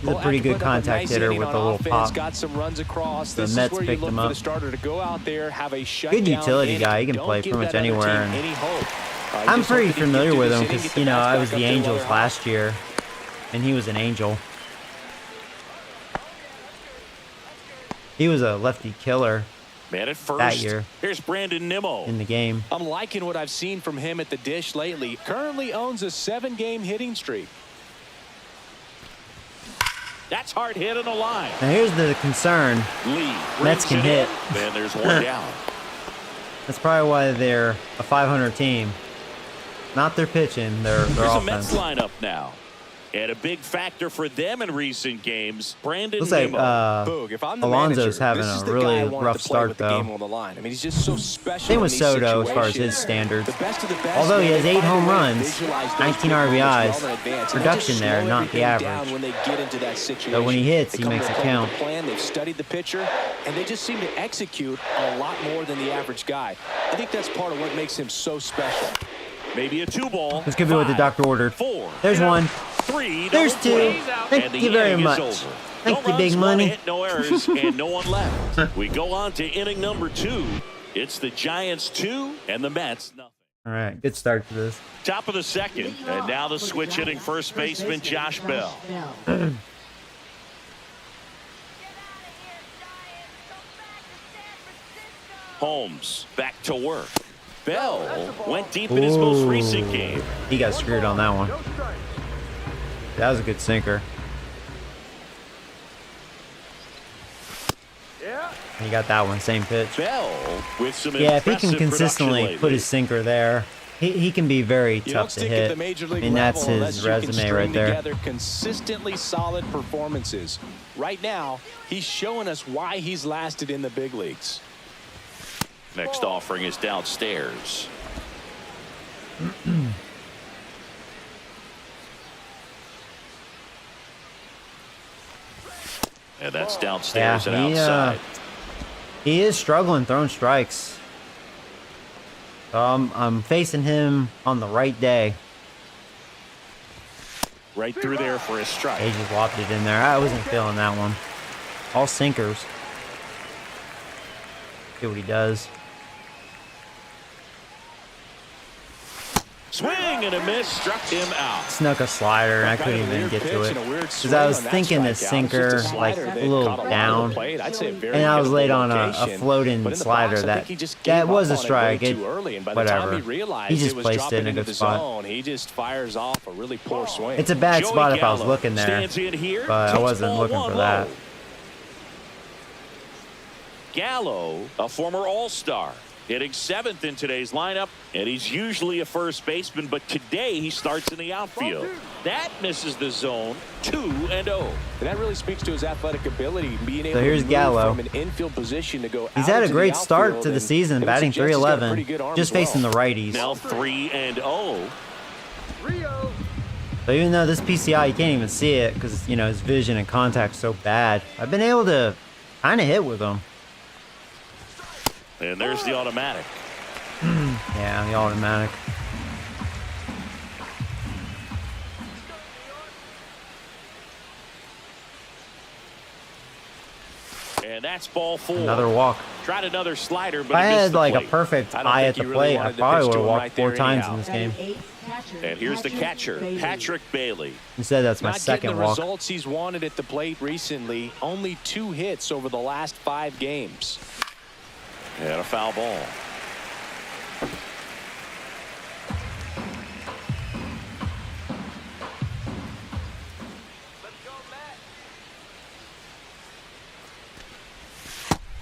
He's a pretty good contact hitter with a little pop. Got some runs across. The This Mets is where you picked look him for up. the starter to go out there, have a shutdown Good utility inning. guy. He can Don't play give pretty much that other anywhere. team And any hope. You I'm just hope pretty that he can familiar get with through him this inning, because, get the you know, bats I back was up the there while Angels they're hot. last year, and he was an Angel. He was a lefty killer Man at first. that year Here's Brandon Nimmo. in the game. I'm liking what I've seen from him at the dish lately. Currently owns a 7-game hitting streak. That's hard hit on the line. Now, here's the concern. Lee Mets brings can it hit. in. Then there's one down. That's probably why they're a 500 team. Not their pitching, their Here's a Mets offense. lineup now. And a big factor for them in recent games, Brandon Looks like Nimmo. Boog, if I'm the Alonso's manager, having this is a the really guy I wanted rough to play start, with the though. game on the line. I mean, he's just so special. Same in with these Soto as far as situations. his standards. The best of the best. Although he man, has they 8 find a home way to runs, visualize those 19 big moments RBIs, well in advance, and they production just there, slow not the everything average. down when they get into that situation. But when he hits, They he come makes to it a plan count. with a plan. They've studied the pitcher, and they just seem to execute a lot more than the average guy. I think that's part of what makes him so special. Maybe a 2-ball. This could be what the 5, doctor ordered. 4. There's one. 3. There's double 2. play. Thank And the you very inning is much. over. Thank No you, big runs, money. 1 hit, no errors, and no one left. We go on to inning number 2. It's the Giants 2 and the Mets nothing. All right, good start to this. Top of the second, and now the switch hitting first baseman Josh Bell. Holmes back to work. Bell went deep in his most recent game. He got screwed on that one. That was a good sinker. He got that one, same pitch. Bell with some Yeah, if he can impressive consistently production put his sinker there, he can be very You don't tough to stick at hit. the major league And that's level his unless you can resume string right there. together consistently solid performances. Right now, he's showing us why he's lasted in the big leagues. Next offering is downstairs. And that's downstairs and outside. He is struggling throwing strikes. So I'm facing him on the right day. Right through there for a strike. He just lopped it in there. I wasn't feeling that one. All sinkers. See what he does. Swing and a miss, struck him out. Snuck a slider and I couldn't even get to it. Because I was thinking the sinker like a little down. And I was late on a floating slider that was a strike. Whatever. He just placed it in a good spot. He just fires off a really poor swing. It's a bad Joey spot if I was Gallo looking there. stands in here, But I takes wasn't ball looking one for that. low. Gallo, a former All-Star, hitting 7th in today's lineup, and he's usually a first baseman, but today he starts in the outfield. That misses the zone, 2-0. And that really speaks to his athletic ability, being able here's to move Gallo. from an infield position to go. He's out had a into great the start outfield, to the and season, it would batting suggest he's got a pretty 311, good arm just as well. facing the righties. Now 3-0. So even though this PCI, you can't even see it because, you know, his vision and contact's so bad, I've been able to kind of hit with him. And there's the automatic. Yeah, the automatic. And that's ball 4. Another walk. Tried another slider, but If I he missed had the like a plate. perfect I don't eye think at the he really plate, I wanted to probably pitch would to have him walked right 4 there times anyhow. in this game. And here's the catcher, Patrick Bailey. Instead, that's my Not getting second the walk. results he's wanted at the plate recently. Only 2 hits over the last 5 games. And a foul ball.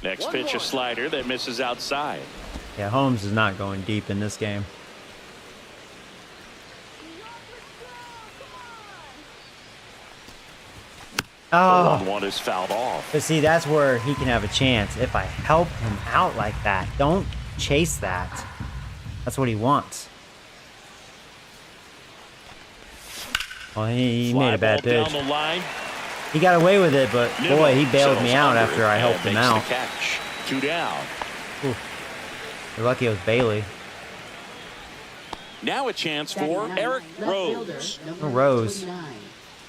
Next pitch, a slider that misses outside. Yeah, Holmes is not going deep in this game. Oh, 1-1 is fouled off. but see, that's where he can have a chance. If I help him out like that, don't chase that. That's what he wants. Well, he made a bad Fly ball pitch. down the line. He got away with it, but boy, he bailed me Settles out under after I and helped him makes out. The catch. 2 down. You're lucky it was Bailey. Now a chance for Eric Rose. Rose.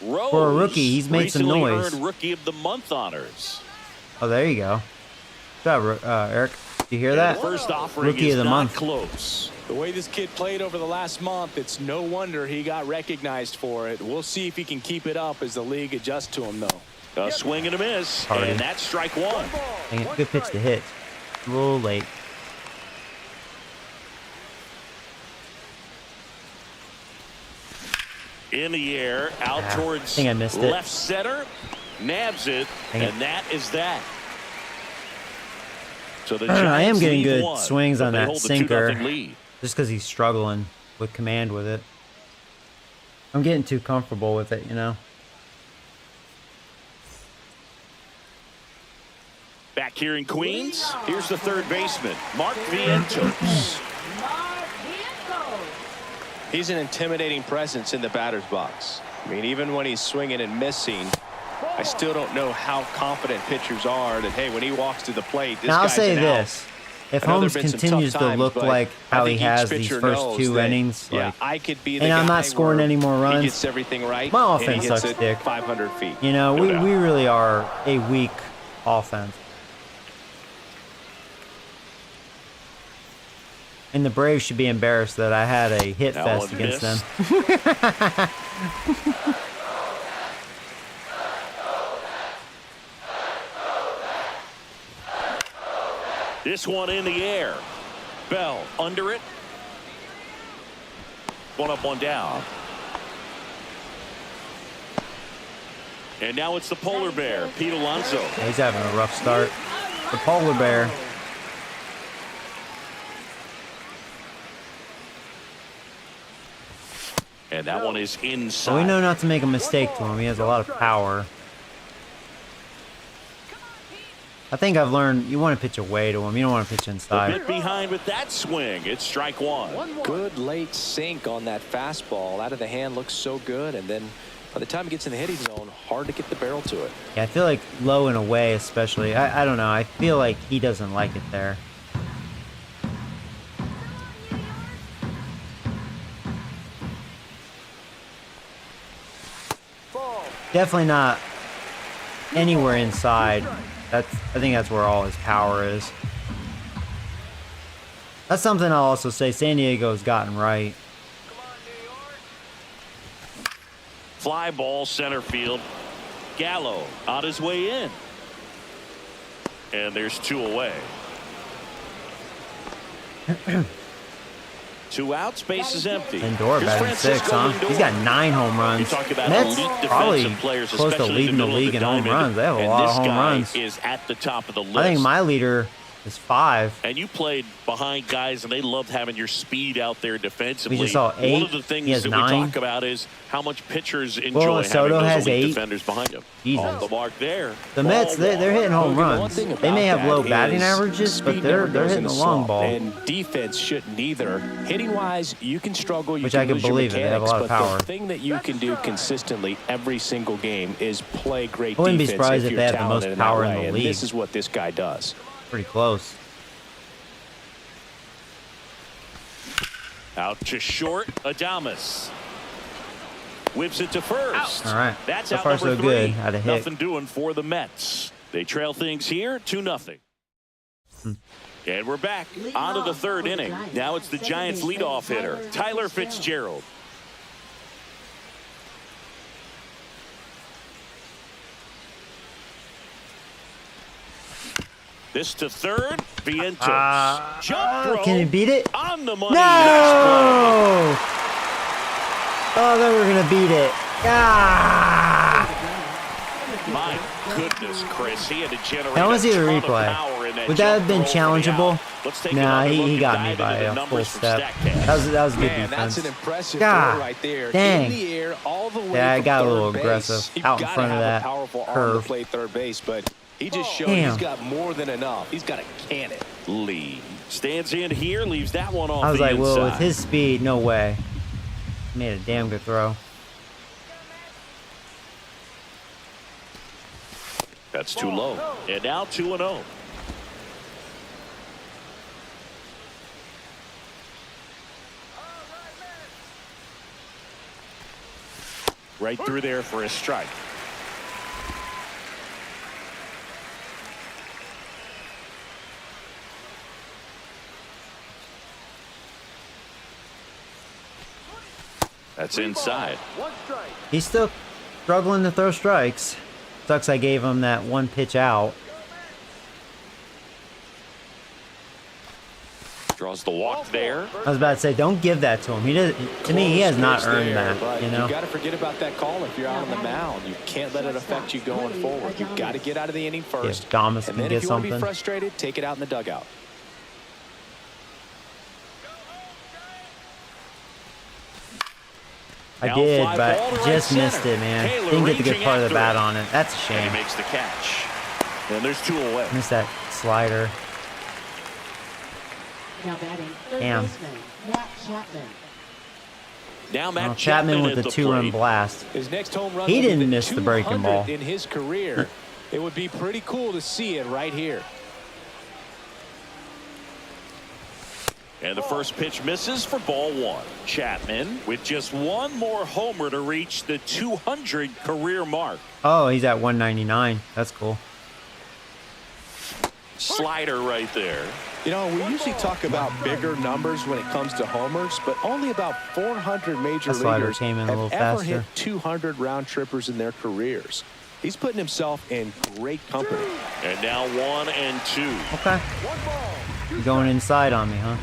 Rose For a rookie, he's made some recently noise. earned Rookie of the Month honors. Oh, there you go. Good job, Eric. Did you hear And that? the first offering Rookie is of the not month. close. The way this kid played over the last month, it's no wonder he got recognized for it. We'll see if he can keep it up as the league adjusts to him, though. A swing and a miss, Hardy. and that's strike 1. Dang it, good pitch to hit. A little late. In the air, out towards I think I missed it. left center, nabs it, Dang it. and that is that. So the I am Giants getting lead good 1, swings but on they that hold the sinker. 2-0 lead. Just because he's struggling with command with it. I'm getting too comfortable with it, you know? Back here in Queens, here's the third baseman, Mark Vientos. He's an intimidating presence in the batter's box. I mean, even when he's swinging and missing, I still don't know how confident pitchers are that, hey, when he walks to the plate, this Now, I'll guy's say an out. this. If I know Holmes there've been some continues tough to times, look but like I how think he each has these pitcher first knows 2 that, innings, yeah, like, I could be the and I'm guy not scoring where any more He runs, gets everything right. my and he offense hits sucks it dick. 500 feet. You know, No we doubt. really are a weak offense. And the Braves should be embarrassed that I had a hit Now fest on against them. miss. This one in the air. Bell under it. One up, one down. And now it's the polar bear, Pete Alonso. He's having a rough start. The polar bear. And that one is inside. But we know not to make a mistake to him. He has a lot of power. I think I've learned you want to pitch away to him. You don't want to pitch A inside. bit behind with that swing. It's strike one. Good late sink on that fastball. Out of the hand looks so good, and then by the time it gets in the hitting zone, hard to get the barrel to it. Yeah, I feel like low and away especially. I don't know. I feel like he doesn't like it there. Definitely not anywhere inside. I think that's where all his power is. That's something I'll also say San Diego's gotten right. Fly ball center field. Gallo on his way in. And there's 2 away. 2 outs, base is empty. Lindor Here's batting 6, Francisco huh? Lindor. He's got 9 home You runs. talk about Mets elite probably defensive players, close to especially leading the middle of league in home diamond, runs. They have a and lot of this home guy runs. is at the top of the list. I think my leader is 5. And you played behind guys, and they loved having your speed out there defensively. We just saw 8. One of the He things has that 9. we talk about is how much pitchers enjoy Well, having Soto those has elite 8. defenders behind them. Jesus. On the mark there. The Mets, they're hitting home Logan, one runs. thing They may about have low that batting is averages, but speed they're never goes hitting the in long soft, ball. And defense shouldn't either. Hitting wise, you can struggle. You Which can I can lose your believe it. They have a mechanics, lot of but power. the thing that you can do consistently every single game is play great I wouldn't be defense surprised if if you're they have the most talented power that in way, the and league. this is what this guy does. Pretty close. Out to short, Adames. Whips it to first. All right. That's So out far, number so 3. good. Had a hit. Nothing doing for the Mets. They trail things here 2-0. And we're back on to the 3rd inning. Now it's the Giants leadoff hitter, Tyler Fitzgerald. This to third, Vientos. Jump throw. Can he beat it? On the money. No! Oh, they were going to beat it. Ah! My goodness, Chris. He had to generate I want to see the a ton of replay. power in that Would that have jump been throw over the challengeable? out. Let's take Nah, another look he and got dive me by into the a full numbers from step. StatCast. That was good Man, defense. that's an impressive God throw right there. dang. In the air, all the way Yeah, I from got a third little base. aggressive You've out in gotta front of have that a powerful arm curve. to play third base, but he just showed Damn. he's got more than enough. He's got to can it. Lee stands in here, leaves that one off I was the like, inside. well, with his speed, no way. Made a damn good throw. That's too low. And now 2-0. Right through there for a strike. That's inside. He's still struggling to throw strikes. Sucks I gave him that one pitch out. Draws the walk there. I was about to say, don't give that to him. He does. To me, he has not Close earned there, that. but You know. got to forget about that call if you're out on the mound. You can't let it affect you going forward. You've got to get out of the inning first. If Thomas and can then get if you want to something. be frustrated, take it out in the dugout. I Now did, fly but ball to right just missed center. it, man. Taylor Didn't get the good reaching part of the after bat it. on it. That's a And shame. he makes the catch. And there's 2 away. Missed that slider. Now batting, third Damn. baseman, Matt Chapman. Now Matt Well, Chapman with at the 2-run plate. blast. His next home run He will be didn't the miss the breaking ball. 200th in his career. It would be pretty cool to see it right here. And the first pitch misses for ball one. Chapman with just one more homer to reach the 200 career mark. Oh, he's at 199. That's cool. Slider right there. You know, we usually talk about bigger numbers when it comes to homers, but only about 400 major That slider leaguers came in a have little ever faster. hit 200 round trippers in their careers. He's putting himself in great company. And now 1 and 2. Okay. You're going inside on me, huh?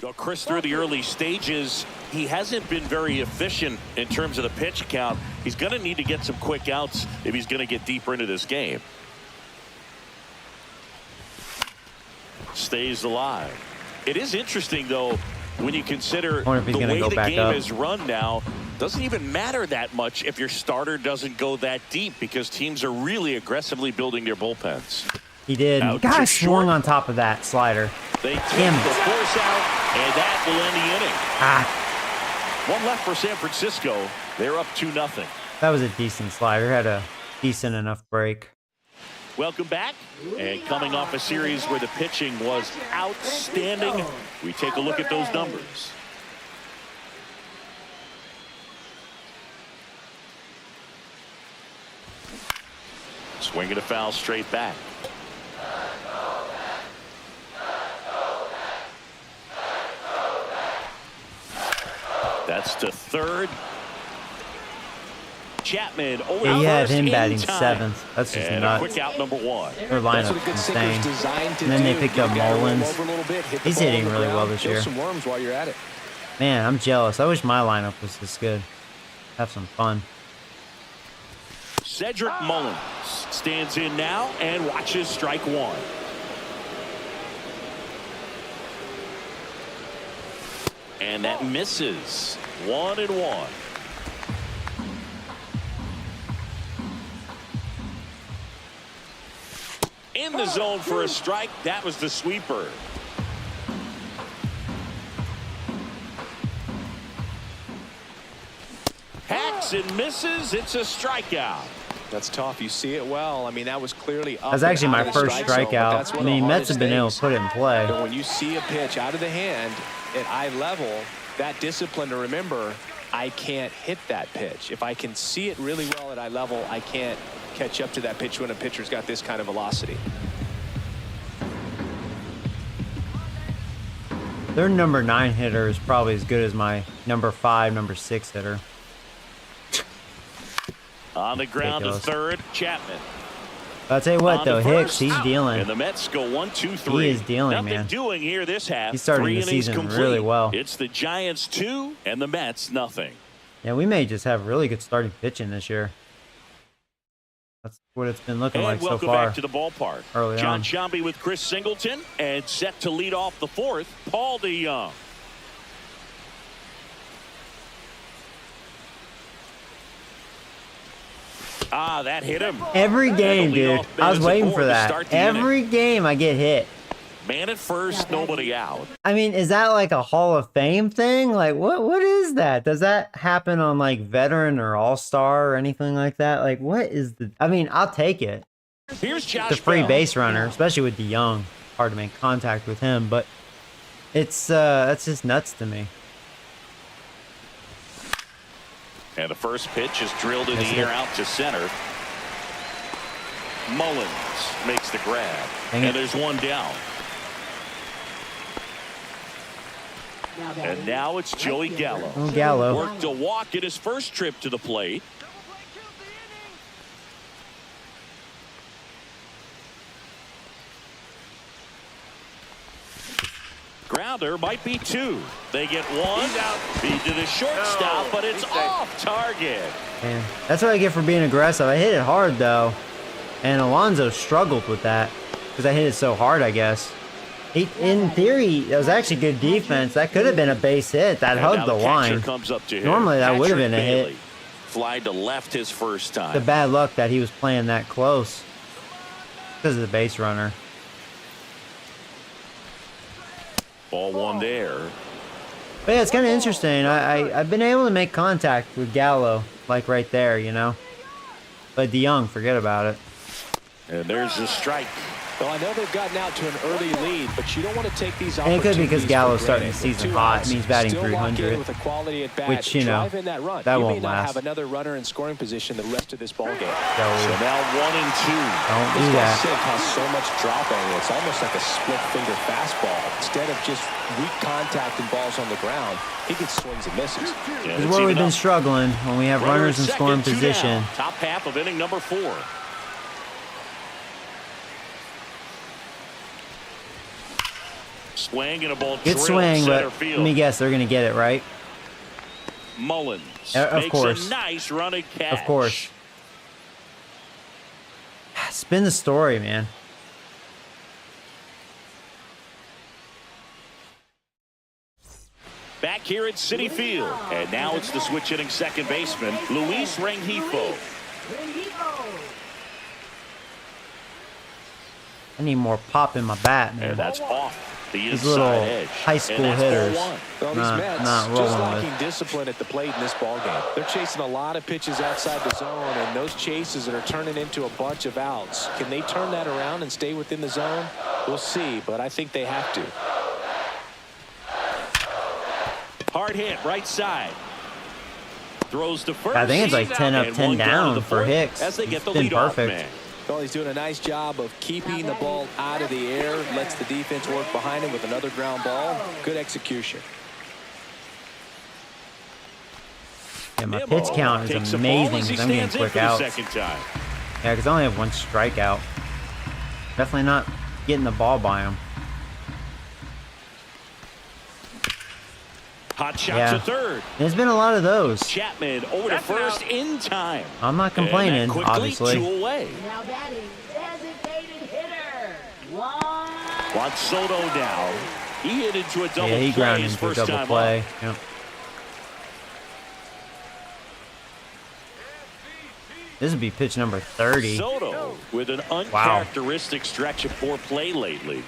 Well, Chris, through the early stages, he hasn't been very efficient in terms of the pitch count. He's going to need to get some quick outs if he's going to get deeper into this game. Stays alive. It is interesting, though, when you consider the way the game is run now. Doesn't even matter that much if your starter doesn't go that deep because teams are really aggressively building their bullpens. He did. Guy swung on top of that slider. They take the force out, and that will end the inning. One left for San Francisco. They're up 2-0. That was a decent slider. Had a decent enough break. Welcome back. And coming off a series where the pitching was outstanding, we take a look at those numbers. Swinging a foul straight back. That's to third. Chapman over Yeah, you had first him in batting time. 7th. That's just And nuts. a quick out number 1. Their lineup's insane. And then they picked up Mullins. He's hitting really well this year. Some worms while you're at it. Man, I'm jealous. I wish my lineup was this good. Have some fun. Cedric Mullins stands in now and watches strike 1. And that misses. 1-1. In the zone for a strike. That was the sweeper. Hacks and misses. It's a strikeout. That's tough. You see it well. I mean, that was clearly up. That's actually my first strike zone, strikeout. I mean, Mets have been able to put it in play. But when you see a pitch out of the hand at eye level, that discipline to remember, I can't hit that pitch. If I can see it really well at eye level, I can't catch up to that pitch when a pitcher's got this kind of velocity. Their number 9 hitter is probably as good as my number 5, number 6 hitter. On the ground Ridiculous. to third, Chapman. I'll tell you what, though, Hicks, he's And dealing. the Mets go 1-2-3. He is dealing, Nothing man. doing here this half. He's starting 3 the innings season complete. really well. It's the Giants 2 and the Mets nothing. Yeah, we may just have really good starting pitching this year. That's what it's been looking And like so welcome far. back to the ballpark. Early John on. Sciambi with Chris Singleton, and set to lead off the 4th, Paul DeYoung. Ah, that hit him. Every game, dude. leadoff man I was is waiting aboard for to that. start the inning. Every game I get hit. Man at first, nobody out. I mean, is that like a Hall of Fame thing? Like, what is that? Does that happen on like veteran or all-star or anything like that? Like, what is the... I mean, I'll take it. Here's Josh The free Bell. base runner, especially with DeYoung. Hard to make contact with him, but it's that's just nuts to me. And the first pitch is drilled in That's the air it. out to center. Mullins makes the grab. Dang it. And there's one down. Now batting. And now it's Joey Gallo. Oh, Gallo. Worked a walk in his first trip to the plate. Grounder might be 2. They get 1. He did a shortstop, but it's off target. Man, that's what I get for being aggressive. I hit it hard, though. And Alonso struggled with that because I hit it so hard, I guess. In theory, that was actually good defense. That could have been a base hit. That And now hugged the catcher line. comes up to him. Normally, that would have Patrick been a hit. Bailey. Fly to left his first time. The bad luck that he was playing that close because of the base runner. Ball 1 there. But yeah, it's kind of interesting. I've been able to make contact with Gallo, like right there, you know. But DeYoung, forget about it. And there's a strike. Well, I know they've gotten out to an early lead, but you don't want to take these And it could be opportunities because Gallo's for starting the granted. season With 2 hot. outs, It means batting still lock in 300, with a quality at bat, which, you know, drive in that run. that you won't may not last. have another runner in scoring position the rest of this ball game. So now 1 and 2. Don't do This guy that. Sid has so much drop angle. It's almost like a split finger fastball. Instead of just weak contact and balls on the ground, he gets swings and misses. Yeah, This is it's where we've even been up. struggling when we have Runner runners at in scoring second, 2 position. down. Top half of inning number 4. Swing and a ball Good drilled swing, center but field. let me guess, they're going to get it, right? Mullins Of makes course. a nice running catch. Of course. Spin the story, man. Back here at Citi Field, and now it's the switch hitting second baseman, Luis Rengifo. I need more pop in my bat, man. And that's off the These inside little edge. high school And that's hitters. ball 1. Well, these Not Mets rolling just with. lacking discipline at the plate in this ball game. They're chasing a lot of pitches outside the zone, and those chases that are turning into a bunch of outs. Can they turn that around and stay within the zone? We'll see, but I think they have to. Hard hit, right side. Throws to first. I think it's like 10 up, And 10 one gone to down the for fourth Hicks. as they get It's the been leadoff perfect. man. Well, he's doing a nice job of keeping the ball out of the air, lets the defense work behind him with another ground ball. Good execution. Yeah, my Nimmo pitch count takes is the ball amazing as he because I'm getting stands in quick for the outs. second time. Yeah, because I only have 1 strikeout. Definitely not getting the ball by him. Hot shot Yeah. to third. There's been a lot of those. Chapman over to first in time. I'm not complaining, And that quickly, obviously. 2 away. Now batting, designated hitter. Juan Juan Soto now. He hit into a double Yeah, he play grounded his into a first double time play. up. Yep. This would be pitch number 30. Soto with an uncharacteristic stretch of poor play lately.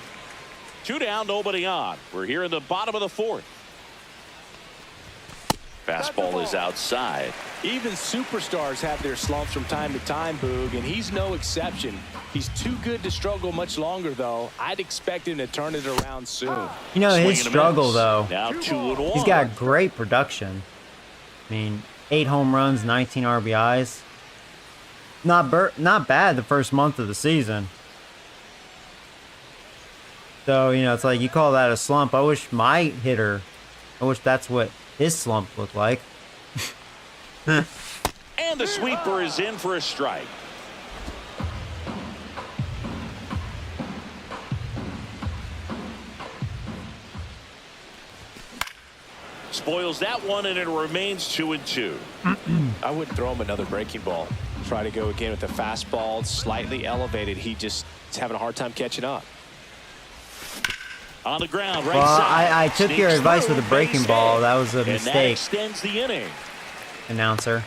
2 down, nobody on. We're here in the bottom of the 4th. Fastball is outside. Even superstars have their slumps from time to time, Boog, and he's no exception. He's too good to struggle much longer, though. I'd expect him to turn it around soon. You know, Swing his and a struggle, miss. though, Now 2-1. he's got great production. I mean, 8 home runs, 19 RBIs. Not bad the first month of the season. So, you know, it's like you call that a slump. I wish that's what his slump looked like. And the sweeper is in for a strike. Spoils that one, and it remains 2-2. I wouldn't throw him another breaking ball. Try to go again with the fastball, slightly elevated. He's having a hard time catching up. On the ground, right Well, side. I took your Sneaks advice through, with the breaking base ball. hit. That was a And that mistake, extends the inning. announcer.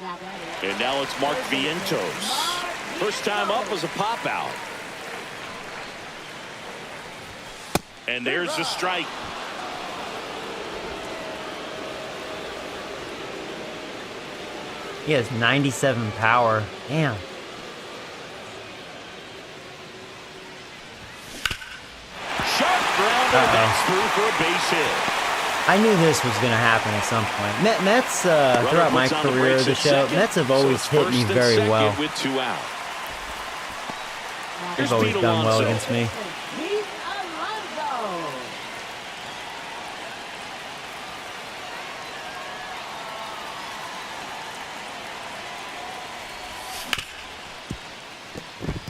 now batting. And now it's Mark Vientos. First time up was a pop out. And there's the strike. He has 97 power. Damn. Sharp grounder, that's through for a base hit. I knew this was going to happen at some point. Mets, throughout my Runner puts on the career brakes of the at show, second, Mets have so always it's hit first me and very second well. with 2 out. They've always Pete done well Alonso. against me. Pete Alonso.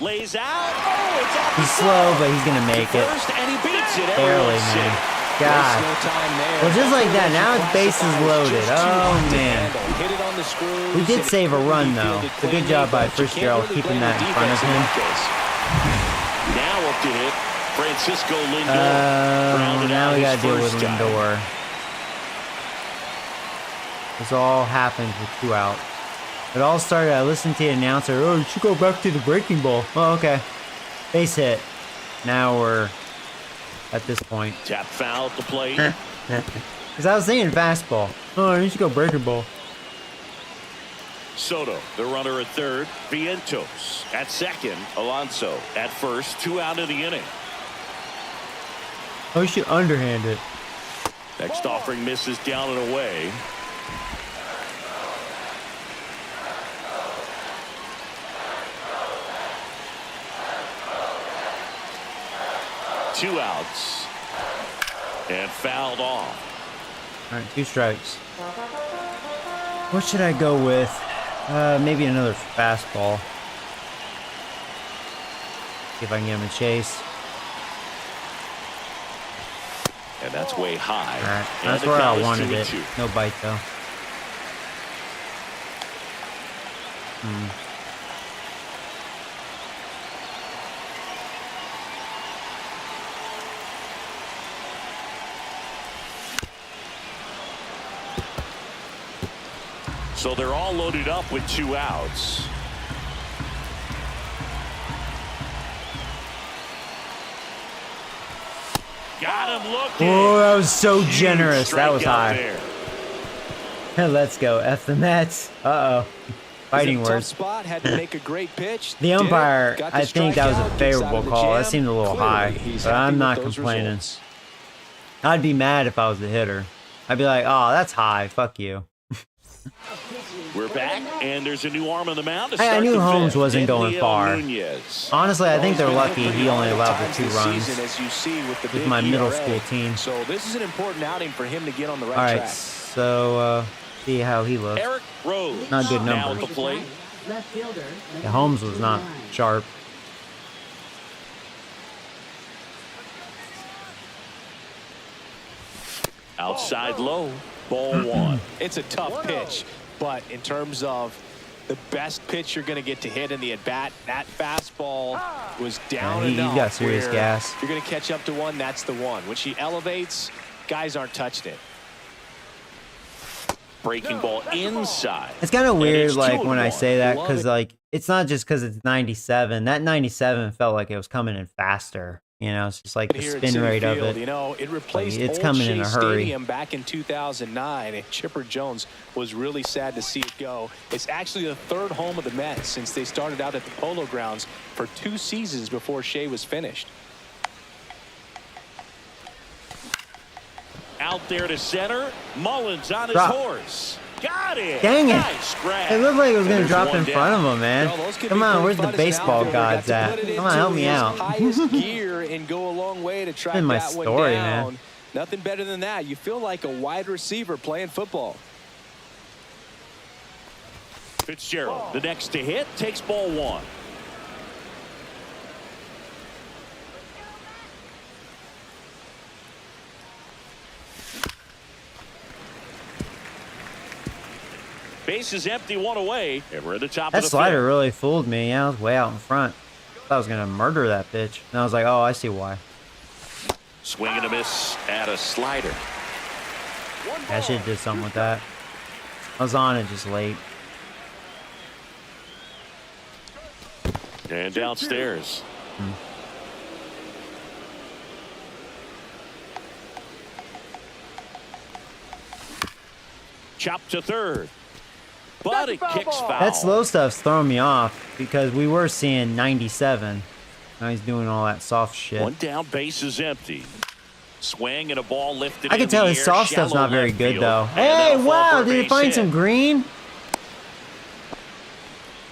Lays out. Oh, it's off the He's slow, but he's going to make it. first, and he beats it. Barely, Everyone's man. safe. God. No time there. Well, just like that, That's now what his base is classifies loaded. just too Oh, hot to man. handle. Hit it on the screws, We did and save a it run, couldn't be though. fielded It's a good cleanly, job by but you can't Fitzgerald really keeping blame that the in front of defense in him. that case. Now up to hit Francisco Lindor. Grounded Now out we his got to deal with first time. Lindor. This all happens with 2 out. It all started, I listened to the announcer, oh, you should go back to the breaking ball. Oh, okay. Base hit. Now we're at this point. Tap foul at the plate. Because I was thinking fastball. Oh, you should go breaking ball. Soto, the runner at third. Vientos at second. Alonso at first. 2 out of the inning. Oh, you should underhand it. Next offering misses down and away. Two outs. And fouled off. All right, 2 strikes. What should I go with? Maybe another fastball. See if I can get him a chase. And that's way high. All right, And that's the where count I is wanted 2-2. it. No bite though. So they're all loaded up with 2 outs. Got him looking. Oh, that was so Huge generous. That was strikeout high. there. Let's go. F the Mets. Uh-oh. Fighting Tough words. spot, had to make a great pitch. The Did it, umpire, got the I think that was a strikeout, gets out favorable of the call. That jam. seemed a little Clearly, high, he's but happy I'm with not those complaining. results. I'd be mad if I was the hitter. I'd be like, oh, that's high. Fuck you. We're back, and there's a new arm on the mound. To Hey, I start knew the Holmes fifth. wasn't going Daniel far. Nunez. Honestly, I think they're Well, he's lucky been he only pretty allowed times the 2 this runs season, as you see with the with big my middle ERA. school team. So this is an important outing for him to get on the right All right, track. so see how he looks. Eric Rose. Not good Now numbers. at the plate. Left fielder. Yeah, Holmes was not sharp. Outside low. Ball 1. It's a tough pitch, but in terms of the best pitch you're going to get to hit in the at-bat, that fastball was down Yeah, he enough got serious where gas. you're going to catch up to one, that's the one. When she elevates, guys aren't touching it. Breaking ball inside. It's kind of And weird, it's like 2-1. when I say that, Love because it. like it's not just because it's 97. That 97 felt like it was coming in faster. You know, it's just like the Here at spin Citi rate of Field, it. you know, it replaced it's Old coming Shea in a hurry. Stadium back in 2009, and Chipper Jones was really sad to see it go. It's actually the 3rd home of the Mets since they started out at the Polo Grounds for 2 seasons before Shea was finished. Out there to center. Mullins on his Drop. horse. Got it. Dang it. Nice grab. It looked like it was And going to there's drop one in down. front of him, man. Well, those could Come be on, pretty where's the fun as an baseball outfielder. Got gods to at? put it Come on, help me into out. his highest gear and go a long way to track Been my that one story, down. man. Nothing better than that. You feel like a wide receiver playing football. Fitzgerald, the next to hit, takes ball 1. Base is empty, 1 away, and we're at the top That of the slider fifth. really fooled me. Yeah, I was way out in front. Thought I was going to murder that pitch. And I was like, oh, I see why. Swing and a miss at a slider. I should have did something with that. I was on it just late. And downstairs. Chop to third. But it kicks foul. That slow stuff's throwing me off because we were seeing 97. Now he's doing all that soft shit. One down, base is empty. Swing and a ball lifted. I can in tell the his air, soft stuff's shallow not very left good field. though. And Hey, that'll fall wow, for a did he base find hit. some green?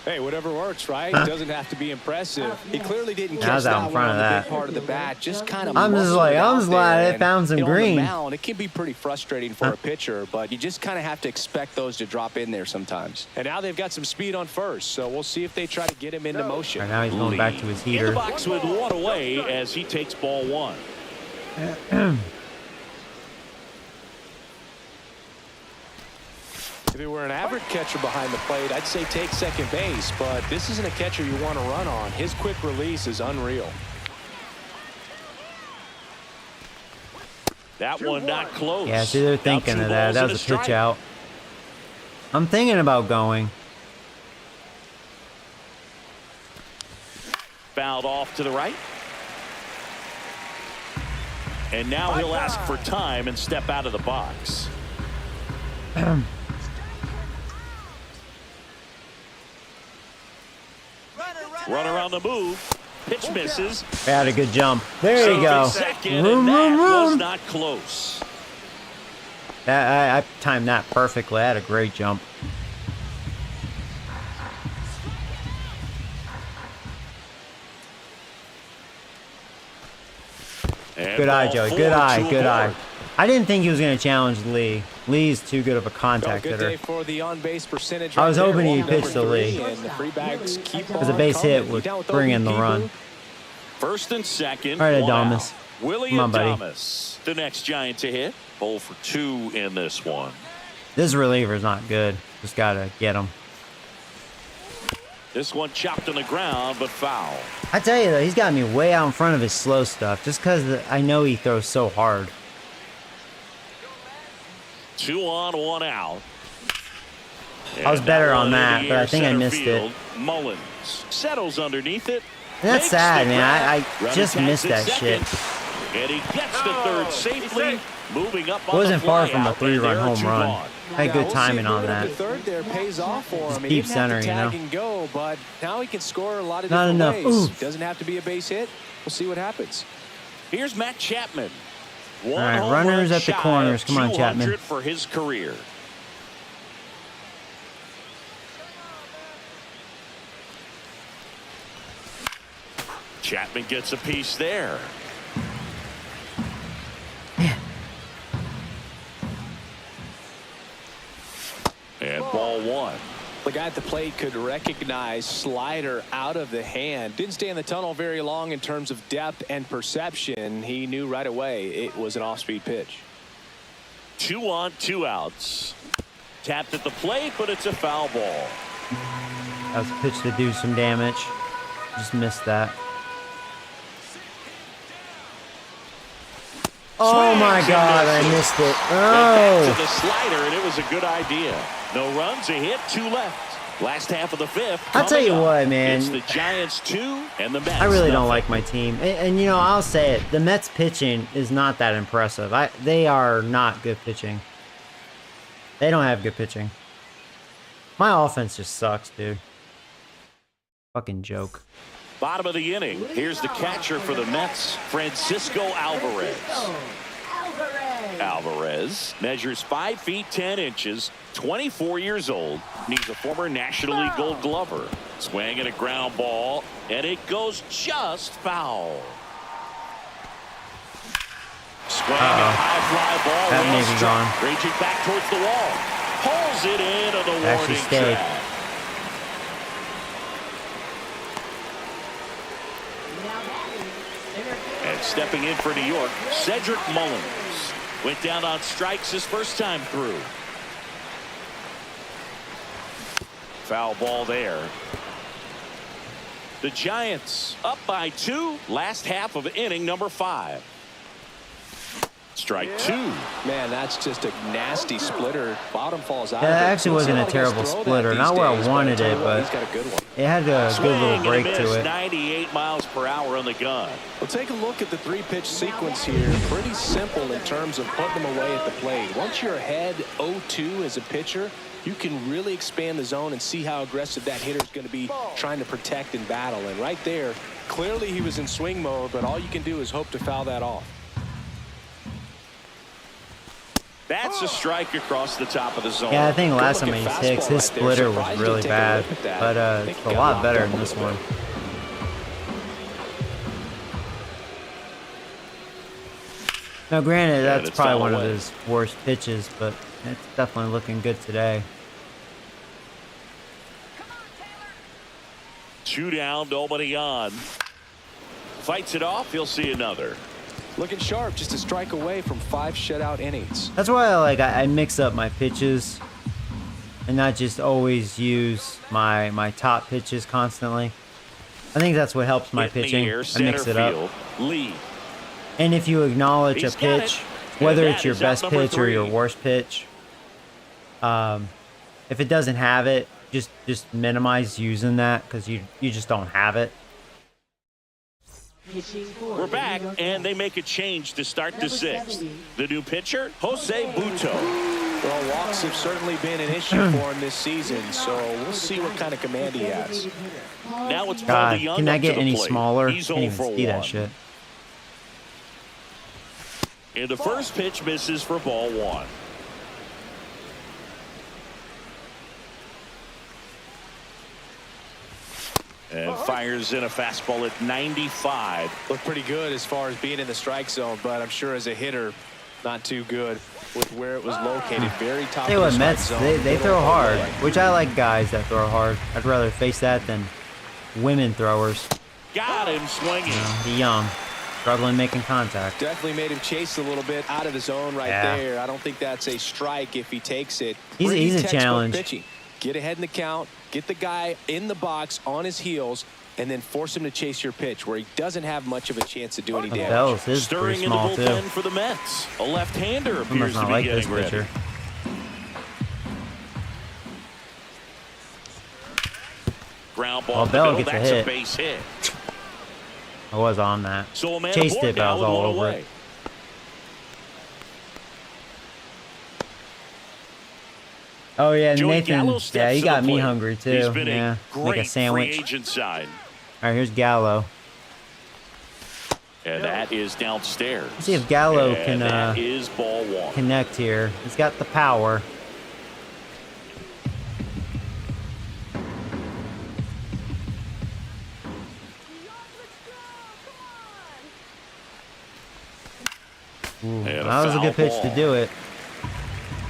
Hey, whatever works, right? It doesn't have to be impressive. He clearly didn't I catch was out in that front one of on the that. big part of the bat. Just kind of I'm just muscled like, it I'm out just glad there. they found some And, you know, on the green. mound, it can be pretty frustrating for a pitcher, but you just kind of have to expect those to drop in there sometimes. And now they've got some speed on first, so we'll see if they try to get him into motion. Right now he's going back to his In the heater. box with 1 away as he takes ball 1. If he were an average catcher behind the plate, I'd say take second base, but this isn't a catcher you want to run on. His quick release is unreal. That one not close. Yeah, see, they're Now thinking 2 of that. balls That and was a strike. pitch out. I'm thinking about going. Fouled off to the right. And now he'll ask for time and step out of the box. Runner on the move. Pitch misses. Had a good jump. There you go. Second, Room, and that room, was room. not close. I timed that perfectly. I had a great jump. And Good eye, ball Joey. four Good eye. to Good a eye. board. I didn't think he was going to challenge Lee. Lee's too good of a contact Good hitter. day for the on-base percentage. I was right there. hoping he'd Walk number pitch to Lee. 3, and the free bags keep Because a on base hit coming. would You down with bring in the OBP, run. Boo? First and second. All right, one Adamas. out. Willie Come on, buddy. Adamas, the next Giant to hit. 0 for 2 in this one. This reliever's not good. Just got to get him. This one chopped on the ground, but foul. I tell you, though, he's got me way out in front of his slow stuff just because I know he throws so hard. 2 on, 1 out. I was And better that on one that, into but the I air think I center missed it. field. Mullins settles underneath it. And that's makes sad, the man. I grab. Runner just tags missed at that shit. second. And he gets to third safely, moving up on Wasn't the far fly from a out, 3-run and there are home 2 run. gone. I had good we'll timing see if on moving up that. to third there pays off for him. He deep didn't have center, to you tag know. and go, but now he can score a lot of Not different enough. ways. Oof. Doesn't have to be a base hit. We'll see what happens. Here's Matt Chapman. All right, runners at the corners. Come on, Chapman. For his career. Chapman gets a piece there. And ball 1. The guy at the plate could recognize slider out of the hand. Didn't stay in the tunnel very long in terms of depth and perception. He knew right away it was an off-speed pitch. 2 on, 2 outs. Tapped at the plate, but it's a foul ball. That was a pitch to do some damage. Just missed that. Oh my God, I missed it. Went back to Oh, the slider, and it was a good idea. No runs, a hit, 2 left. Last half of the 5th. I'll tell you coming up. what, man. It's the Giants 2 and the Mets. I really don't nothing. like my team. And, you know, I'll say it. The Mets pitching is not that impressive. They are not good pitching. They don't have good pitching. My offense just sucks, dude. Fucking joke. Bottom of the inning. Here's the catcher for the Mets, Francisco Alvarez. Alvarez measures 5 feet 10 inches, 24 years old, and he's a former National League Gold Glover. Swinging a ground ball, and it goes just foul. Swinging a high fly ball. That well may be struck. gone. Raging back towards the wall. Pulls it in on the Actually warning stayed. track. And stepping in for New York, Cedric Mullins. Went down on strikes his first time through. Foul ball there. The Giants up by 2. Last half of inning number 5. Strike 2. Man, that's just a nasty splitter. Bottom falls out. Yeah, of that it. actually We'll see wasn't how a guys terrible throw that splitter. these Not where I days, wanted I'll tell it, you what, but he's got a good one. it had a good Swing little and a break miss, to it. 98 miles per hour on the gun. Well, take a look at the 3-pitch sequence here. Pretty simple in terms of putting them away at the plate. Once you're ahead 0-2 as a pitcher, you can really expand the zone and see how aggressive that hitter is going to be trying to protect and battle. And right there, clearly he was in swing mode, but all you can do is hope to foul that off. That's a strike across the top of the zone. Yeah, I think last Good time he looking hits, fastball his right there. splitter was Surprised really to take a bad. look at that. But I think it's he a got lot locked better up than a this little one. bit. Now, granted, Yeah, that's it's probably foul one of away. his worst pitches, but it's definitely looking good today. 2 down, nobody on. Fights it off. He'll see another. Looking sharp, just a strike away from 5 shutout innings. That's why I mix up my pitches and not just always use my top pitches constantly. I think that's what helps my Hit in the pitching. air, I mix center it up. field. Lee. And if you acknowledge He's a got pitch, it. whether And it's that your is out best number pitch or your 3. worst pitch, if it doesn't have it, just minimize using that because you just don't have it. We're back, and they make a change to start the 6th. The new pitcher, Jose Buto. Well, walks have certainly been an issue for him this season, so we'll see what kind of command he has. Now it's God, Paul DeYoung can up I to get the any plate. smaller? He's Can't 0 even for see 1. that shit. And the first pitch misses for ball 1. And fires in a fastball at 95. Looked pretty good as far as being in the strike zone, but I'm sure as a hitter, not too good with where it was located. Very top Tell you of the what, strike Mets, zone. they Little throw hard, away. which I like guys that throw hard. I'd rather face that than women throwers. Got him swinging. DeYoung, struggling making contact. Definitely made him chase a little bit out of the zone right there. I don't think that's a strike if he takes it. He's Pretty a textbook challenge. Pitching. Get ahead in the count, get the guy in the box on his heels, and then force him to chase your pitch where he doesn't have much of a chance to do any damage. Bells is Stirring pretty in the small too. bullpen for the Mets. A left-hander I appears must to not be like this getting ready. pitcher. Ground ball. Well, to Bell Bill. gets a That's hit. base hit. I was on that. So a man Chased aboard it, but I now was with all one over away. it. Oh yeah, Joey Gallo Nathan. steps Yeah, he to got the me plate. hungry too. He's been Yeah, a make a great sandwich. free agent sign. All right, here's Gallo. And that is downstairs. Let's see if Gallo And can that is ball 1. connect here. He's got the power. Ooh, And a that was a foul good pitch ball. to do it.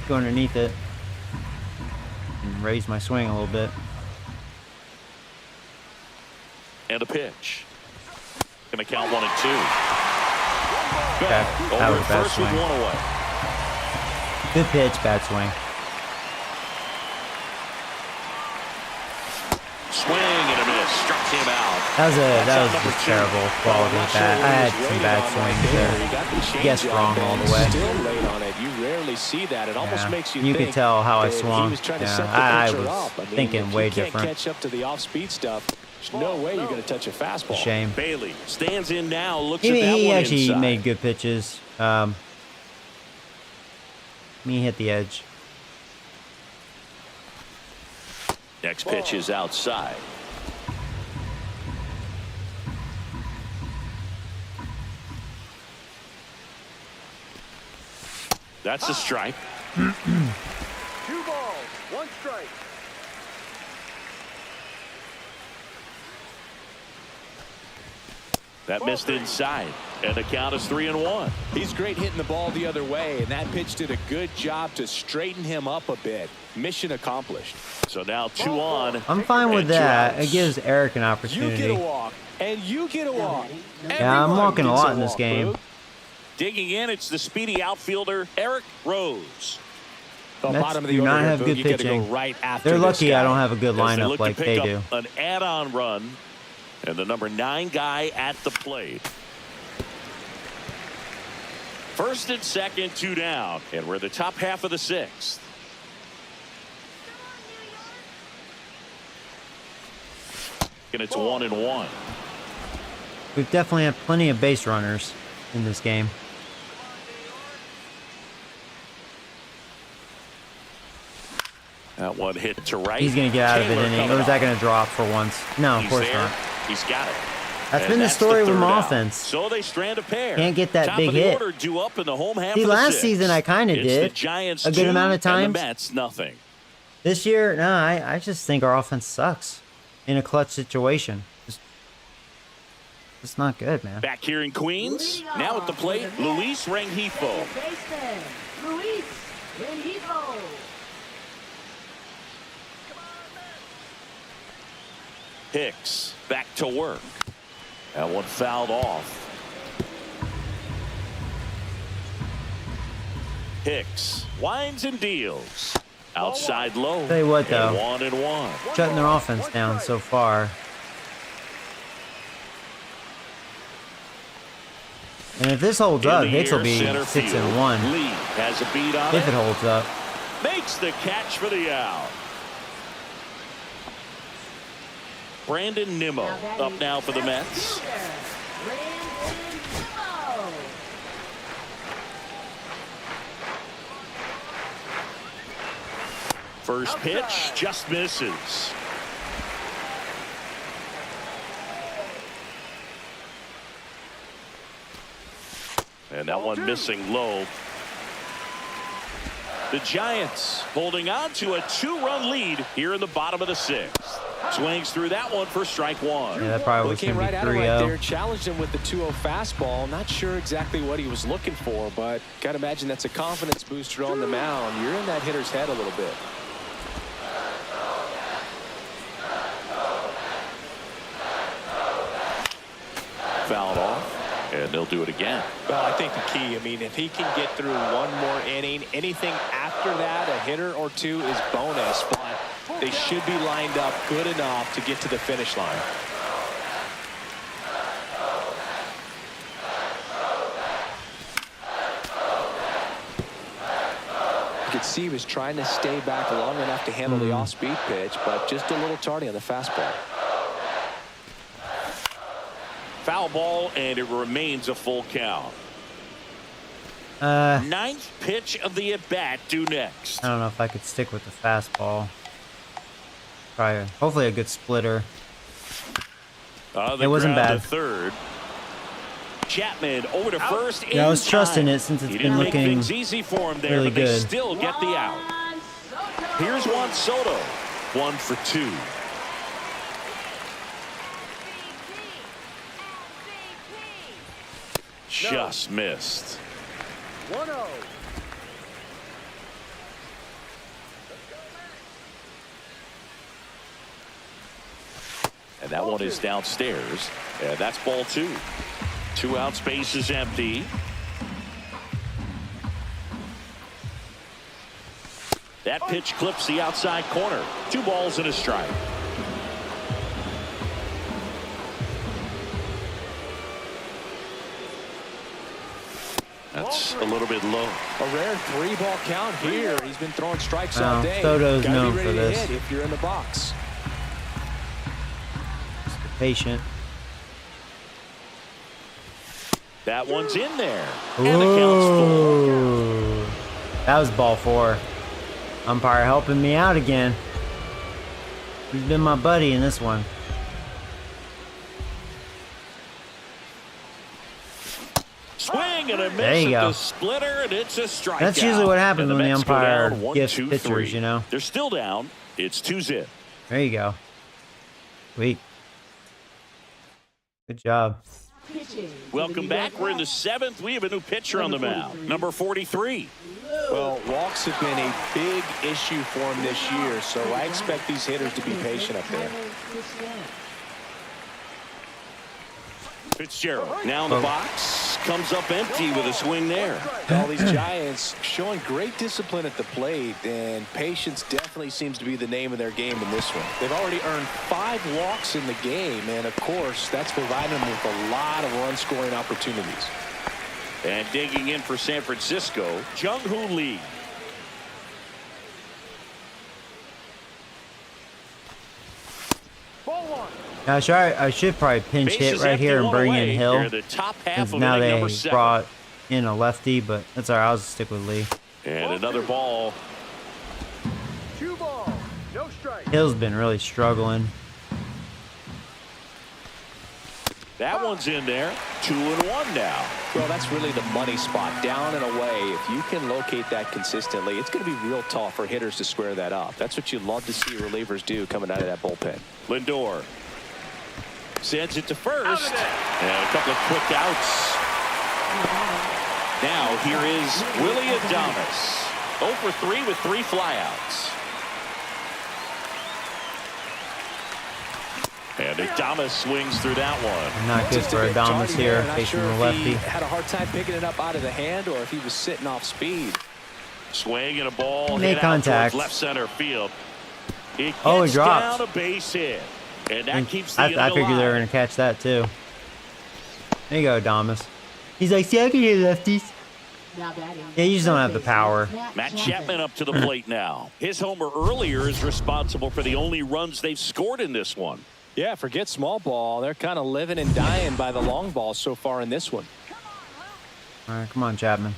Go underneath it and raise my swing a little bit. And a pitch. Gonna count 1 and 2. Okay, that Over was a bad first with swing. 1 away. Good pitch, bad swing. Swing and a miss. Struck him out. That was That's on just number 2. terrible quality Not of sure bat. I where had he was some waiting bad on swings right there. He got the Guessed changeup wrong all and the way. Still late on it. You rarely see that. It almost Yeah. makes you You think could tell how I that swung. He was trying to Yeah, set the I pitcher was up. I mean, thinking if way you can't different. catch up to the off-speed stuff, there's no way you're going to touch a fastball. Shame. Bailey stands in now. Looks at that He one actually inside. made good pitches. Me hit the edge. Next pitch is outside. That's a strike. 2 balls, 1 strike. That missed inside. And the count is 3-1. He's great hitting the ball the other way, and that pitch did a good job to straighten him up a bit. Mission accomplished. So now 2 on. I'm fine with and 2 that. outs. It gives Eric an You get a opportunity. walk, and you get a walk. Yeah, I'm Everyone walking a gets lot in this walk, game. Boog. Digging in, it's the speedy outfielder, Eric Rose. The Mets bottom of the do order not here, have Boog. good You gotta go pitching. right after They're this lucky I guy. don't have a good As they lineup look like to they pick do. up an add-on run. And the number 9 guy at the plate. First and second, 2 down. And we're in the top half of the 6th. And it's 1-1. We've definitely had plenty of base runners in this game. That one hit to right. He's going to get out of it Taylor inning. Or coming is that off. going to drop for once? No, of He's course there. not. He's got it. That's And been the that's story with third my out. offense. So they strand a pair. Can't get that Top big of the hit. order due up in the home half See, of the last 6th. season I kind of It's did the Giants a good 2 amount of and times. the Mets nothing. This year, no, I just think our offense sucks in a clutch situation. It's not good, man. Back here in Queens, now at the plate, Luis Rengifo. Baseman, Luis Rengifo. Hicks back to work. That one fouled off. Hicks winds and deals. Outside low. Tell you what, though. And 1-1. Shutting their offense down so far. And if this holds up, In the Hicks will air, be center 6-1 field. Lee has a beat on if it holds up. Makes the catch for the out. Brandon Nimmo up now for the Mets. Brandon Nimmo. First pitch just misses. And that one missing low. The Giants holding on to a 2-run lead here in the bottom of the 6th. Swings through that one for strike one. Yeah, that probably was came going right to be at it 3-0. right there, challenged him with the 2-0 fastball. Not sure exactly what he was looking for, but got to imagine that's a confidence booster on the mound. You're in that hitter's head a little bit. Fouled off. And they'll do it again. Well, I think the key, I mean, if he can get through one more inning, anything after that, a hitter or two is bonus, but they should be lined up good enough to get to the finish line. You could see he was trying to stay back long enough to handle the off-speed pitch, but just a little tardy on the fastball. Foul ball, and it remains a full count. 9th pitch of the at-bat due next. I don't know if I could stick with the fastball. Probably, hopefully a good splitter. It wasn't bad. To third. Chapman over to first. Yeah, I was trusting it since it's He been didn't make looking things easy for him there, really but they good. still get the out. Here's Juan Soto. 1 for 2. Just missed. 1-0. And that one is downstairs. And that's ball 2. 2 out, space is empty. That pitch clips the outside corner. 2 balls and a strike. That's a little bit low. A rare 3-ball count here. He's been throwing strikes all day. Soto's Gotta known be ready for to this. hit if you're in the box. Patient. That one's in there. And the count's full. Ooh. That was ball 4. Umpire helping me out again. He's been my buddy in this one. Swing and a miss There you at go. the splitter, and it's a strikeout. That's usually what happens And the when the Mets go umpire down 1, gifts 2, pitchers, 3. you know. They're still down. It's 2-zip. There you go. Sweet. Good job. Welcome back. We're in the 7th. We have a new pitcher on the mound. Number 43. Well, walks have been a big issue for him this year, so I expect these hitters to be patient up there. Fitzgerald now in the box. Comes up empty with a swing there. All these Giants showing great discipline at the plate, and patience definitely seems to be the name of their game in this one. They've already earned 5 walks in the game, and of course, that's providing them with a lot of run-scoring opportunities. And digging in for San Francisco, Jung-Hoo Lee. Ball 1. Now, I should probably pinch hit Bases right empty, here and one bring away. in They're Hill. the top half Because of now inning they number 7. brought in a lefty, but that's all right. I'll just stick with Lee. And another ball. 2 balls. No strike. Hill's been really struggling. That one's in there. 2-1 now. Well, that's really the money spot, down and away. If you can locate that consistently, it's going to be real tough for hitters to square that up. That's what you love to see relievers do coming out of that bullpen. Lindor sends it to first. And a couple of quick outs. Now here is Willie Adames. 0 for 3 with 3 flyouts. And Adames swings through that one. Not good Just a for bit Adames tardy here, there. Not facing sure the if lefty. he had a hard time picking it up out of the hand or if he was sitting off speed. Swing and a ball He made hit contact. out towards left center field. It Oh, he gets dropped. down a base hit. And that keeps the I inning figured they were alive. going to catch that, too. There you go, Adames. He's like, see, I can hit lefties. Yeah, you just don't have the power. Matt Chapman up to the plate now. His homer earlier is responsible for the only runs they've scored in this one. Yeah, forget small ball. They're kind of living and dying by the long ball so far in this one. All right, come on, Chapman.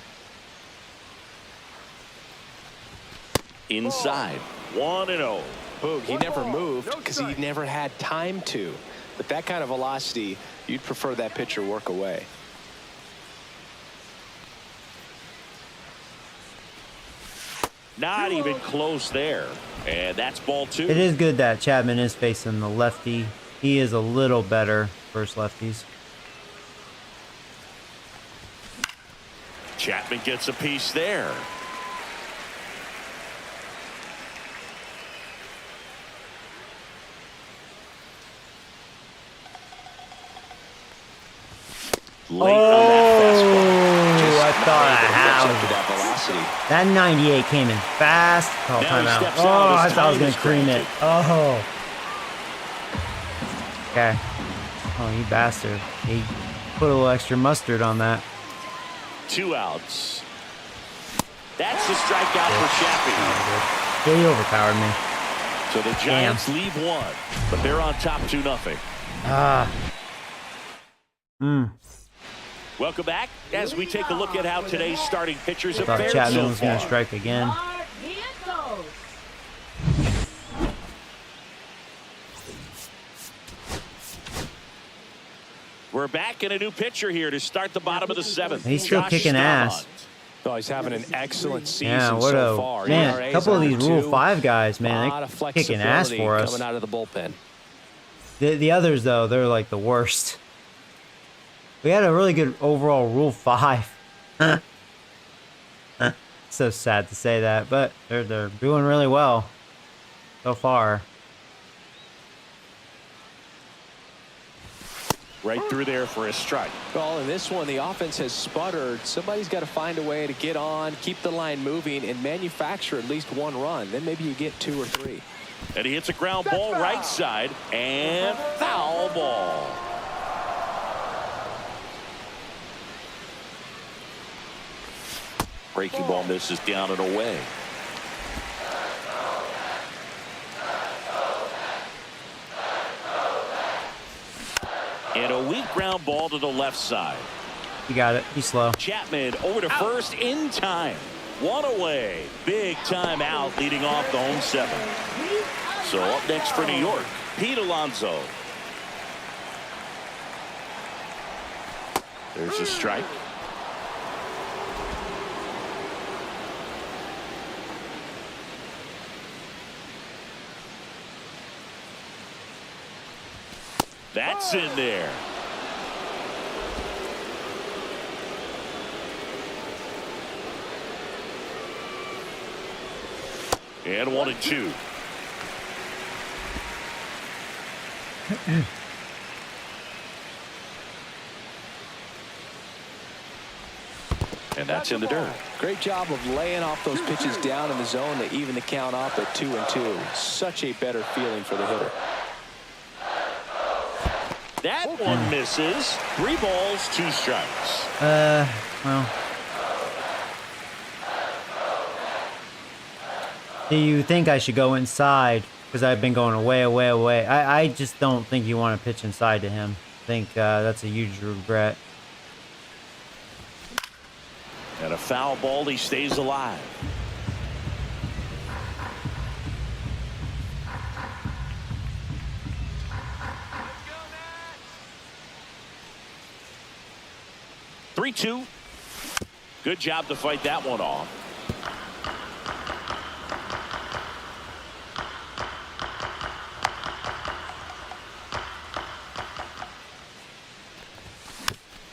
Inside. 1-0. Boog, he never moved because he never had time to. With that kind of velocity, you'd prefer that pitcher work away. Not even close there. And that's ball 2. It is good that Chapman is facing the lefty. He is a little better versus lefties. Chapman gets a piece there. Late on that fastball. Just I thought I had up to that velocity. that 98 came in fast. Oh, Now he timeout. steps Oh, out I as thought I was time going is to cream it. granted. Oh. Okay. Oh, you bastard. He put a little extra mustard on that. 2 outs. That's the strikeout for Chappie. He overpowered me. So the Giants leave 1, but they're on top 2-0. Ah. Welcome back as we take a look at how today's starting pitchers have Thought fared Chapman so was going to far. strike again. Mark Vientos. We're back in a new pitcher here to start the bottom of the 7th. He's still Josh kicking ass. Staubach. Oh, he's having an excellent season Yeah, what so a far. man! ERA A is couple of these under Rule 2. 5 guys, man, Lot of they kicking ass flexibility for us. coming out of the bullpen. The others though, they're like the worst. We had a really good overall Rule 5. So sad to say that, but they're doing really well so far. Right through there for a strike. Well, in this one, the offense has sputtered. Somebody's got to find a way to get on, keep the line moving, and manufacture at least 1 run. Then maybe you get 2 or 3. And he hits a ground ball right side and foul ball. Breaking ball misses down and away. And a weak ground ball to the left side. You got it. He's slow. Chapman over to first in time. 1 away. Big time out leading off the home 7th. So up next for New York, Pete Alonso. There's a strike. That's in there. And 1-2. And that's in the dirt. Great job of laying off those pitches down in the zone to even the count off at 2-2. Such a better feeling for the hitter. That one misses. 3 balls, 2 strikes. Well. Do you think I should go inside? Because I've been going away. I just don't think you want to pitch inside to him. I think that's a huge regret. And a foul ball, he stays alive. Three, 2. Good job to fight that one off.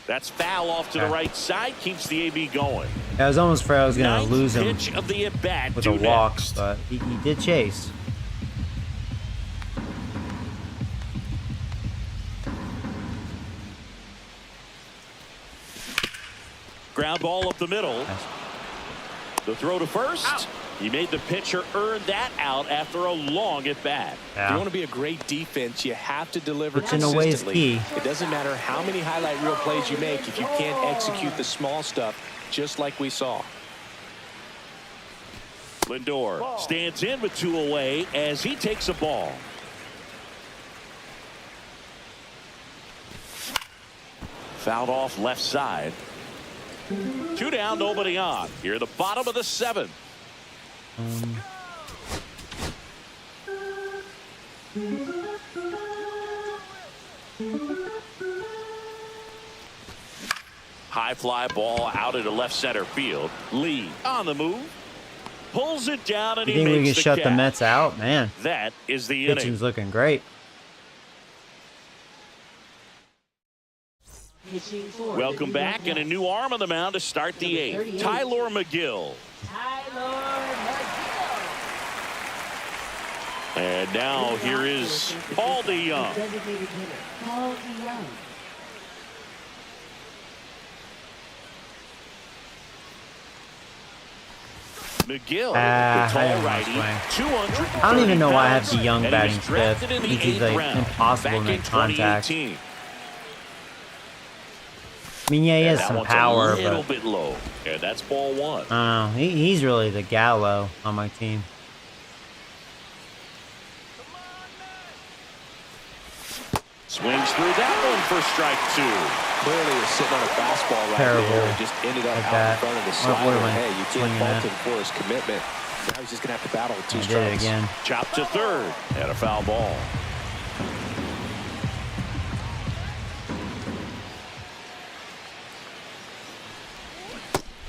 That's foul off to the right side. Keeps the AB going. I was almost afraid I was going to lose him Pitch of the at bat with a walk, next. but he did chase. Ground ball up the middle. The throw to first. He made the pitcher earn that out after a long at bat. If you want to be a great defense, you have to deliver Which in a way is consistently. key. It doesn't matter how many highlight reel plays you make if you can't execute the small stuff, just like we saw. Lindor stands in with 2 away as he takes a ball. Fouled off left side. 2 down, nobody on. Here at the bottom of the 7th. High fly ball out into left center field. Lee on the move. Pulls it down and You he think we makes can the shut the catch. Mets out? Man, That is the inning. pitching's looking great. Pitching for Welcome the back, New York and a new arm on the mound to start the Number eighth. 38. Tyler McGill. Mets. Tyler McGill. And now here is Paul DeYoung. Designated hitter, Paul DeYoung. McGill, I the tall didn't righty, wanna 230 I don't even know why I have pounds, DeYoung and he batting was fifth. drafted in the He's eighth like round impossible to back make in contact. 2018. I mean, yeah, he has That some one's power, a little but bit low, and that's ball one. I don't know. He's really the Gallo on my team. Swings through that one for strike two. Clearly was sitting on a fastball right Terrible there and just ended up like out that. in front of the What slider. am I Hey, you can't swinging fault at? him for his commitment. Now he's just going to have to battle with two I did it strikes. again. Chop to third, and a foul ball.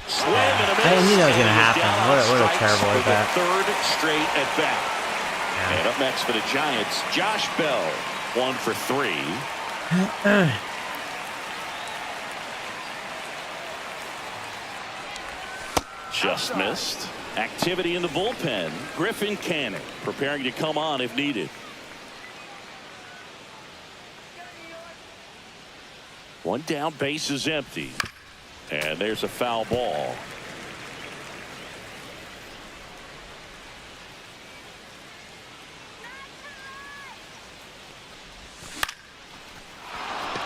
Swing and a miss. I knew that was gonna and he happen. down on What a strikes terrible for at the bat. third straight at bat. Yeah. And up next for the Giants, Josh Bell, 1 for 3. Just missed. Activity in the bullpen. Griffin Canning preparing to come on if needed. One down, base is empty. And there's a foul ball.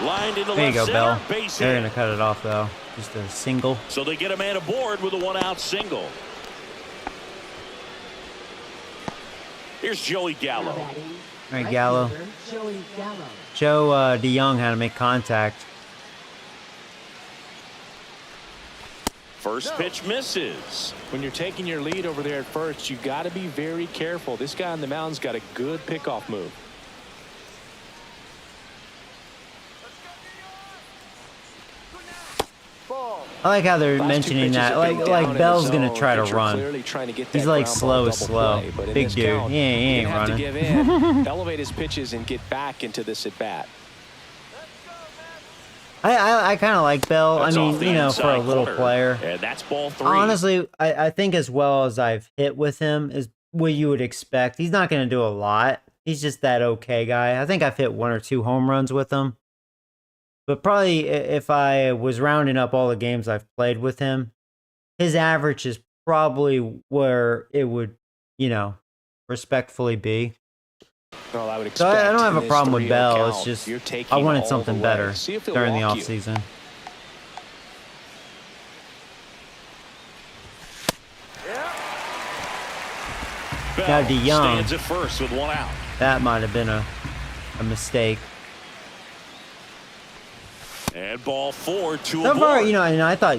Lined into There you left go, center, Bell. base They're hit. going to cut it off, though. Just a single. So they get a man aboard with a one-out single. Here's Joey Gallo. Batting, All right, right Gallo. fielder, Joey Gallo. Show DeYoung how to make contact. First pitch misses. When you're taking your lead over there at first, you got to be very careful. This guy on the mound's got a good pickoff move. Ball. I like how they're Last two mentioning pitches that. have been Like down in the Bell's going to zone. try to Pitcher run. clearly trying to get He's that like ground slow ball as double slow. play, but in Big this dude. count, He ain't you're gonna running. have to give in, elevate his pitches, and get back into this at bat. I kind of like Bell. That's I off mean, the you know, for a inside little corner. player. And that's ball 3. Honestly, I think as well as I've hit with him is what you would expect. He's not going to do a lot. He's just that okay guy. I think I've hit 1 or 2 home runs with him. But probably if I was rounding up all the games I've played with him, his average is probably where it would, you know, respectfully be. Well, I would So expect I don't have in a this problem with 3-0 Bell. count, It's just you're taking I wanted all something the way. better See if he'll during the walk you. offseason. Bell Now DeYoung. stands at first with 1 out. That might have been a mistake. And ball 4, 2 So far, aboard. you know, and I thought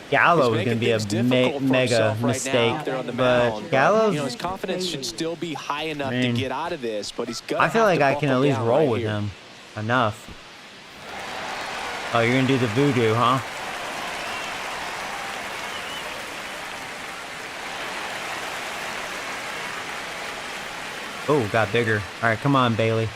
Gallo was He's going to making be a things difficult for mega himself right mistake, now out there on the mound. but Gallo's. You know, his confidence should still be high enough I mean, to get out of this, but he's got. I feel like I can at least roll with him enough. Oh, you're going to do the voodoo, huh? Oh, got bigger. All right, come on, Bailey.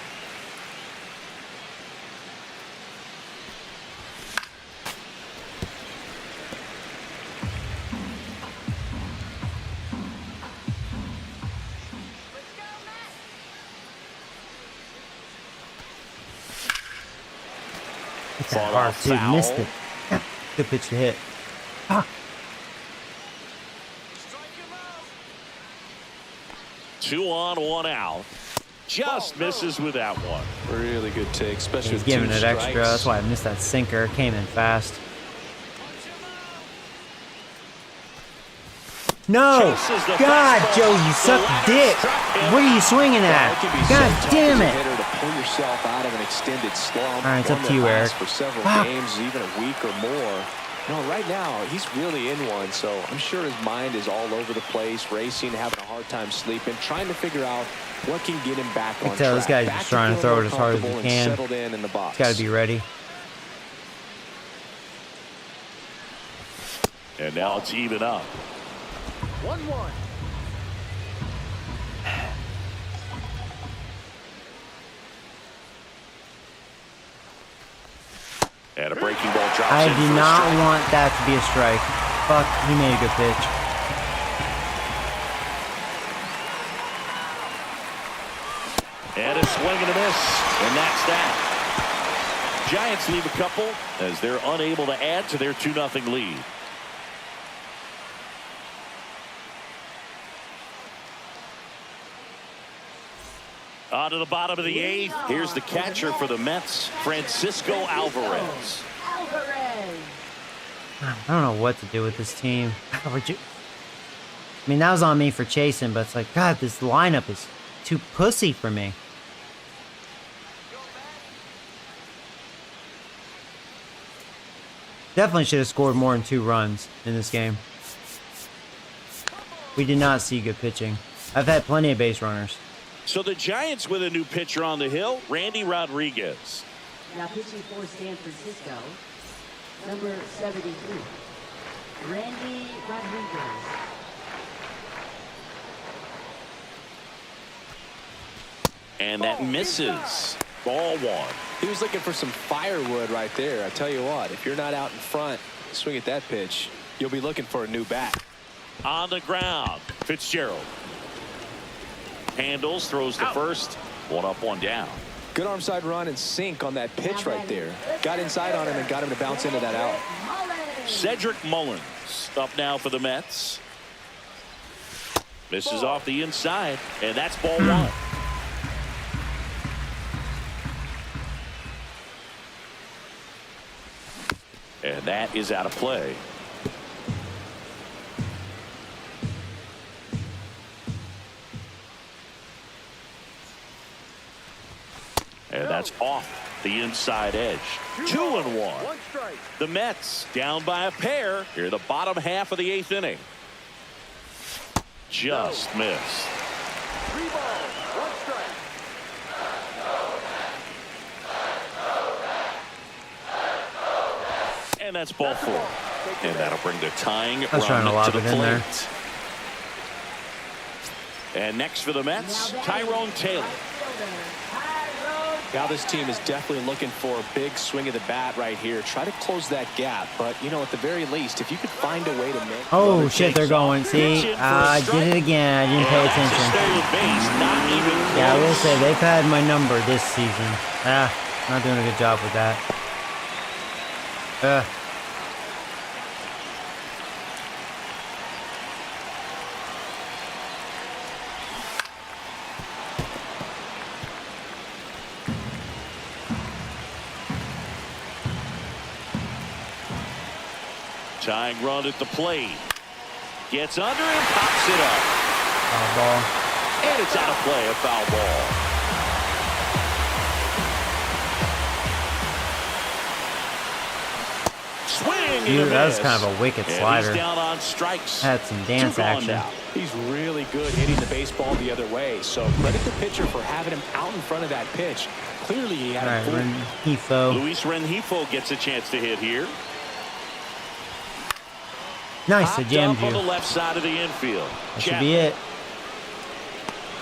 Hit that Fought hard, off dude. foul. Missed it. Good pitch to hit. Ah. 2 on, 1 out. Just misses with that one. Really good take, especially He's with giving 2 it extra. strikes. That's why I missed that sinker. Came in fast. No! Chases the God, fastball. Joe, you The suck ladder dick! struck him. What are you swinging Well, at? it can be so God tough damn as a it! hitter to pull yourself out of an extended slump. All right, it's one up to that you, lasts Eric. For several Ah. games, even a week or more. Right now, he's really in one, so I'm sure his mind is all over the place, racing, having a hard time sleeping, trying to figure out what can get him back on track. Tell this guy's just trying to throw it as hard as he can. Settled in the box. He's got to be ready. And now it's even up. 1-1. And a breaking ball drops I in do for a not strike. want that to be a strike. Fuck, he made a good pitch. And a swing and a miss. And that's that. Giants leave a couple as they're unable to add to their 2-0 lead. On to the bottom of the 8th. Here's the catcher for the Mets, Francisco Alvarez. Alvarez. I don't know what to do with this team. I mean, that was on me for chasing, but it's like, God, this lineup is too pussy for me. Definitely should have scored more than 2 runs in this game. We did not see good pitching. I've had plenty of base runners. So the Giants with a new pitcher on the hill, Randy Rodriguez. Now pitching for San Francisco, number 73, Randy Rodriguez. And that misses. Ball 1. He was looking for some firewood right there. I tell you what, if you're not out in front, swing at that pitch, you'll be looking for a new bat. On the ground, Fitzgerald. Handles, throws to first. 1 up, 1 down. Good arm side run and sink on that pitch right there. Got inside on him and got him to bounce into that out. Cedric Mullins up now for the Mets. Misses off the inside, and that's ball 1. And that is out of play. And that's off the inside edge. 2-1. 1 strike. The Mets down by a pair here in the bottom half of the 8th inning. Just missed. 3 balls. 1 strike. And that's ball 4. And that'll bring the tying was trying to run lob to the it in there. plate. And next for the Mets, Tyrone Taylor. Now this team is definitely looking for a big swing of the bat right here. Try to close that gap, but at the very least, if you could find a way to make. Oh shit, they're going. See, I did it again. I didn't pay attention. Yeah, I will say they've had my number this season. Not doing a good job with that. Tying run at the plate. Gets under and pops it up. Foul ball. And it's out of play, a foul ball. Swing. Dude, that was kind of a wicked slider. He's down on strikes. Had some dance 2 gone action. now. He's really good hitting the baseball the other way, so credit the pitcher for having him out in front of that pitch. Clearly he had All a right, full. Rengifo. Luis Rengifo gets a chance to hit here. Nice, I Popped jammed up on the you. left side of the infield. That should be it.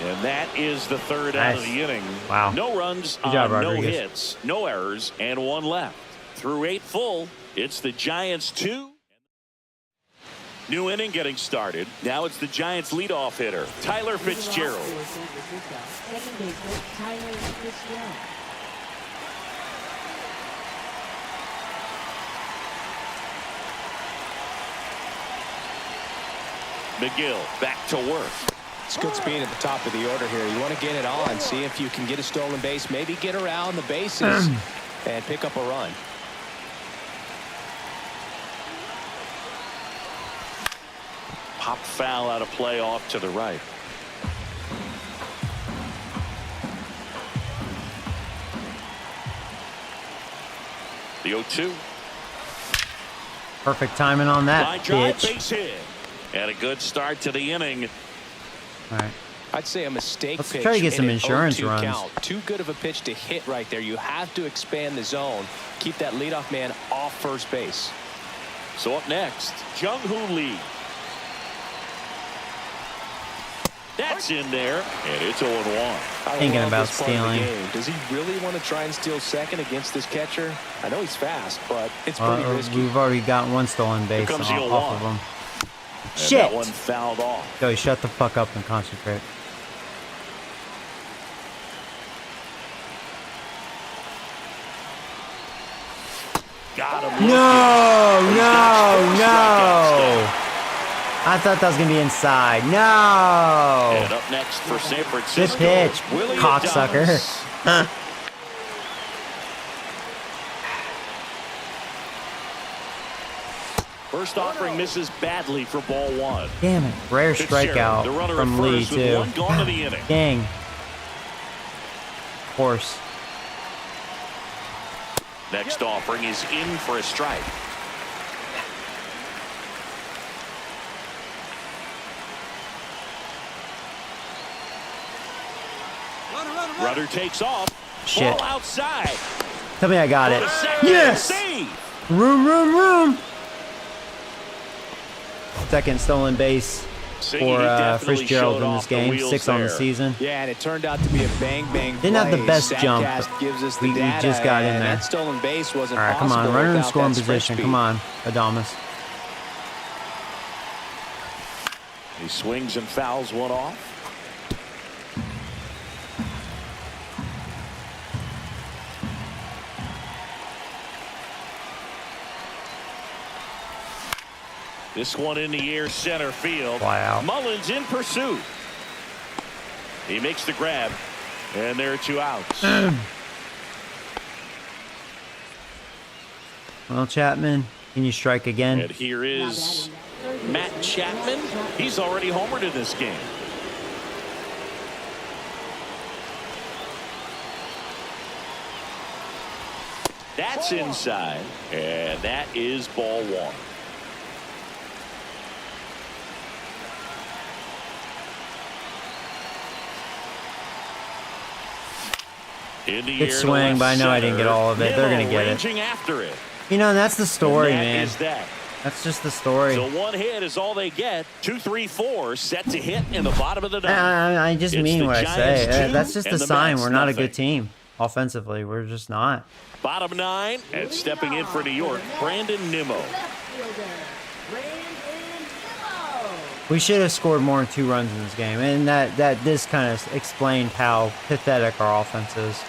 And that is the 3rd out of Nice. the inning. Wow. No runs Good job, on no Rodriguez. hits, no errors, and 1 left. Through 8 full, it's the Giants 2. New inning getting started. Now it's the Giants leadoff hitter, Tyler Fitzgerald. For San Francisco, second baseman Tyler Fitzgerald. McGill back to work. It's good speed at the top of the order here. You want to get it on, see if you can get a stolen base, maybe get around the bases and pick up a run. Pop foul out of play off to the right. The 0-2. Perfect timing on that Line drive, pitch. base hit. And a good start to the inning. All right. I'd say a mistake Let's pitch try to get some in an insurance 0-2 runs. count. Too good of a pitch to hit right there. You have to expand the zone. Keep that leadoff man off first base. So up next, Jung-Hoo Lee. That's in there, and it's 0-1. Thinking about stealing. Does he really want to try and steal second against this catcher? I know he's fast, but it's pretty risky. We've already got one stolen base Here comes off the of 0-1. him. And Shit! that one fouled off. Joey, shut the fuck up and concentrate. Got him. No, looking. He's got four no. strikeouts I thought that was going to be inside. down. No. And up next for San Good Francisco, pitch, Willie cocksucker. Adames. First offering misses badly for ball one. Damn it. Rare Fitzgerald, the strikeout runner from at Lee, first with too. one gone to the inning. Dang. Of course. Next offering is in for a strike. Runner takes off. Shit. Ball outside. Tell me I got it. For the second Yes. save. Room. Second stolen base Siggy, for he definitely Fitzgerald showed in this off the game. wheels 6 on the there. season. Yeah, and it turned out to be a bang Didn't have the play. best jump, Statcast but gives us the we data, just got in and there. That stolen base wasn't All right, come on. possible Runner in without scoring that sprint position. speed. Come on, Adames. He swings and fouls one off. This one in the air, center field. Wow. Mullins in pursuit. He makes the grab, and there are 2 outs. Well, Chapman, can you strike again? And here is Matt Chapman. He's already homered in this game. That's inside, and that is ball one. In the Good air to swing, left but I know I didn't center. get all of it. They're Nimmo gonna get it. ranging after it. You know, that's the story, And that man. is that. That's just the story. So one hit is all they get. 2, 3, 4 set to hit in the bottom of the ninth. I just It's mean the what I Giants say. 2 That's just and a the sign Mets we're not a nothing. good team offensively. We're just not. Bottom 9 and stepping in for New York, Brandon Nimmo. Left fielder, Brandon Nimmo. We should have scored more than 2 runs in this game, and that this kind of explained how pathetic our offense is.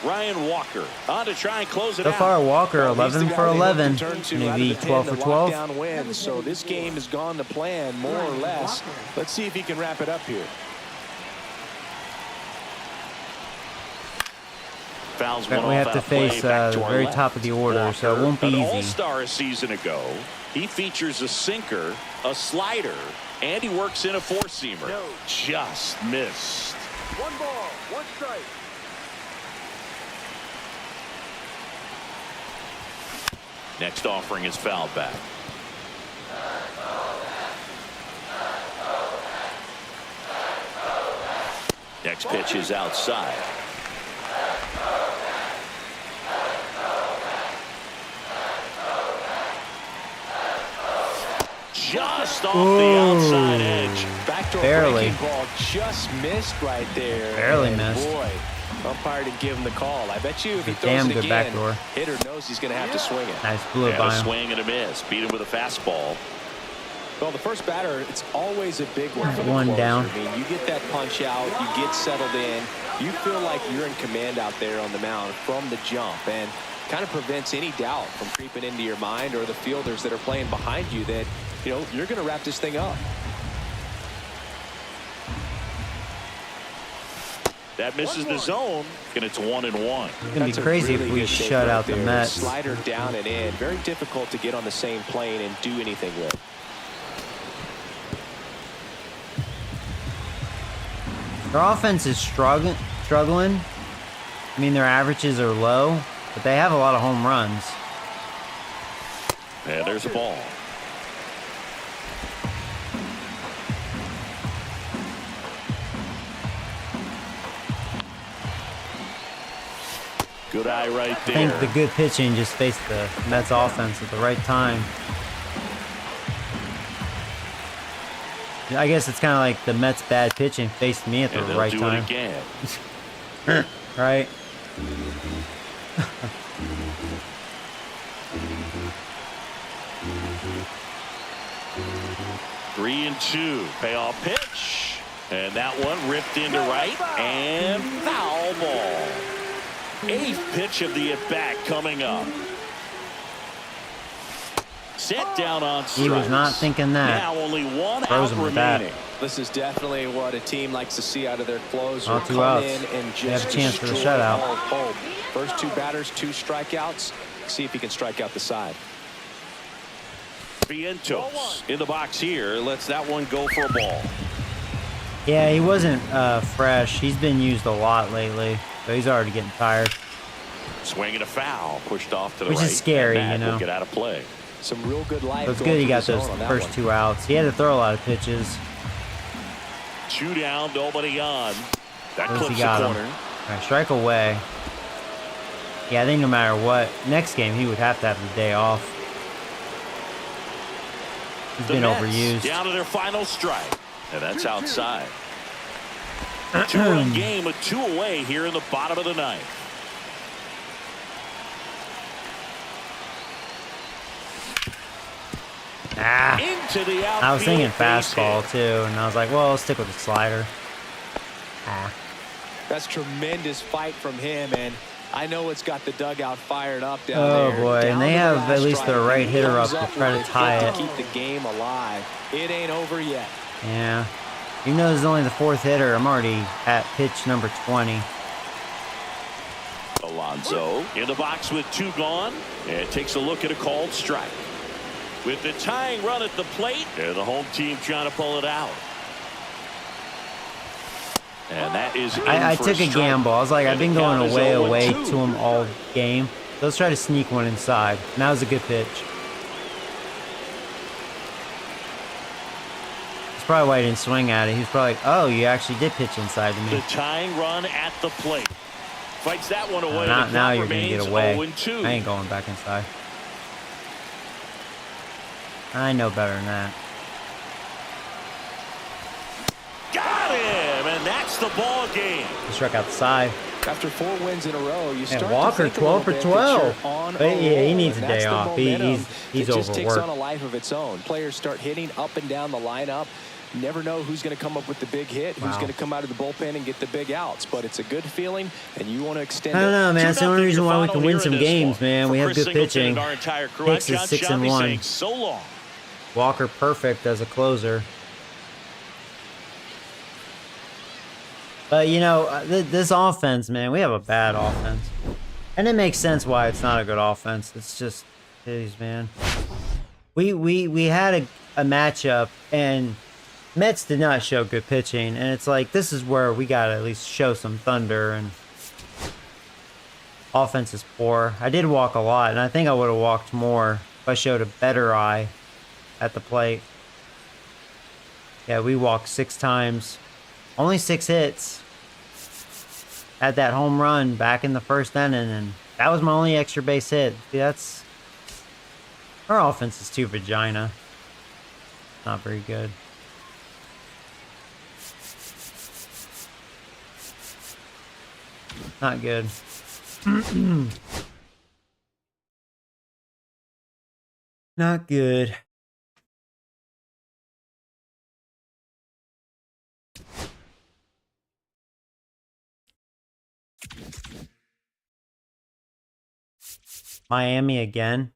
Ryan Walker on to try and close it So out. far, Walker Well, he's the 11 guy for they hope to 11, turn to out of maybe the pen 12 to for lock 12. down wins. So this game has gone to plan more or less. Let's see if he can wrap it up here. Fouls But one we off have to out of play, face back the to our very left. top of the order, so it Walker, won't be an easy. all-star a season ago. He features a sinker, a slider, and he works in a four-seamer. No. Just missed. 1 ball, 1 strike. Next offering is fouled back. Next pitch is outside. Just off the outside edge. Backdoor Barely. breaking ball just missed right there. Barely And missed. Boy, umpire didn't give him the call. I bet you if he It's a throws damn it good again, backdoor. hitter knows he's going to have to swing it. Nice, blew it And by a him. swing and a miss. Beat him with a fastball. Well, the first batter, it's always a big one for the One closer. down. I mean, you get that punch out, you get settled in, you feel like you're in command out there on the mound from the jump, and kind of prevents any doubt from creeping into your mind or the fielders that are playing behind you that, you know, you're going to wrap this thing up. That misses the zone, and it's 1-1. It's going to That's be a crazy really if we good take shut right out the there. Mets. Slider down and in. Very difficult to get on the same plane and do anything with. Their offense is struggling, I mean, their averages are low, but they have a lot of home runs. And there's a ball. Good eye right there. I think the good pitching just faced the Mets offense at the right time. I guess it's kind of like the Mets' bad pitching faced me at the And right do time. it again. Right? 3-2. Payoff pitch. And that one ripped into right. And foul ball. 8th pitch of the at-bat coming up. Set down on strikes. He was not thinking that. Now only one Throws out him with that. remaining. This is definitely what a team likes to see out of their closer. All 2 Come outs. in and They have just a chance for the destroy shutout. all hope. First 2 batters, 2 strikeouts. See if he can strike out the side. Vientos in the box here. Lets that one go for a ball. Yeah, he wasn't fresh. He's been used a lot lately, so he's already getting tired. Swinging a foul. Pushed off to the Which right. is scary, and that you know. will get out of play. Some real good life. So it's going good he through got the those zone on that first one. 2 outs. He had to throw a lot of pitches. 2 down, nobody on. That At least clips he the got him. corner. All right, strike away. Yeah, I think no matter what, next game he would have to have the day off. He's The been Mets overused. down to their final strike. And that's outside. 2-run game with 2 away here in the bottom of the 9th. Ah, Into the outfield. I was thinking base fastball hit. too, and I was like, well, I'll stick with the slider. Ah. That's tremendous fight from him, and I know it's got the dugout fired up down Oh, there. boy, Down and they to the have last at least strike. their right He hitter up comes to try to with tie hit it. to keep the game alive. It ain't over yet. Yeah. Even though this is only the 4th hitter, I'm already at pitch number 20. Alonso in the box with 2 gone. And takes a look at a called strike. With the tying run at the plate, and the home team trying to pull it out. And that is in I for took a strike. gamble. I was like, I've And been the going count is away 0-2. to him all game. So let's try to sneak one inside. And that was a good pitch. That's probably why he didn't swing at it. He was probably like, oh, you actually did pitch inside to The me. tying run at the plate. Fights that one away. Now, The now count you're going to remains get away. 0-2. I ain't going back inside. I know better than that. Got him, and that's the ball game. He struck out the side. After 4 wins in a row, you start Walker, to think a 12 little for bit that 12. you're on But a yeah, he roll, needs a and day that's the off. momentum He's that just takes overworked. on a life of its own. Players start hitting up and down the lineup. You never know who's going to come up with the big hit, who's Wow. going to come out of the bullpen and get the big outs. But it's a good feeling, and you want to extend I don't it. know, man. That's the only 2-0 reason why we your can win final some here in this games, one. man. For We have Chris good Singleton pitching. and our entire crew, Hicks I'm is John 6 and Shelby 1. saying so long. Walker perfect as a closer. But, you know, this offense, man, we have a bad offense. And it makes sense why it's not a good offense. It's just, geez, man. We had a matchup, and Mets did not show good pitching. And it's like, this is where we got to at least show some thunder. And offense is poor. I did walk a lot, and I think I would have walked more if I showed a better eye at the plate. Yeah, we walked 6 times. Only 6 hits. Had that home run back in the first inning, and that was my only extra base hit. See, that's... Our offense is too vagina. Not very good. Not good. Not good. Miami again.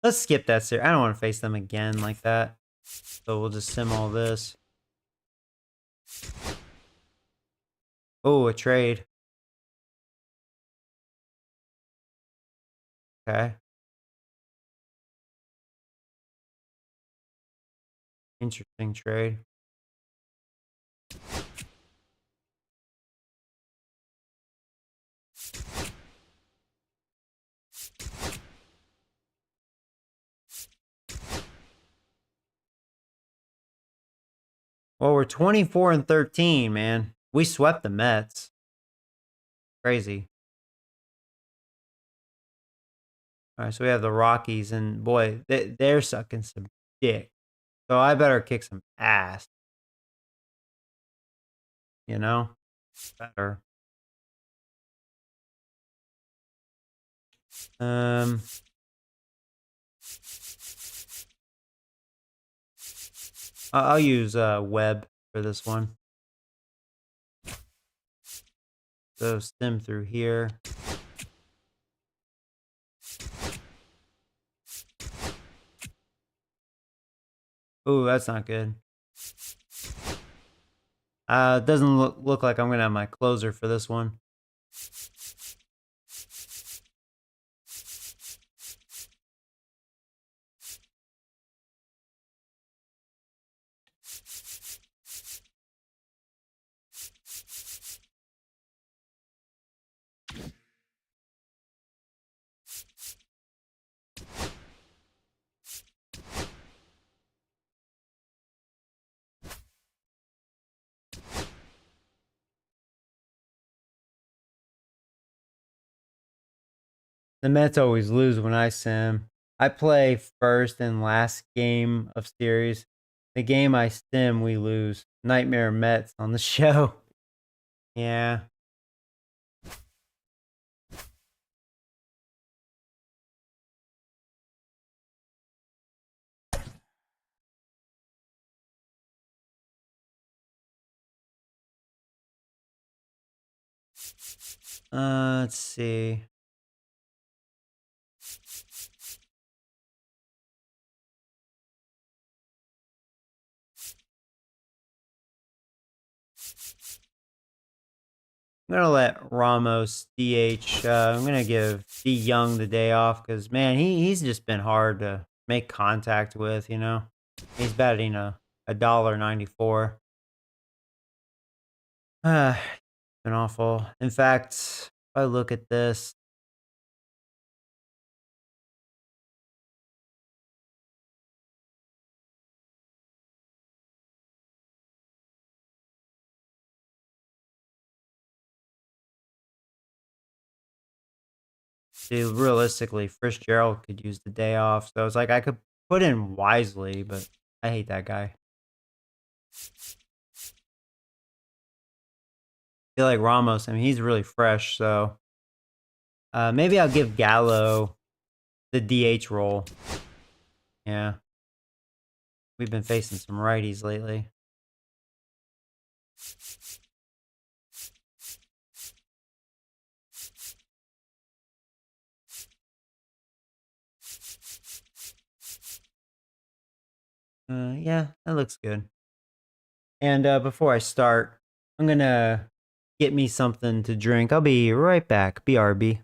Let's skip that series. I don't want to face them again like that. So we'll just sim all this. Oh, a trade. Okay. Interesting trade. Well, we're 24-13, man. We swept the Mets. Crazy. All right, so we have the Rockies, and boy, they're sucking some dick. So I better kick some ass. You know? Better. Um, I'll use web for this one. So stem through here. Ooh, that's not good. It doesn't look like I'm gonna have my closer for this one. The Mets always lose when I sim. I play first and last game of series. The game I sim, we lose. Nightmare Mets on the show. Yeah. Let's see. I'm gonna let Ramos DH. I'm gonna give D Young the day off because man, he's just been hard to make contact with. You know, he's batting a $1.94. Been awful. In fact, if I look at this, see, realistically, Fitzgerald could use the day off. So it's like I could put in Wisely, but I hate that guy. I feel like Ramos. I mean, he's really fresh. So maybe I'll give Gallo the DH role. Yeah, we've been facing some righties lately. Yeah, that looks good. And before I start, I'm gonna get me something to drink. I'll be right back. BRB.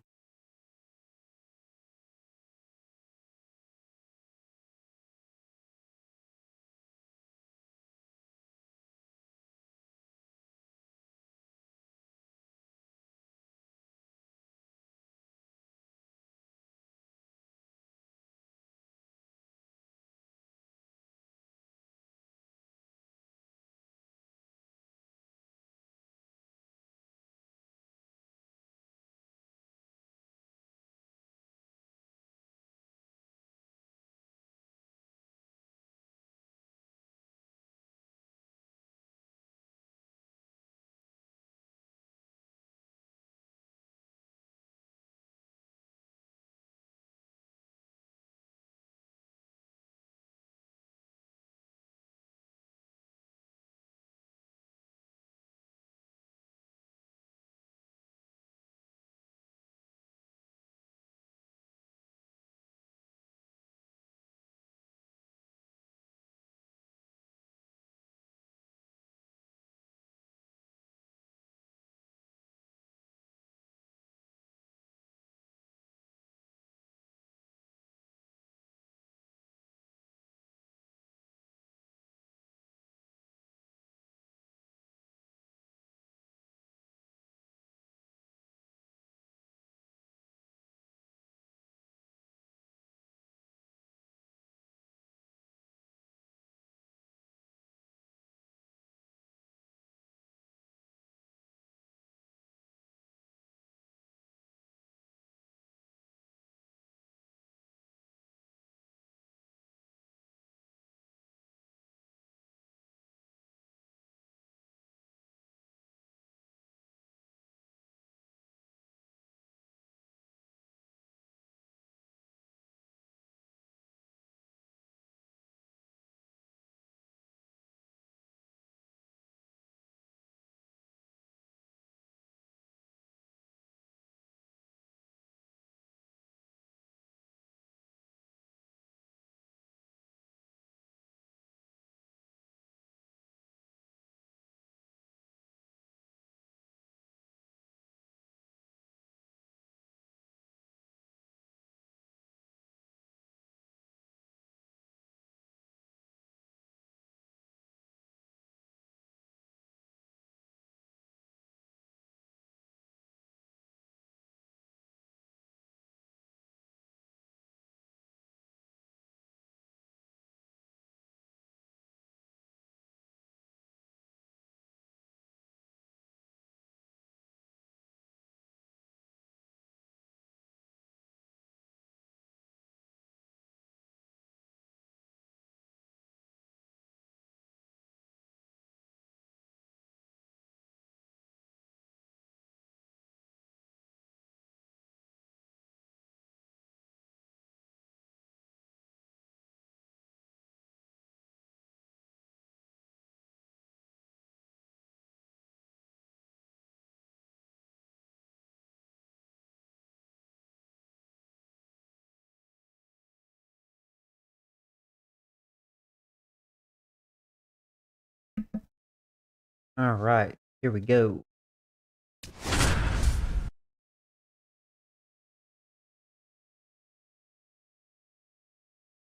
All right, here we go.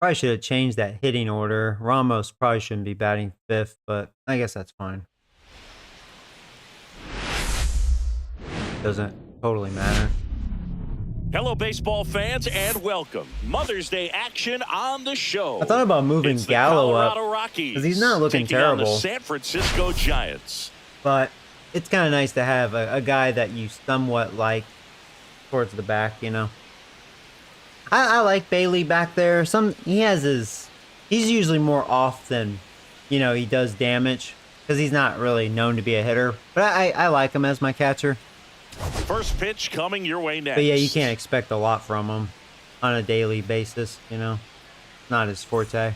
Probably should have changed that hitting order. Ramos probably shouldn't be batting 5th, but I guess that's fine. Doesn't totally matter. Hello, baseball fans, and welcome. Mother's Day action on the show. I thought about moving It's the Gallo up Colorado Rockies because he's not looking taking on the terrible. San Francisco Giants. But it's kind of nice to have a guy that you somewhat like towards the back, you know. I like Bailey back there. He's usually more off than, you know, he does damage because he's not really known to be a hitter. But I like him as my catcher. First pitch coming your way next. But yeah, you can't expect a lot from him on a daily basis, you know. Not his forte.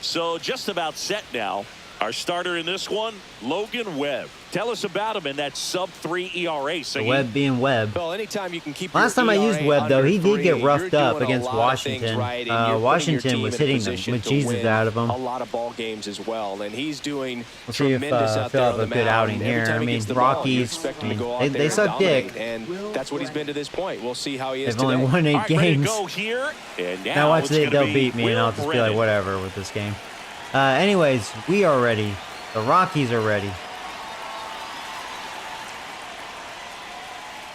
So just about set now. Our starter in this one, Logan Webb. Tell us about him in that sub-3 ERA. The Webb being Webb. Well, anytime you can keep Last time I used Webb, though, he did get roughed up against Washington. Washington was hitting the bejesus out of him. A lot of ball games as well, and he's doing We'll see if tremendous out he'll there have on a the good mound. outing Every here. time I he mean, gets the ball, you Rockies, expect I him to mean, go out they there and suck dominate, dick. and that's what he's been to this point. We'll see how he is They've only today. won 8 All right, ready to games. go here, and Now now watch it's they'll gonna be beat me, and I'll Will just be like, Brennan. whatever with this game. Anyways, we are ready. The Rockies are ready.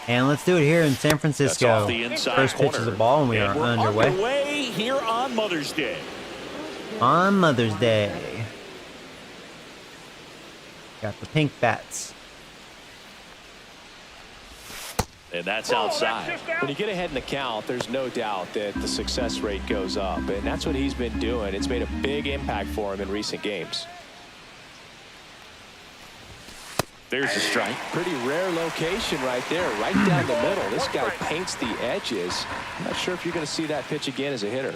And let's do it here in San That's Francisco. off the inside First pitch corner. is a ball, and we are we're underway. here on Mother's Day. On Mother's Day. Got the pink bats. And that's outside. When you get ahead in the count, there's no doubt that the success rate goes up, and that's what he's been doing. It's made a big impact for him in recent games. There's a strike. Pretty rare location right there, right down the middle. This guy paints the edges. I'm not sure if you're going to see that pitch again as a hitter.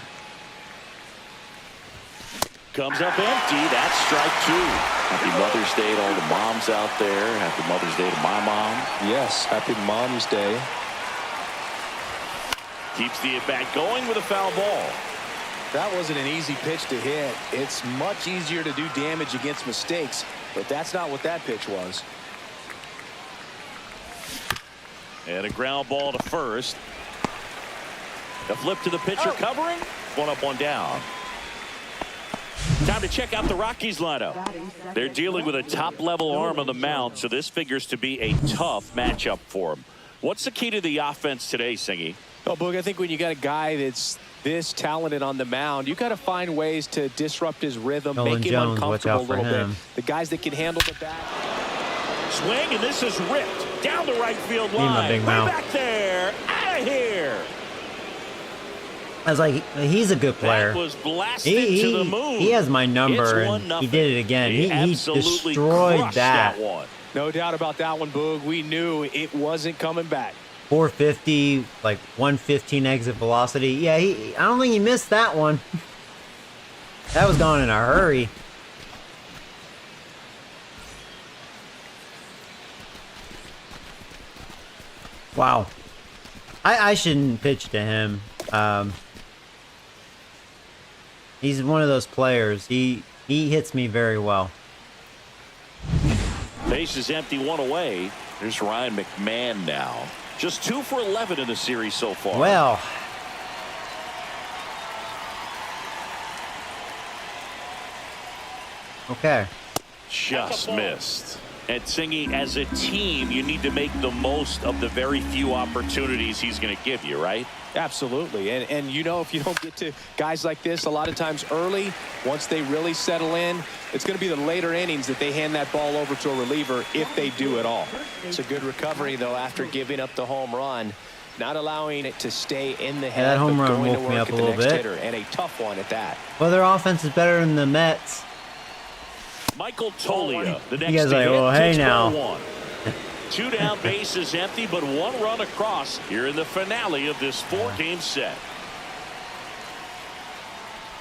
Comes up empty. That's strike 2. Happy Mother's Day to all the moms out there. Happy Mother's Day to my mom. Yes, happy Mom's Day. Keeps the at-bat going with a foul ball. That wasn't an easy pitch to hit. It's much easier to do damage against mistakes, but that's not what that pitch was. And a ground ball to first. A flip to the pitcher covering. One up, one down. Time to check out the Rockies lineup. They're dealing with a top-level arm on the mound, so this figures to be a tough matchup for them. What's the key to the offense today, Singy? Well, Boog, I think when you got a guy that's this talented on the mound, you got to find ways to disrupt his rhythm, Nolan make him Jones, watch uncomfortable out for a little him. bit. The guys that can handle the bat. Swing, and this is ripped down the right field Need my line. big Way mouth. back there. Out of here. I was like, he's a good player. That was blasted to the moon. He has my number, It's and 1-0. he did it again. He absolutely destroyed crushed that. one. No doubt about that one, Boog. We knew it wasn't coming back. 450, like 115 exit velocity. Yeah, I don't think he missed that one. That was gone in a hurry. Wow. I shouldn't pitch to him. He's one of those players. He hits me very well. Base is empty, one away. There's Ryan McMahon now. Just 2 for 11 in the series so far. Well. Okay. Just missed. And Singy, as a team, you need to make the most of the very few opportunities he's going to give you, right? Absolutely. And you know, if you don't get to guys like this a lot of times early, once they really settle in, it's going to be the later innings that they hand that ball over to a reliever if they do at all. It's a good recovery, though, after giving up the home run, not allowing it to stay in the head. that home but run going to woke me work up at a the little next bit. hitter, and a tough one at that. Well, their offense is better than the Mets. Michael Tolia, the next You guys to are like, hit, well, hey takes now. ball 1. 2 down, base is empty, but 1 run across here in the finale of this 4-game set.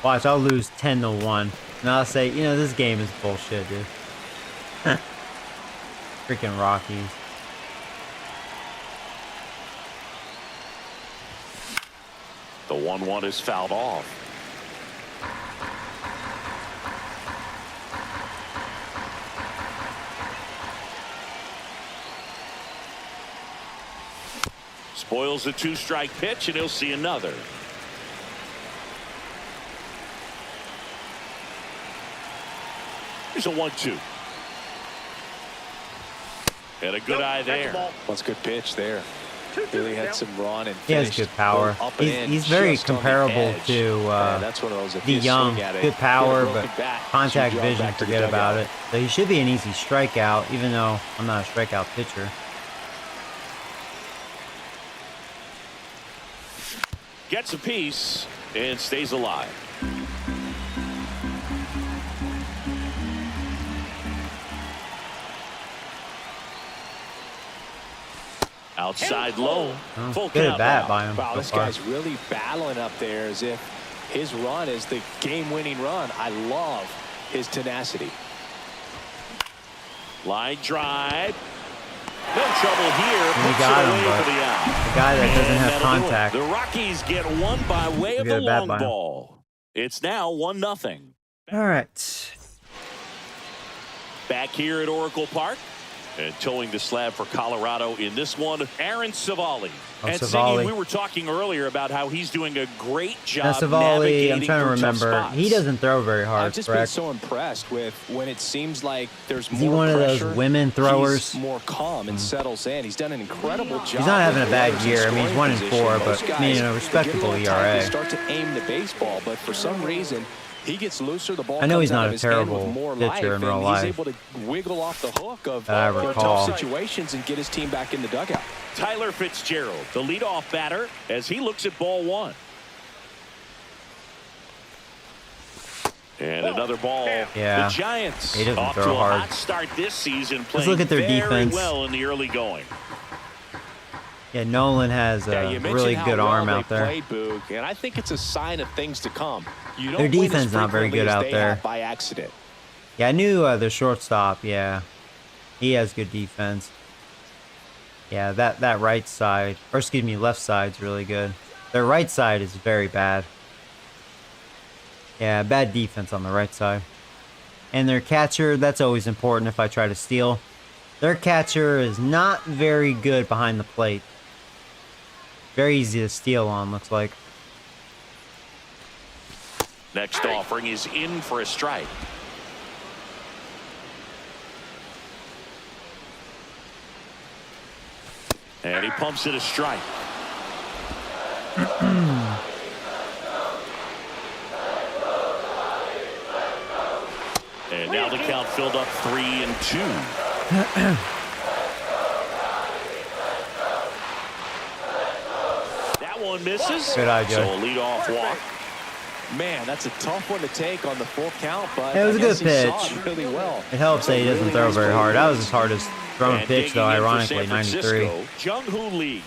Watch, I'll lose 10-1. And I'll say, you know, this game is bullshit, dude. Freaking Rockies. The 1-1 is fouled off. Boils the 2-strike pitch, and he'll see another. Here's a 1-2. And a good eye there. That's a good pitch there. Really had some run and he has good power. He's very comparable to that's one of those, the young. Good power, but contact vision, forget about it. So he should be an easy strikeout, even though I'm not a strikeout pitcher. Gets a piece and stays alive. Outside low. Full good count at bat now. by him. Wow, so this far. guy's really battling up there as if his run is the game-winning run. I love his tenacity. Line drive. No trouble here. And he Puts got it him, away but for the out. the guy that doesn't And have that'll do it. contact. The Rockies get one by way of Good the at bat long by him. ball. It's now 1-0. All right. Back here at Oracle Park. And towing the slab for Colorado in this one, Aaron Savali. And Siggy, we were talking earlier about how he's doing a great job. Now, Savali, I'm navigating trying to through tough remember. spots. He doesn't throw very hard, I've just been correct? so impressed with when it seems like there's more Is he one of those pressure, women throwers? he's more calm and settles in. He's done an incredible job. He's not having a bad with year. I mean, he's 1-4, scoring but position. I mean, a Most respectable guys, they get a little tight, ERA. they start to aim the baseball, but for some reason, he gets looser. The ball I know comes he's out not of a his hand terrible with more pitcher life, in real and life. he's able to wiggle off the hook of That I recall. tough situations and get his team back in the dugout. Tyler Fitzgerald, the leadoff batter, as he looks at ball one. And another ball. Yeah. The Giants He doesn't off throw to a hard. hot start this season, Let's look playing at their very defense. well in the early going. Yeah, Nolan has Yeah, a you mentioned really how good well arm they out there. played, Boog, and I think it's a sign of things to come. You don't Their win as defense not very frequently good as out they there. have by accident. Yeah, I knew the shortstop. Yeah, he has good defense. Yeah, that right side, or excuse me, left side's really good. Their right side is very bad. Yeah, bad defense on the right side. And their catcher, that's always important if I try to steal. Their catcher is not very good behind the plate. Very easy to steal on, looks like. Next offering is in for a strike. And he pumps it a strike. And now the count filled up 3-2. That one misses. Good eye, So Joe. a leadoff walk. Man, that's a tough one to take on the full count, but It was I a guess good he saw pitch. it really well. It helps that he doesn't throw very hard. That was his hardest thrown And pitch, though, digging in for ironically, San 93. Francisco, Jung-Hoo Lee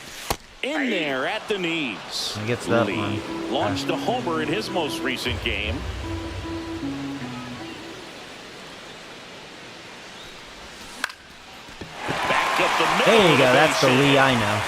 in there at the knees. He gets that Lee one. launched a homer in his most recent game. Back up the middle. There you of go. the That's the base hit. Lee I know.